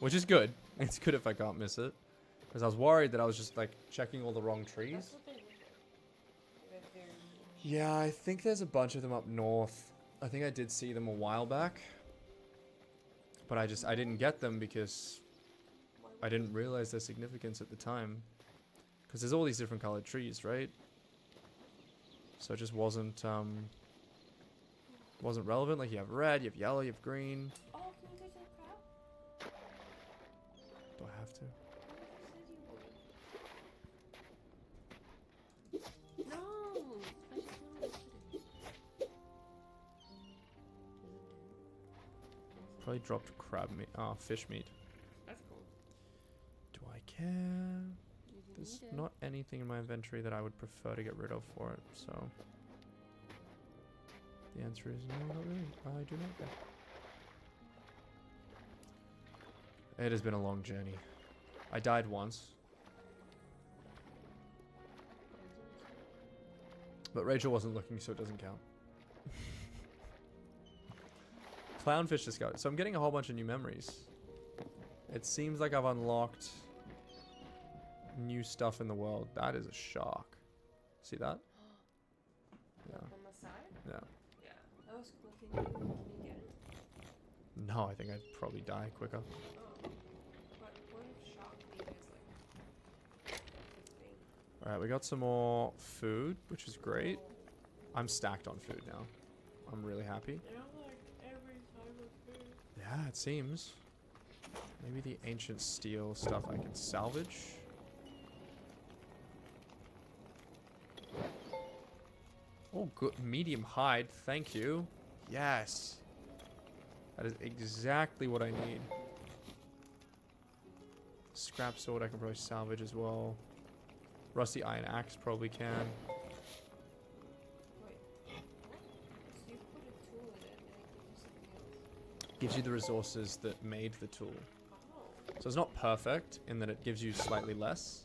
which is good. It's good if I can't miss it, because I was worried that I was just like checking all the wrong That's trees. what they look like. They're very. Yeah, I think there's a bunch of them up north. I think I did see them a while back, but I didn't get them because I didn't realize their significance at the time. Because there's all these different colored trees, right? So it just wasn't relevant. Like you have red, you have yellow, you have green. Oh, can you go to the crab? Do I have to? No, I just wanted to do. Probably dropped crab meat. Oh, fish meat. That's cool. Do I care? You can There's eat it. not anything in my inventory that I would prefer to get rid of for it, so... The answer is no, not really. I do not care. It has been a long journey. I died once. But Rachel wasn't looking, so it doesn't count. Clownfish discovered. So I'm getting a whole bunch of new memories. It seems like I've unlocked new stuff in the world. That is a shark. See that? Yeah. On the side? Yeah. Yeah. That was cool. Can you get it? No, I think I'd probably die quicker. Oh. What if shark meat is like a thing? Alright, we got some more food, which is great. I'm stacked on food now. I'm really happy. They have like every type of food. Yeah, it seems. Maybe the ancient steel stuff I can salvage. Oh, good. Medium hide. Thank you. Yes. That is exactly what I need. Scrap sword I can probably salvage as well. Rusty iron axe probably can. Wait. So you put a tool in it and it gives you something else. Gives you the resources that made the tool. Oh. So it's not perfect in that it gives you slightly less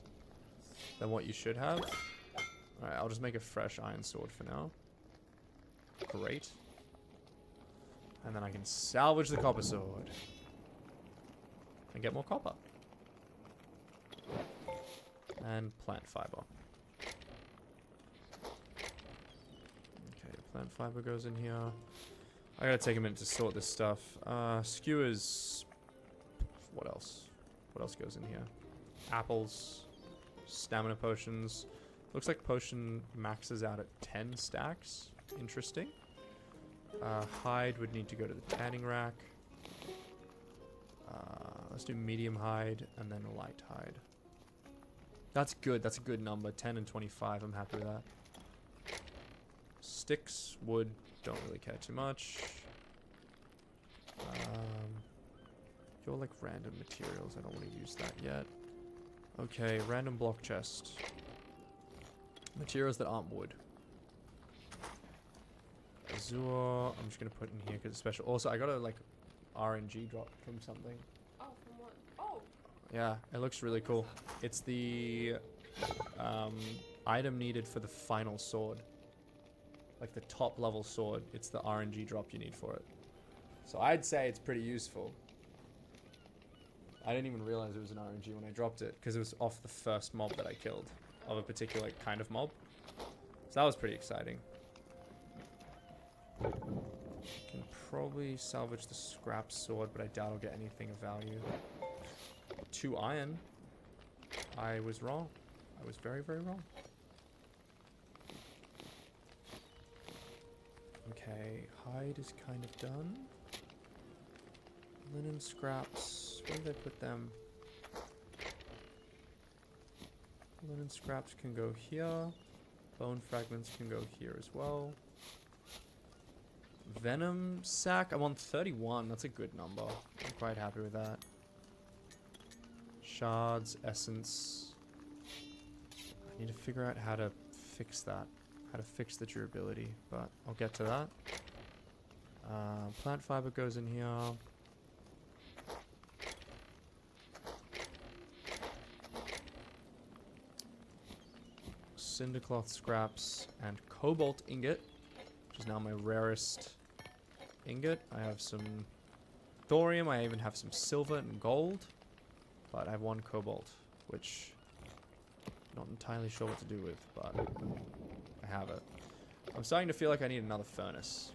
than what you should have. Alright, I'll just make a fresh iron sword for now. Great. And then I can salvage the copper sword. And get more copper. And plant fiber. Okay, plant fiber goes in here. I gotta take a minute to sort this stuff. Skewers. What else? What else goes in here? Apples. Stamina potions. Looks like potion maxes out at 10 stacks. Interesting. Hide would need to go to the tanning rack. Let's do medium hide and then light hide. That's good. That's a good number. 10 and 25. I'm happy with that. Sticks, wood, don't really care too much. You're like random materials. I don't want to use that yet. Okay, random block chest. Materials that aren't wood. Azure, I'm just going to put in here because it's special. Also, I got a like RNG drop from something. Oh, from what? Oh! Yeah, it looks really cool. It's the item needed for the final sword. Like the top level sword. It's the RNG drop you need for it. So I'd say it's pretty useful. I didn't even realize it was an RNG when I dropped it because it was off the first mob that I killed of a particular kind of mob. So that was pretty exciting. Can probably salvage the scrap sword, but I doubt I'll get anything of value. 2 iron. I was wrong. I was very, very wrong. Okay, hide is kind of done. Linen scraps. Where did I put them? Linen scraps can go here. Bone fragments can go here as well. Venom sack. I'm on 31. That's a good number. I'm quite happy with that. Shards, essence. I need to figure out how to fix that. How to fix the durability, but I'll get to that. Plant fiber goes in here. Cindercloth scraps and cobalt ingot, which is now my rarest ingot. I have some thorium. I even have some silver and gold, but I have 1 cobalt, which I'm not entirely sure what to do with, but I have it. I'm starting to feel like I need another furnace.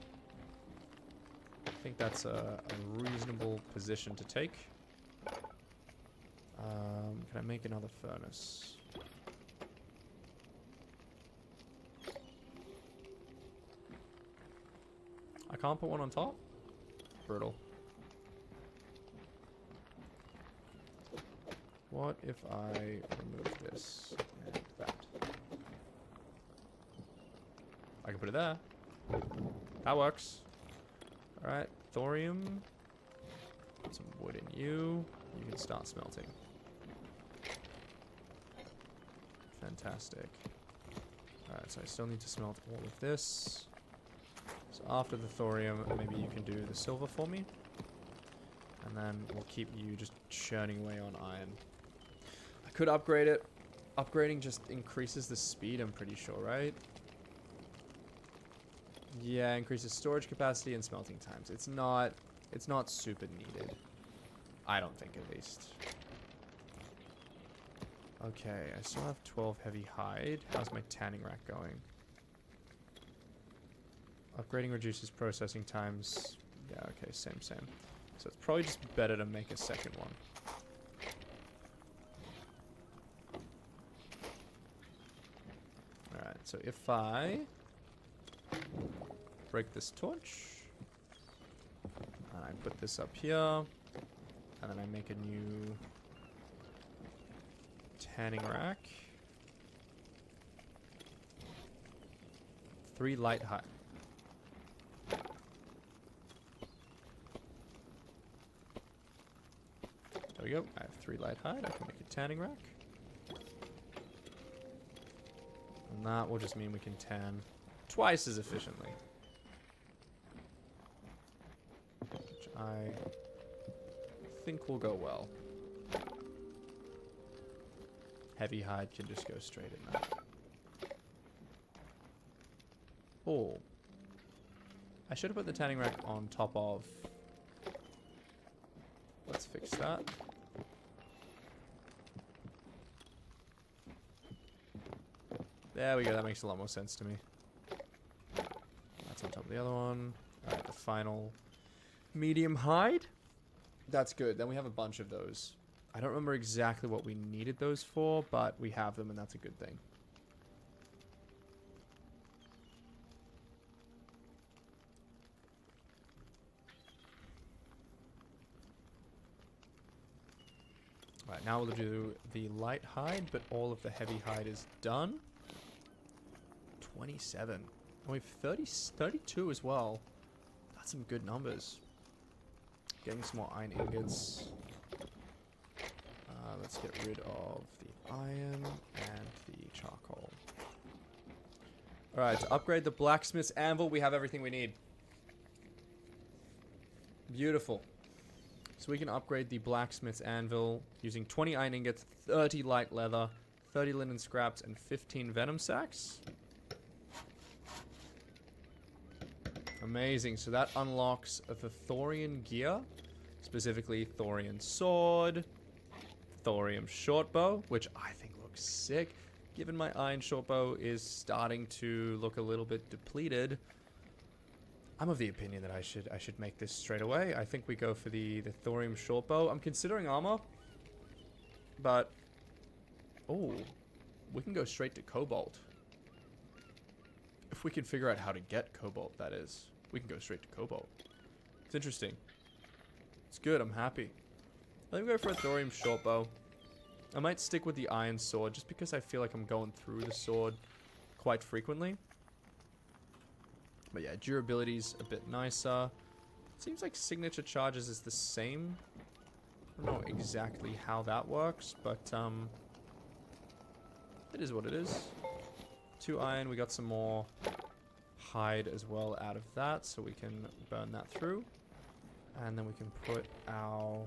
I think that's a reasonable position to take. Can I make another furnace? I can't put one on top? Brutal. What if I remove this and that? I can put it there. That works. Alright, thorium. Put some wood in you. You can start smelting. Fantastic. Alright, so I still need to smelt all of this. So after the thorium, maybe you can do the silver for me. And then we'll keep you just churning away on iron. I could upgrade it. Upgrading just increases the speed, I'm pretty sure, right? Yeah, increases storage capacity and smelting times. It's not super needed. I don't think, at least. Okay, I still have 12 heavy hide. How's my tanning rack going? Upgrading reduces processing times. Yeah, okay, same. So it's probably just better to make a second one. Alright, so if I break this torch, and I put this up here, and then I make a new tanning rack. 3 light hide. There we go. I have 3 light hide. I can make a tanning rack. And that will just mean we can tan twice as efficiently. Which I think will go well. Heavy hide can just go straight in that. Oh. I should have put the tanning rack on top of. Let's fix that. There we go, that makes a lot more sense to me. That's on top of the other one. Alright, the final medium hide. That's good. Then we have a bunch of those. I don't remember exactly what we needed those for, but we have them and that's a good thing. Alright, now we'll do the light hide, but all of the heavy hide is done. 27. And we have 32 as well. That's some good numbers. Getting some more iron ingots. Let's get rid of the iron and the charcoal. Alright, to upgrade the blacksmith's anvil, we have everything we need. Beautiful. So we can upgrade the blacksmith's anvil using 20 iron ingots, 30 light leather, 30 linen scraps, and 15 venom sacks. Amazing. So that unlocks the Thorium gear, specifically Thorium sword, Thorium shortbow, which I think looks sick. Given my iron shortbow is starting to look a little bit depleted, I'm of the opinion that I should make this straight away. I think we go for the Thorium shortbow. I'm considering armor, but oh, we can go straight to cobalt. If we can figure out how to get cobalt, that is, we can go straight to cobalt. It's interesting. It's good. I'm happy. Let me go for a Thorium shortbow. I might stick with the iron sword just because I feel like I'm going through the sword quite frequently. But yeah, durability's a bit nicer. Seems like signature charges is the same. I don't know exactly how that works, but it is what it is. 2 iron, we got some more hide as well out of that, so we can burn that through. And then we can put our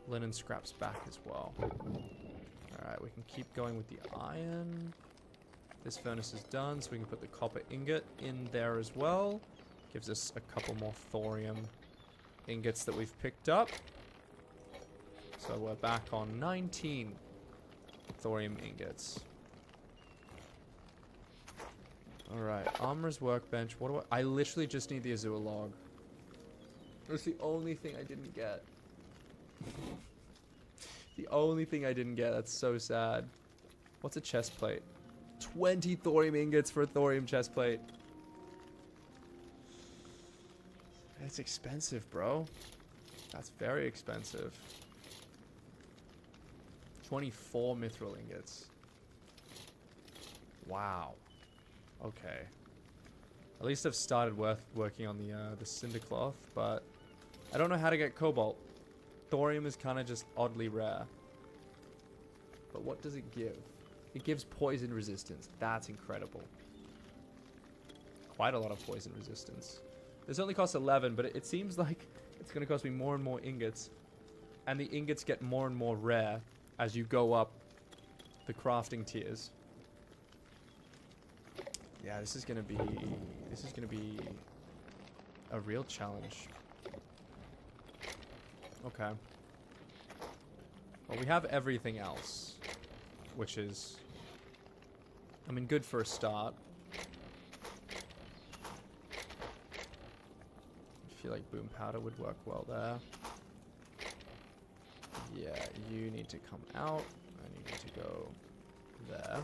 linen scraps back as well. Alright, we can keep going with the iron. This furnace is done, so we can put the copper ingot in there as well. Gives us a couple more thorium ingots that we've picked up. So we're back on 19 thorium ingots. Alright, armorer's workbench. What do I literally just need the Azure log. That's the only thing I didn't get. The only thing I didn't get. That's so sad. What's a chest plate? 20 thorium ingots for a thorium chest plate. It's expensive, bro. That's very expensive. 24 mithril ingots. Wow. Okay. At least I've started working on the cinder cloth, but I don't know how to get cobalt. Thorium is kind of just oddly rare. But what does it give? It gives poison resistance. That's incredible. Quite a lot of poison resistance. This only costs 11, but it seems like it's going to cost me more and more ingots. And the ingots get more and more rare as you go up the crafting tiers. Yeah, this is going to be a real challenge. Okay. Well, we have everything else, which is, I mean, good for a start. I feel like boom powder would work well there. Yeah, you need to come out, and you need to go there.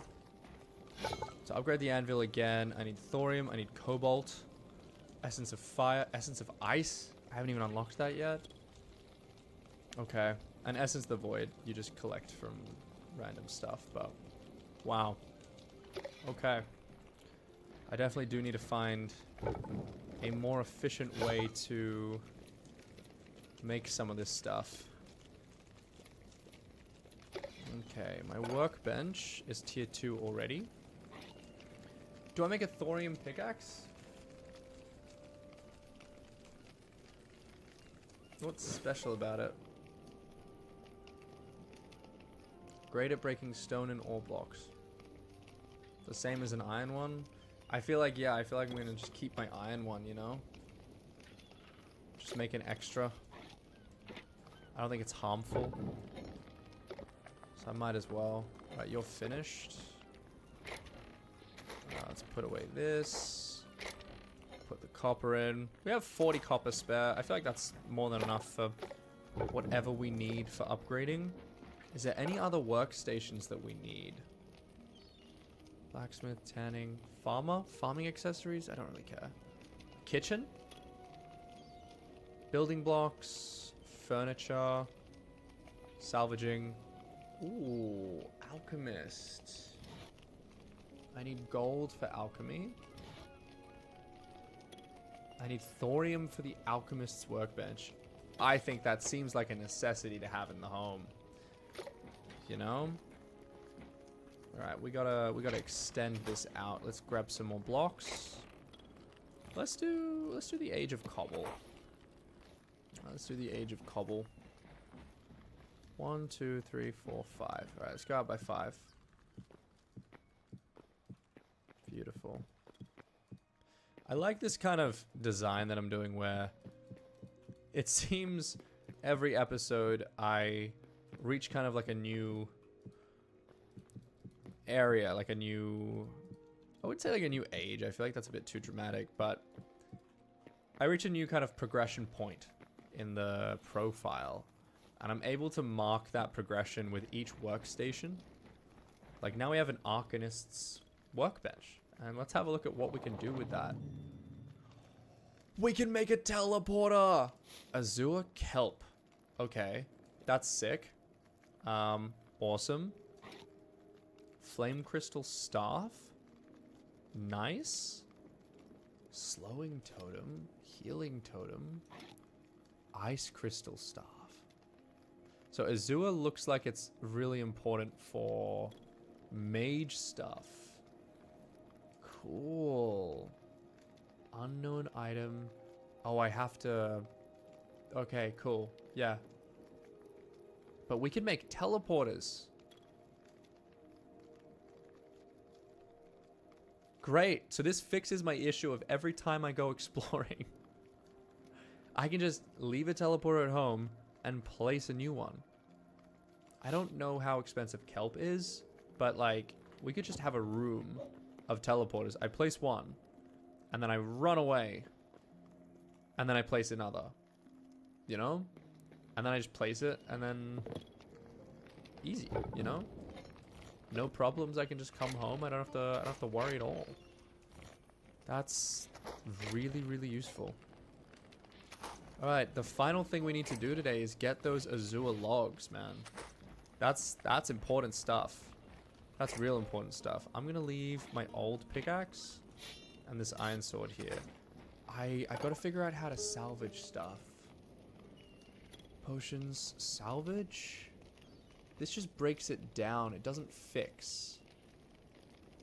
So upgrade the anvil again. I need thorium, I need cobalt, essence of fire, essence of ice. I haven't even unlocked that yet. Okay, and essence of the void, you just collect from random stuff, but wow. Okay. I definitely do need to find a more efficient way to make some of this stuff. Okay, my workbench is tier 2 already. Do I make a thorium pickaxe? What's special about it? Great at breaking stone and ore blocks. The same as an iron one. I feel like, yeah, I feel like I'm gonna just keep my iron one, you know? Just make an extra. I don't think it's harmful. So I might as well. Alright, you're finished. Let's put away this. Put the copper in. We have 40 copper spare. I feel like that's more than enough for whatever we need for upgrading. Is there any other workstations that we need? Blacksmith, tanning, farmer? Farming accessories? I don't really care. Kitchen? Building blocks, furniture, salvaging. Ooh, alchemist. I need gold for alchemy. I need thorium for the alchemist's workbench. I think that seems like a necessity to have in the home. You know? Alright, we gotta extend this out. Let's grab some more blocks. Let's do the Age of Cobble. Let's do the Age of Cobble. 1, 2, 3, 4, 5. Alright, let's go out by 5. Beautiful. I like this kind of design that I'm doing where it seems every episode I reach kind of like a new area, like a new, I would say like a new age. I feel like that's a bit too dramatic, but I reach a new kind of progression point in the profile, and I'm able to mark that progression with each workstation. Like now we have an Arcanist's workbench, and let's have a look at what we can do with that. We can make a teleporter! Azure Kelp. Okay, that's sick. Awesome. Flame Crystal Staff. Nice. Slowing Totem. Healing Totem. Ice Crystal Staff. So Azure looks like it's really important for mage stuff. Cool. Unknown item. Oh, I have to... Okay, cool. Yeah. But we can make teleporters. Great. So this fixes my issue of every time I go exploring, I can just leave a teleporter at home and place a new one. I don't know how expensive kelp is, but like, we could just have a room of teleporters. I place one, and then I run away, and then I place another, you know? And then I just place it, and then easy, you know? No problems. I can just come home. I don't have to worry at all. That's really, really useful. All right, the final thing we need to do today is get those Azure logs, man. That's important stuff. That's real important stuff. I'm gonna leave my old pickaxe and this iron sword here. I gotta figure out how to salvage stuff. Potions, salvage? This just breaks it down. It doesn't fix.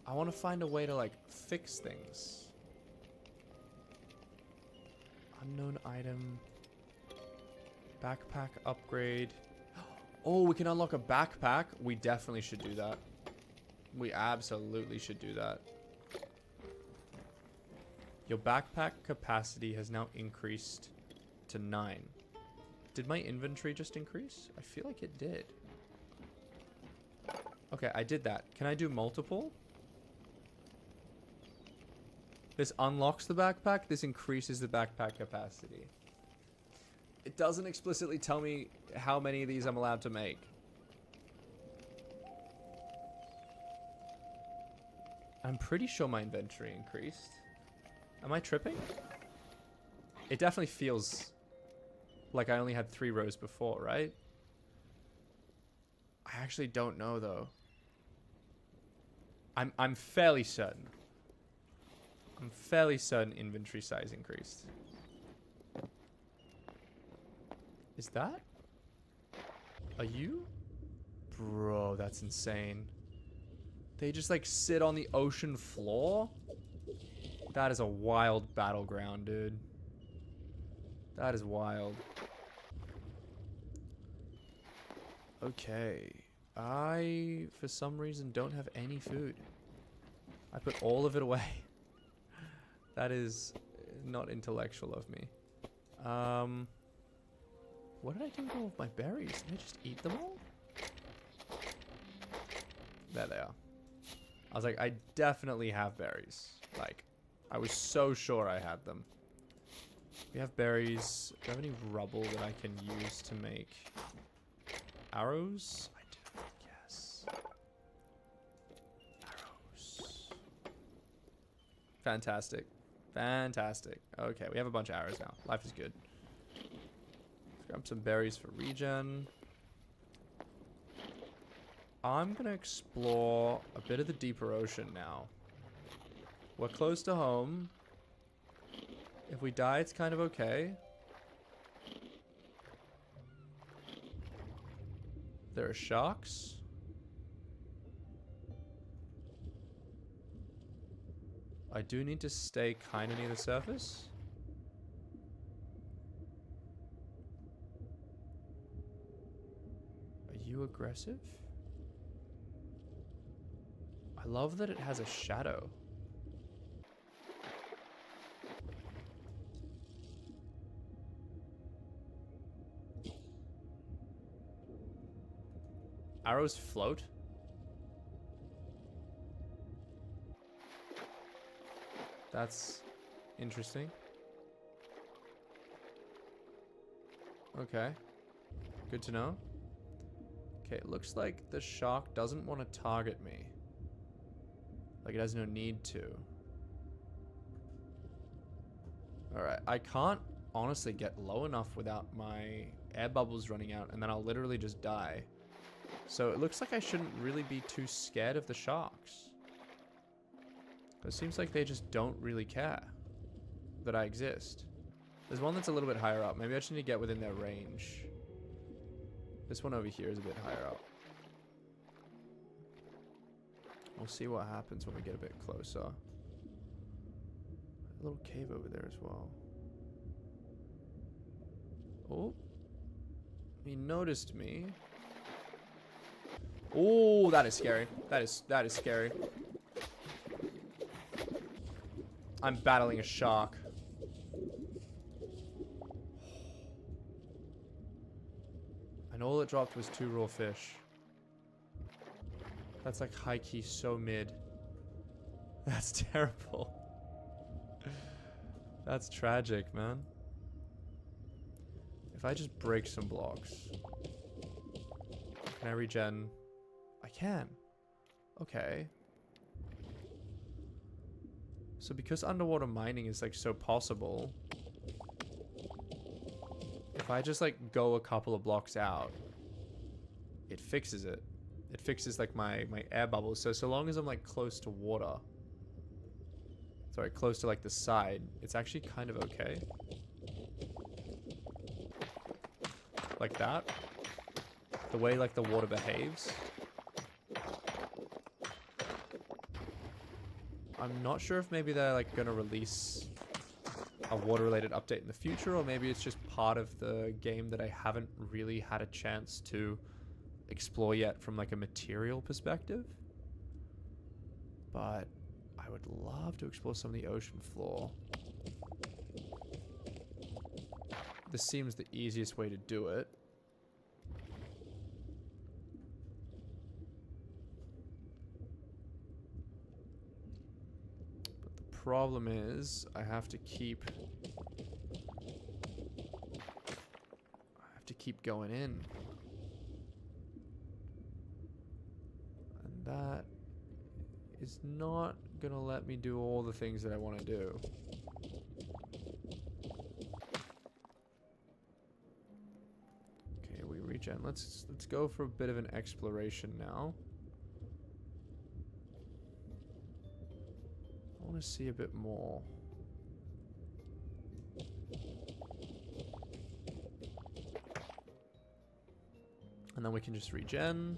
I want to find a way to like fix things. Unknown item. Backpack upgrade. Oh, we can unlock a backpack. We definitely should do that. We absolutely should do that. Your backpack capacity has now increased to 9. Did my inventory just increase? I feel like it did. Okay, I did that. Can I do multiple? This unlocks the backpack. This increases the backpack capacity. It doesn't explicitly tell me how many of these I'm allowed to make. I'm pretty sure my inventory increased. Am I tripping? It definitely feels like I only had 3 rows before, right? I actually don't know though. I'm fairly certain. I'm fairly certain inventory size increased. Is that? Are you? Bro, that's insane. They just like sit on the ocean floor? That is a wild battleground, dude. That is wild. Okay. I, for some reason, don't have any food. I put all of it away. That is not intellectual of me. What did I do with all of my berries? Did I just eat them all? There they are. I was like, I definitely have berries. Like, I was so sure I had them. We have berries. Do I have any rubble that I can use to make arrows? I do, yes. Arrows. Fantastic. Fantastic. Okay, we have a bunch of arrows now. Life is good. Let's grab some berries for regen. I'm gonna explore a bit of the deeper ocean now. We're close to home. If we die, it's kind of okay. There are sharks. I do need to stay kind of near the surface. Are you aggressive? I love that it has a shadow. Arrows float. That's interesting. Okay. Good to know. Okay, it looks like the shark doesn't want to target me. Like it has no need to. Alright, I can't honestly get low enough without my air bubbles running out, and then I'll literally just die. So it looks like I shouldn't really be too scared of the sharks. It seems like they just don't really care that I exist. There's one that's a little bit higher up. Maybe I just need to get within their range. This one over here is a bit higher up. We'll see what happens when we get a bit closer. A little cave over there as well. Oh. He noticed me. Oh, that is scary. That is scary. I'm battling a shark. And all it dropped was 2 raw fish. That's like high-key so mid. That's terrible. That's tragic, man. If I just break some blocks. Can I regen? I can. Okay. So because underwater mining is like so possible, if I just like go a couple of blocks out, it fixes it. It fixes like my air bubbles. So long as I'm like close to water, sorry, close to like the side, it's actually kind of okay. Like that. The way like the water behaves. I'm not sure if maybe they're like gonna release a water related update in the future, or maybe it's just part of the game that I haven't really had a chance to explore yet from like a material perspective. But I would love to explore some of the ocean floor. This seems the easiest way to do it. Problem is, I have to keep going in. And that is not gonna let me do all the things that I want to do. Okay, we regen. Let's go for a bit of an exploration now. I want to see a bit more. And then we can just regen.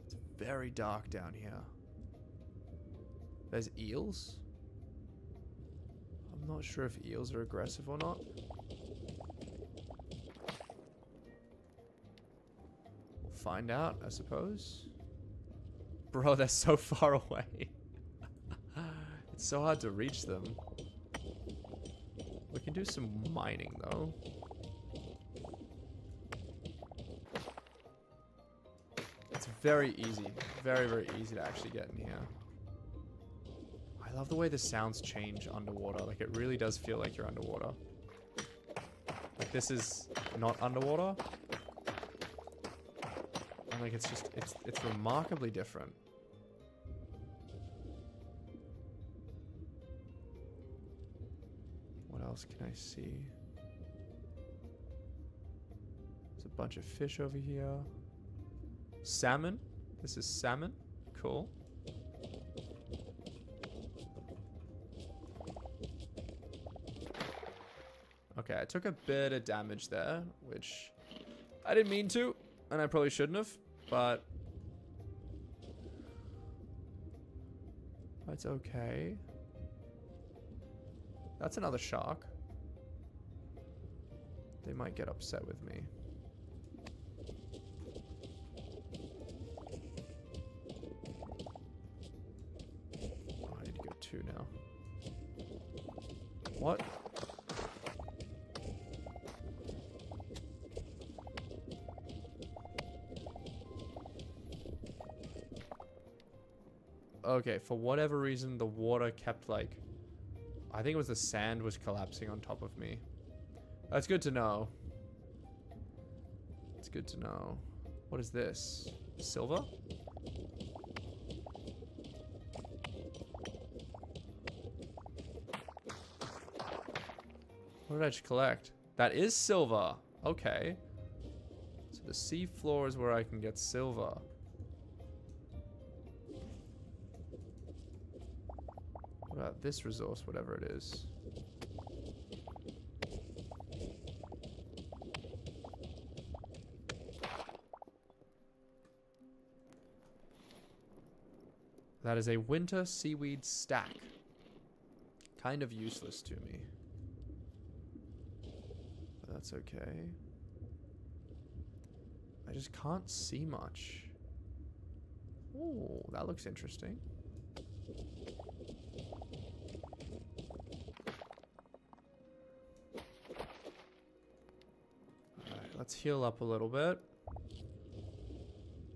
It's very dark down here. There's eels. I'm not sure if eels are aggressive or not. We'll find out, I suppose. Bro, they're so far away. It's so hard to reach them. We can do some mining, though. It's very easy. Very, very easy to actually get in here. I love the way the sounds change underwater. Like, it really does feel like you're underwater. Like, this is not underwater. And, like, it's just, it's remarkably different. What else can I see? There's a bunch of fish over here. Salmon. This is salmon. Cool. Okay, I took a bit of damage there, which I didn't mean to, and I probably shouldn't have, but it's okay. That's another shark. They might get upset with me. Oh, I need to go 2 now. What? Okay, for whatever reason, the water kept like... I think it was the sand was collapsing on top of me. That's good to know. It's good to know. What is this? Silver? What did I just collect? That is silver. Okay. So the sea floor is where I can get silver. What about this resource, whatever it is? That is a winter seaweed stack. Kind of useless to me. But that's okay. I just can't see much. Ooh, that looks interesting. Alright, let's heal up a little bit.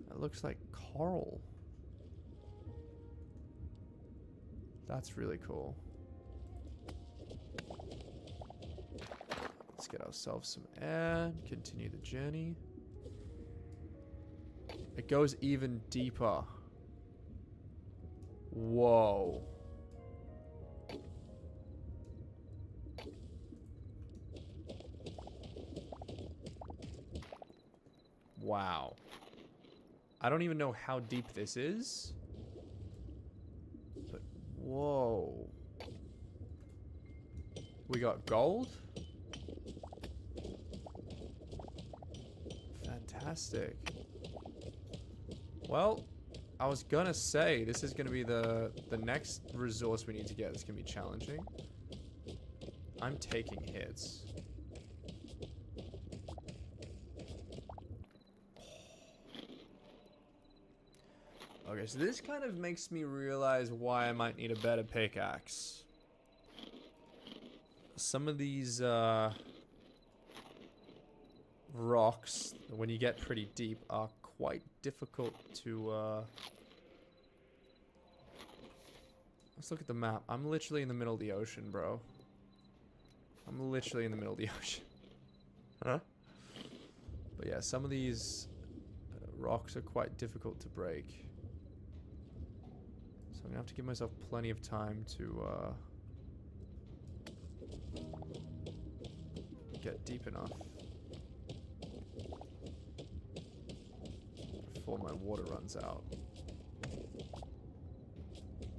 That looks like coral. That's really cool. Let's get ourselves some air, continue the journey. It goes even deeper. Whoa. Wow. I don't even know how deep this is. But whoa. We got gold. Fantastic. Well, I was gonna say this is gonna be the next resource we need to get. It's gonna be challenging. I'm taking hits. Okay, so this kind of makes me realize why I might need a better pickaxe. Some of these rocks, when you get pretty deep, are quite difficult to let's look at the map. I'm literally in the middle of the ocean, bro. I'm literally in the middle of the ocean. Huh? But yeah, some of these rocks are quite difficult to break. So I'm gonna have to give myself plenty of time to get deep enough before my water runs out.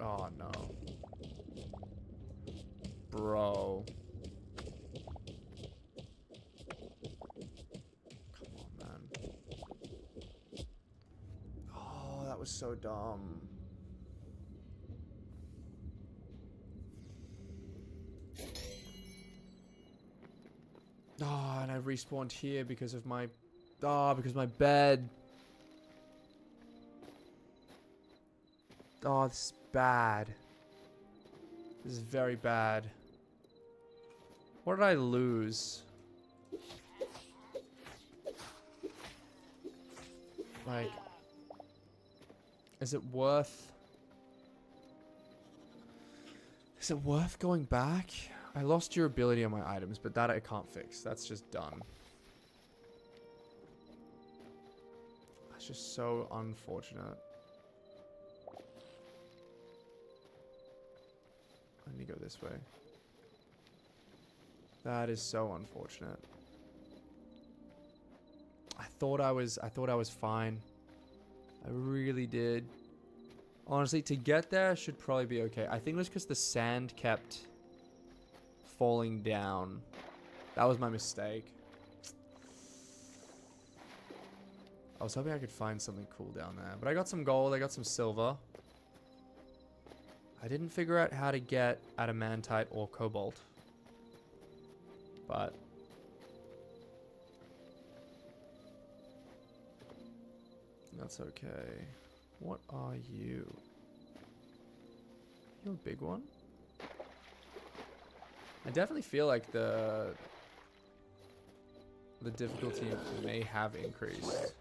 Oh no. Bro. Come on, man. Oh, that was so dumb. Oh, and I respawned here because of my... Oh, because my bed. Oh, this is bad. This is very bad. What did I lose? Like... Is it worth... Is it worth going back? I lost durability on my items, but that I can't fix. That's just done. That's just so unfortunate. I need to go this way. That is so unfortunate. I thought I was fine. I really did. Honestly, to get there should probably be okay. I think it was because the sand kept falling down. That was my mistake. I was hoping I could find something cool down there. But I got some gold, I got some silver. I didn't figure out how to get adamantite or cobalt. But that's okay. What are you? You're a big one? I definitely feel like the difficulty may have increased.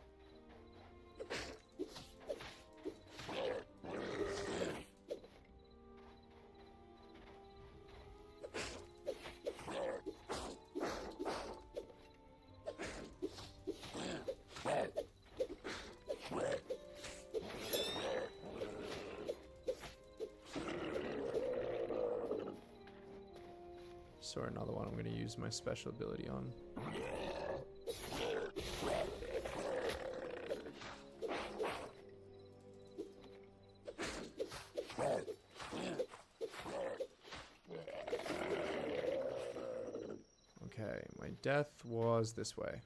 Or another one I'm going to use my special ability on. Okay, my death was this way.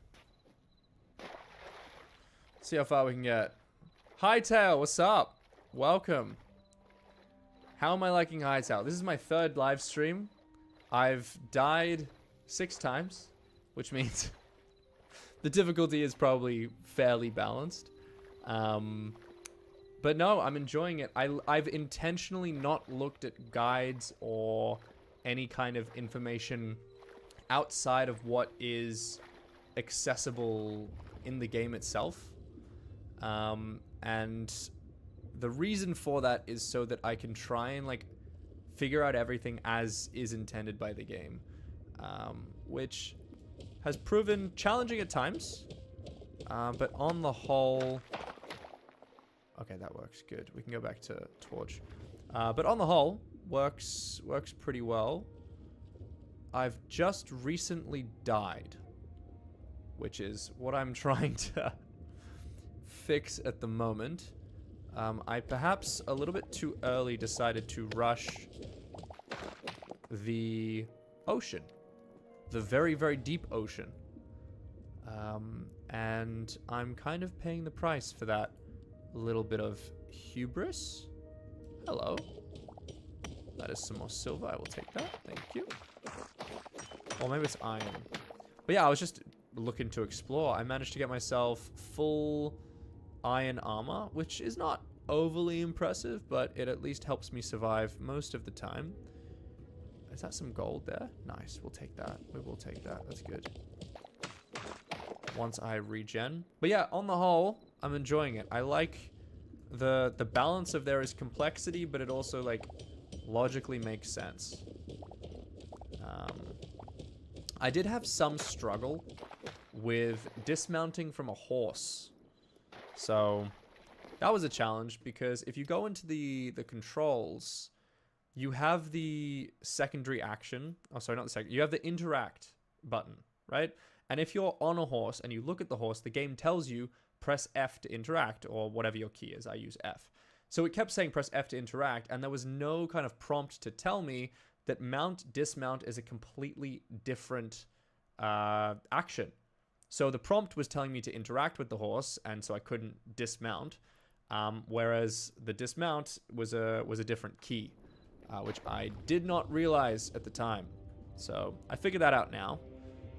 Let's see how far we can get. Hytale, what's up? Welcome. How am I liking Hytale? This is my 3rd live stream. I've died 6 times, which means the difficulty is probably fairly balanced. But no, I'm enjoying it. I've intentionally not looked at guides or any kind of information outside of what is accessible in the game itself. And the reason for that is so that I can try and like figure out everything as is intended by the game, which has proven challenging at times, but on the whole, okay, that works good. We can go back to torch, but on the whole, works pretty well. I've just recently died, which is what I'm trying to fix at the moment. I perhaps a little bit too early decided to rush the ocean, the very, very deep ocean. And I'm kind of paying the price for that little bit of hubris. Hello. That is some more silver. I will take that. Thank you. Or maybe it's iron. But yeah, I was just looking to explore. I managed to get myself full iron armor, which is not overly impressive, but it at least helps me survive most of the time. Is that some gold there? Nice, we'll take that. We will take that. That's good. Once I regen. But yeah, on the whole, I'm enjoying it. I like the balance of there is complexity, but it also like logically makes sense. I did have some struggle with dismounting from a horse. So that was a challenge because if you go into the controls, you have the secondary action. Oh, sorry, not the second. You have the interact button, right? And if you're on a horse and you look at the horse, the game tells you press F to interact or whatever your key is. I use F. So it kept saying press F to interact, and there was no kind of prompt to tell me that mount, dismount is a completely different action. So the prompt was telling me to interact with the horse, and so I couldn't dismount. Whereas the dismount was a different key, which I did not realize at the time. So I figured that out now,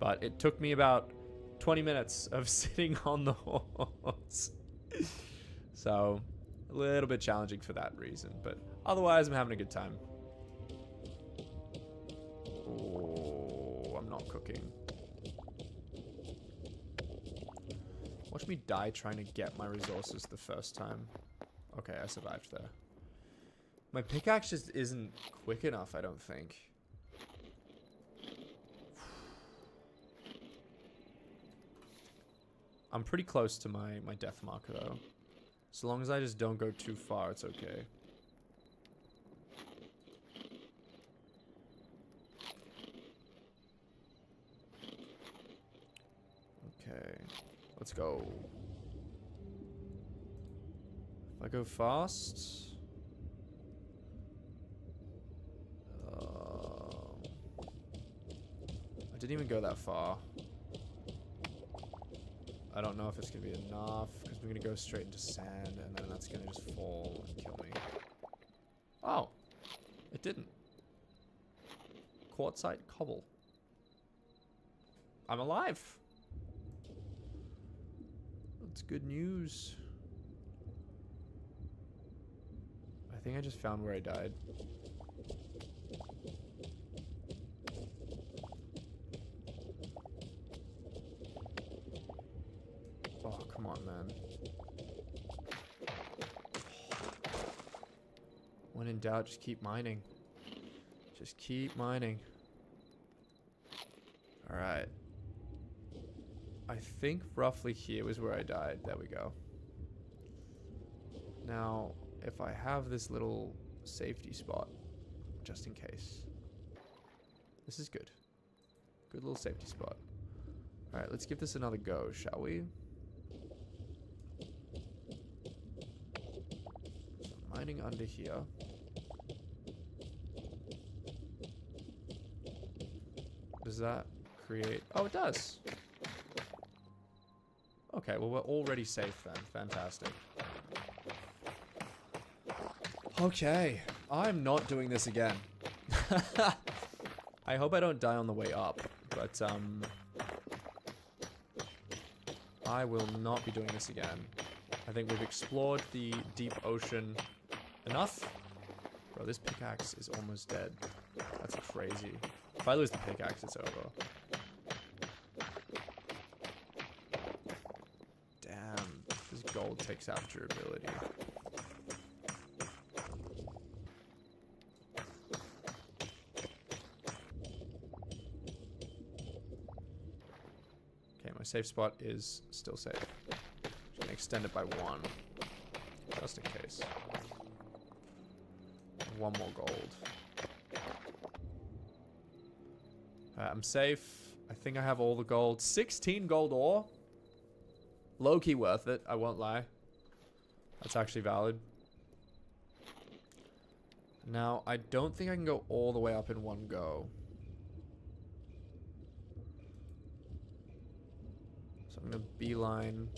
but it took me about 20 minutes of sitting on the horse. So a little bit challenging for that reason, but otherwise I'm having a good time. Oh, I'm not cooking. Watch me die trying to get my resources the first time. Okay, I survived there. My pickaxe just isn't quick enough, I don't think. I'm pretty close to my death marker, though. So long as I just don't go too far, it's okay. Okay, let's go. If I go fast... I didn't even go that far. I don't know if it's going to be enough, because we're going to go straight into sand, and then that's going to just fall and kill me. Oh, it didn't. Quartzite cobble. I'm alive. That's good news. I think I just found where I died. Oh, come on, man. When in doubt, just keep mining. Just keep mining. Alright. I think roughly here was where I died. There we go. Now, if I have this little safety spot, just in case. This is good. Good little safety spot. Alright, let's give this another go, shall we? So mining under here. Does that create... Oh, it does. Okay, well, we're already safe then. Fantastic. Okay. I'm not doing this again. I hope I don't die on the way up. But, I will not be doing this again. I think we've explored the deep ocean enough. Bro, this pickaxe is almost dead. That's crazy. If I lose the pickaxe, it's over. Damn, this gold takes out durability. Okay, my safe spot is still safe. Just gonna extend it by 1. Just in case. 1 more gold. I'm safe. I think I have all the gold. 16 gold ore. Low-key worth it, I won't lie. That's actually valid. Now, I don't think I can go all the way up in one go. So I'm going to beeline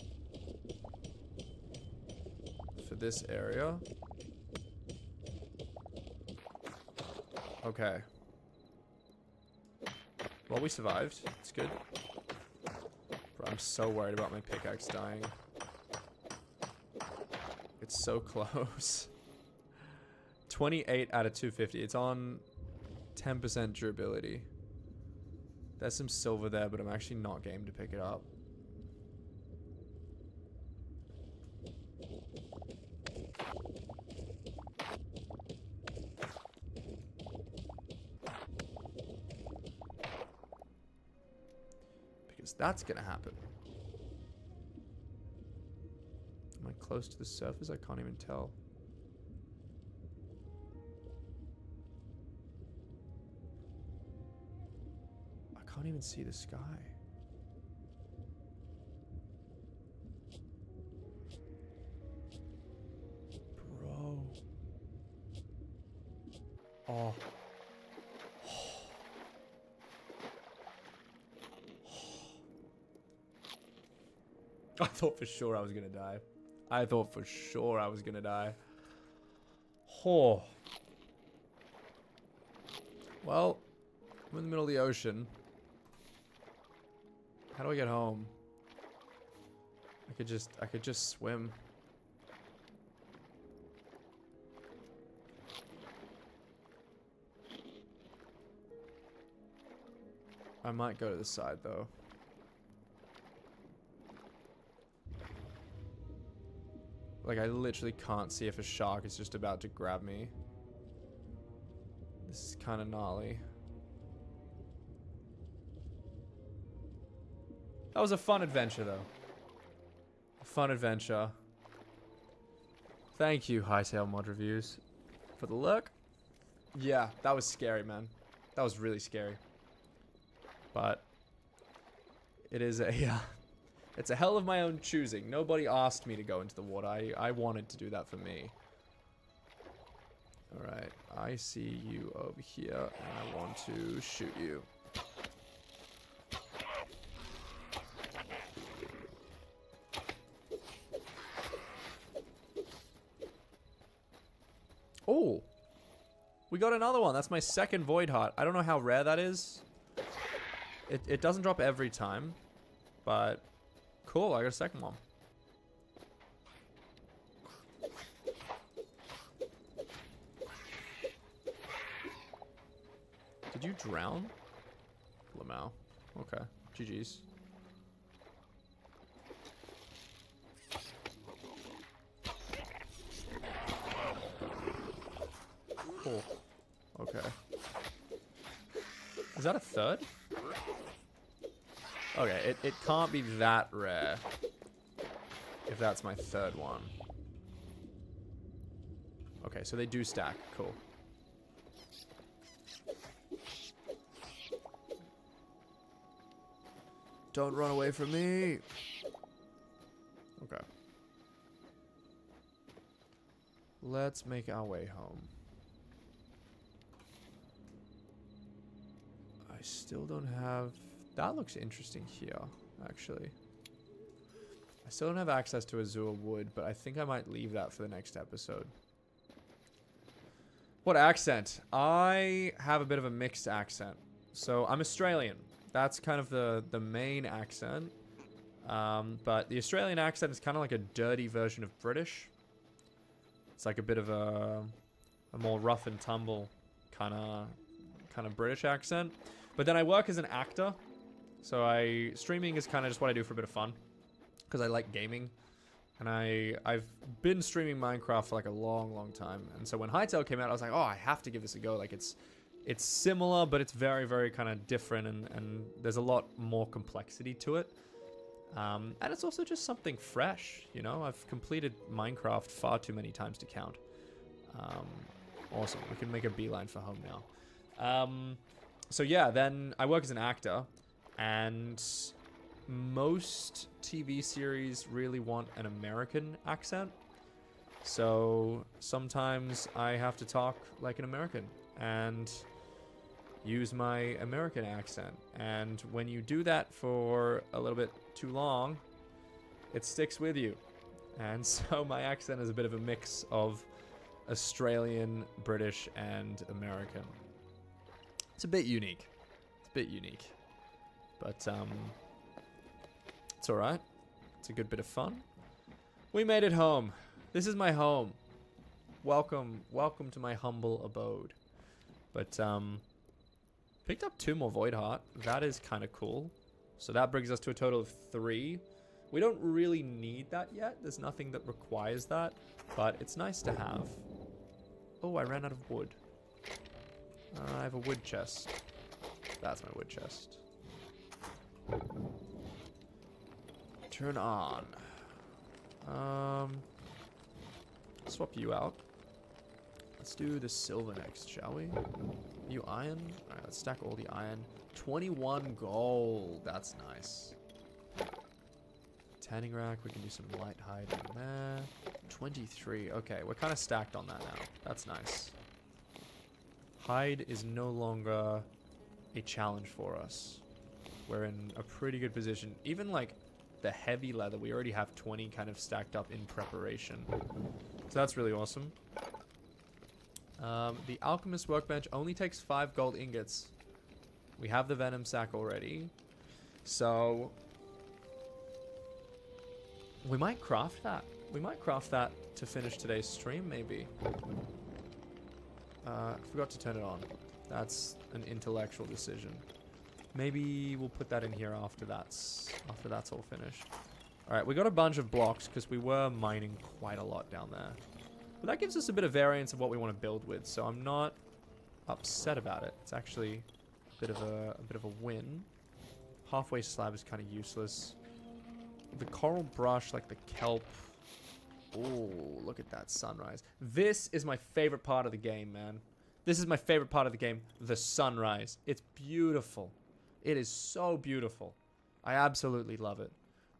for this area. Okay. Well, we survived. It's good. Bro, I'm so worried about my pickaxe dying. It's so close. 28 out of 250. It's on 10% durability. There's some silver there, but I'm actually not game to pick it up. That's gonna happen. Am I close to the surface? I can't even tell. I can't even see the sky. Bro. Oh. I thought for sure I was gonna die. I thought for sure I was gonna die. Oh. Well, I'm in the middle of the ocean. How do I get home? I could just swim. I might go to the side though. Like, I literally can't see if a shark is just about to grab me. This is kind of gnarly. That was a fun adventure, though. A fun adventure. Thank you, Hytale Mod Reviews, for the look. Yeah, that was scary, man. That was really scary. But it is a... It's a hell of my own choosing. Nobody asked me to go into the water. I wanted to do that for me. Alright, I see you over here, and I want to shoot you. Oh, we got another one. That's my second Void Heart. I don't know how rare that is. It doesn't drop every time, but cool. I got a second one. Did you drown? Lamau. Okay. GG's. Cool. Okay. Is that a third? Okay, it can't be that rare. If that's my third one. Okay, so they do stack. Cool. Don't run away from me. Okay. Let's make our way home. I still don't have... That looks interesting here, actually. I still don't have access to Azure Wood, but I think I might leave that for the next episode. What accent? I have a bit of a mixed accent. So I'm Australian. That's kind of the main accent. But the Australian accent is kind of like a dirty version of British. It's like a bit of a more rough and tumble kind of British accent. But then I work as an actor. So streaming is kind of just what I do for a bit of fun. Because I like gaming. And I've been streaming Minecraft for like a long, long time. And so when Hytale came out, I was like, oh, I have to give this a go. Like it's similar, but it's very, very kind of different. And there's a lot more complexity to it. And it's also just something fresh. You know, I've completed Minecraft far too many times to count. Awesome. We can make a beeline for home now. So yeah, then I work as an actor. And most TV series really want an American accent. So sometimes I have to talk like an American and use my American accent. And when you do that for a little bit too long, it sticks with you. And so my accent is a bit of a mix of Australian, British, and American. It's a bit unique. It's a bit unique. But, it's alright. It's a good bit of fun. We made it home. This is my home. Welcome to my humble abode. But, picked up 2 more Void Heart. That is kind of cool. So that brings us to a total of 3. We don't really need that yet. There's nothing that requires that. But it's nice to have. Oh, I ran out of wood. I have a wood chest. That's my wood chest. Turn on. Swap you out. Let's do the silver next, shall we? You iron? Alright, let's stack all the iron. 21 gold. That's nice. Tanning rack. We can do some light hide in there. 23. Okay, we're kind of stacked on that now. That's nice. Hide is no longer a challenge for us. We're in a pretty good position. Even like the heavy leather, we already have 20 kind of stacked up in preparation. So that's really awesome. The alchemist workbench only takes 5 gold ingots. We have the venom sack already. So we might craft that. We might craft that to finish today's stream, maybe. Forgot to turn it on. That's an intellectual decision. Maybe we'll put that in here after that's all finished. Alright, we got a bunch of blocks because we were mining quite a lot down there. But that gives us a bit of variance of what we want to build with, so I'm not upset about it. It's actually a bit of a win. Halfway slab is kind of useless. The coral brush, like the kelp. Oh, look at that sunrise. This is my favorite part of the game, man. This is my favorite part of the game, the sunrise. It's beautiful. It is so beautiful. I absolutely love it.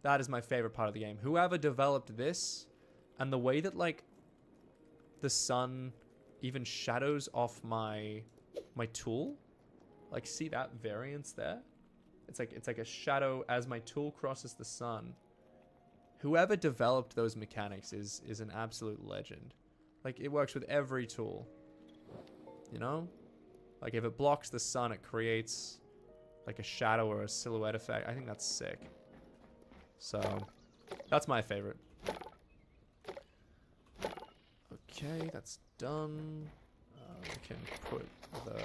That is my favorite part of the game. Whoever developed this and the way that like the sun even shadows off my tool, like see that variance there? It's like a shadow as my tool crosses the sun. Whoever developed those mechanics is an absolute legend. Like, it works with every tool. You know? Like, if it blocks the sun, it creates, like, a shadow or a silhouette effect. I think that's sick. So, that's my favorite. Okay, that's done. We can put the...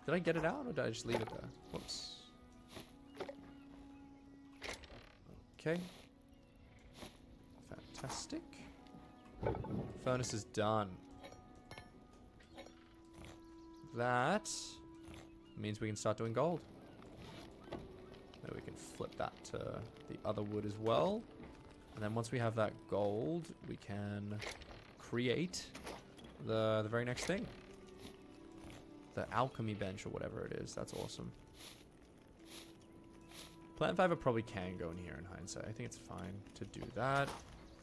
Did I get it out, or did I just leave it there? Whoops. Okay. Fantastic. Furnace is done. That means we can start doing gold. Then we can flip that to the other wood as well. And then once we have that gold, we can create the very next thing. The alchemy bench or whatever it is. That's awesome. Plant fiber probably can go in here in hindsight. I think it's fine to do that.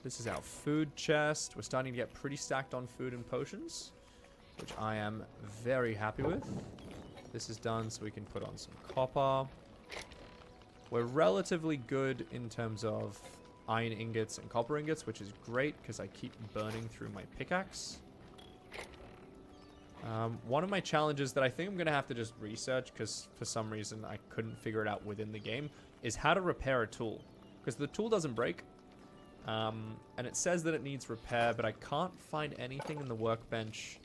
This is our food chest. We're starting to get pretty stacked on food and potions, which I am very happy with. This is done, so we can put on some copper. We're relatively good in terms of iron ingots and copper ingots, which is great because I keep burning through my pickaxe. One of my challenges that I think I'm going to have to just research, because for some reason I couldn't figure it out within the game, is how to repair a tool. Because the tool doesn't break, and it says that it needs repair, but I can't find anything in the workbench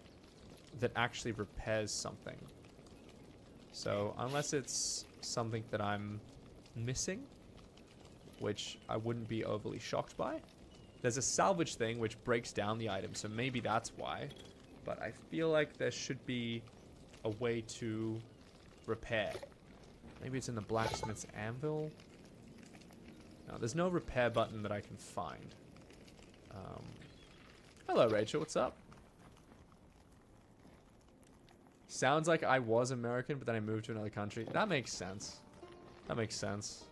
that actually repairs something. So unless it's something that I'm missing, which I wouldn't be overly shocked by. There's a salvage thing which breaks down the item, so maybe that's why. But I feel like there should be a way to repair. Maybe it's in the blacksmith's anvil. No, there's no repair button that I can find. Hello, Rachel. What's up? Sounds like I was American, but then I moved to another country. That makes sense. That makes sense.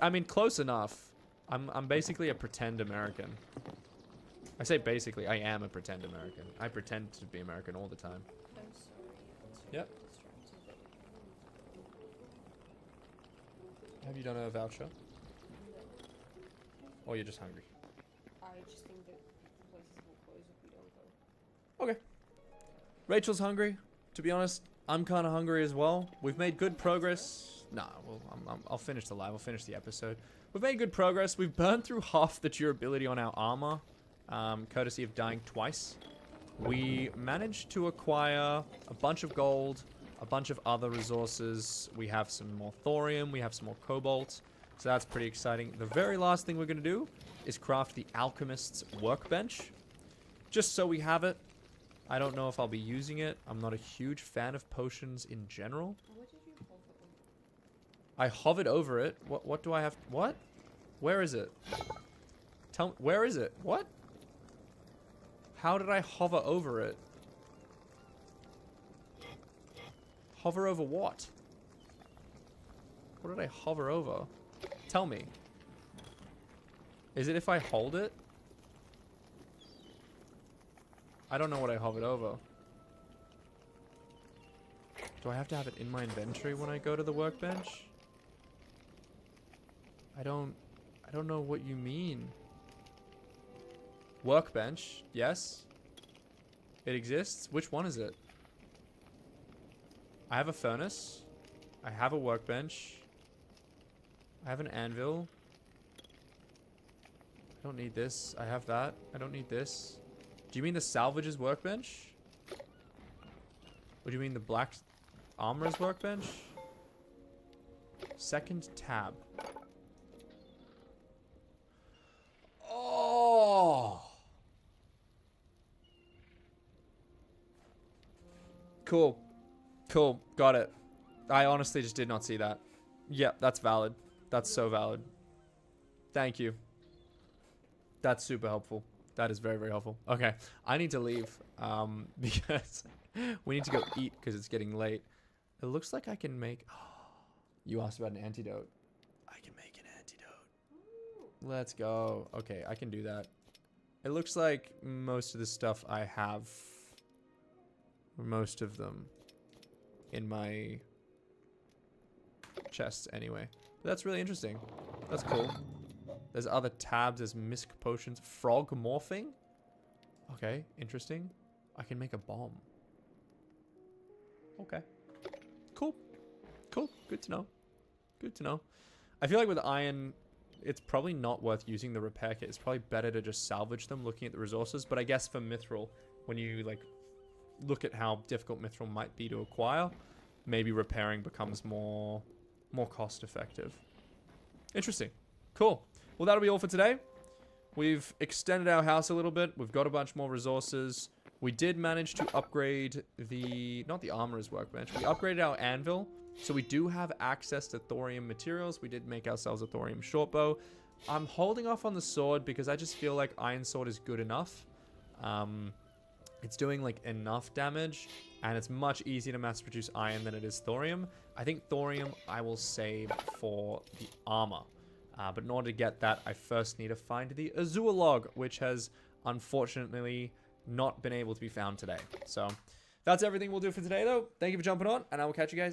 I mean, close enough. I'm basically a pretend American. I say basically, I am a pretend American. I pretend to be American all the time. I'm sorry. Yep. Have you done a voucher? No. Or you're just hungry? I just think that places will close if we don't go. Okay. Rachel's hungry. To be honest, I'm kind of hungry as well. We've made good progress. Nah, well, I'll finish the live. I'll finish the episode. We've made good progress. We've burned through half the durability on our armor. Courtesy of dying twice. We managed to acquire a bunch of gold, a bunch of other resources. We have some more thorium, we have some more cobalt, so that's pretty exciting. The very last thing we're going to do is craft the alchemist's workbench, just so we have it. I don't know if I'll be using it. I'm not a huge fan of potions in general. What did you hover over? I hovered over it. What do I have? What? Where is it? Tell me, where is it? What? How did I hover over it? Hover over what? What did I hover over? Tell me. Is it if I hold it? I don't know what I hovered over. Do I have to have it in my inventory when I go to the workbench? I don't know what you mean. Workbench, yes. It exists. Which one is it? I have a furnace. I have a workbench. I have an anvil. I don't need this. I have that. I don't need this. Do you mean the salvage's workbench? Or do you mean the black armorer's workbench? Second tab. Oh! Cool. Cool. Got it. I honestly just did not see that. Yep, that's valid. That's so valid. Thank you. That's super helpful. That is very, very helpful. Okay. I need to leave because we need to go eat because it's getting late. It looks like I can make... You asked about an antidote. I can make an antidote. Let's go. Okay, I can do that. It looks like most of the stuff I have... Most of them in my chests anyway. That's really interesting. That's cool. There's other tabs. There's misc potions. Frog morphing. Okay, interesting. I can make a bomb. Okay. Cool. Cool. Good to know. Good to know. I feel like with iron, it's probably not worth using the repair kit. It's probably better to just salvage them looking at the resources. But I guess for mithril, when you like look at how difficult mithril might be to acquire, maybe repairing becomes more cost effective. Interesting. Cool. Well, that'll be all for today. We've extended our house a little bit. We've got a bunch more resources. We did manage to upgrade the... Not the armorer's workbench. We upgraded our anvil. So we do have access to thorium materials. We did make ourselves a thorium shortbow. I'm holding off on the sword because I just feel like iron sword is good enough. It's doing like enough damage. And it's much easier to mass produce iron than it is thorium. I think thorium I will save for the armor. But in order to get that, I first need to find the Azure log, which has unfortunately not been able to be found today. So that's everything we'll do for today, though. Thank you for jumping on, and I will catch you guys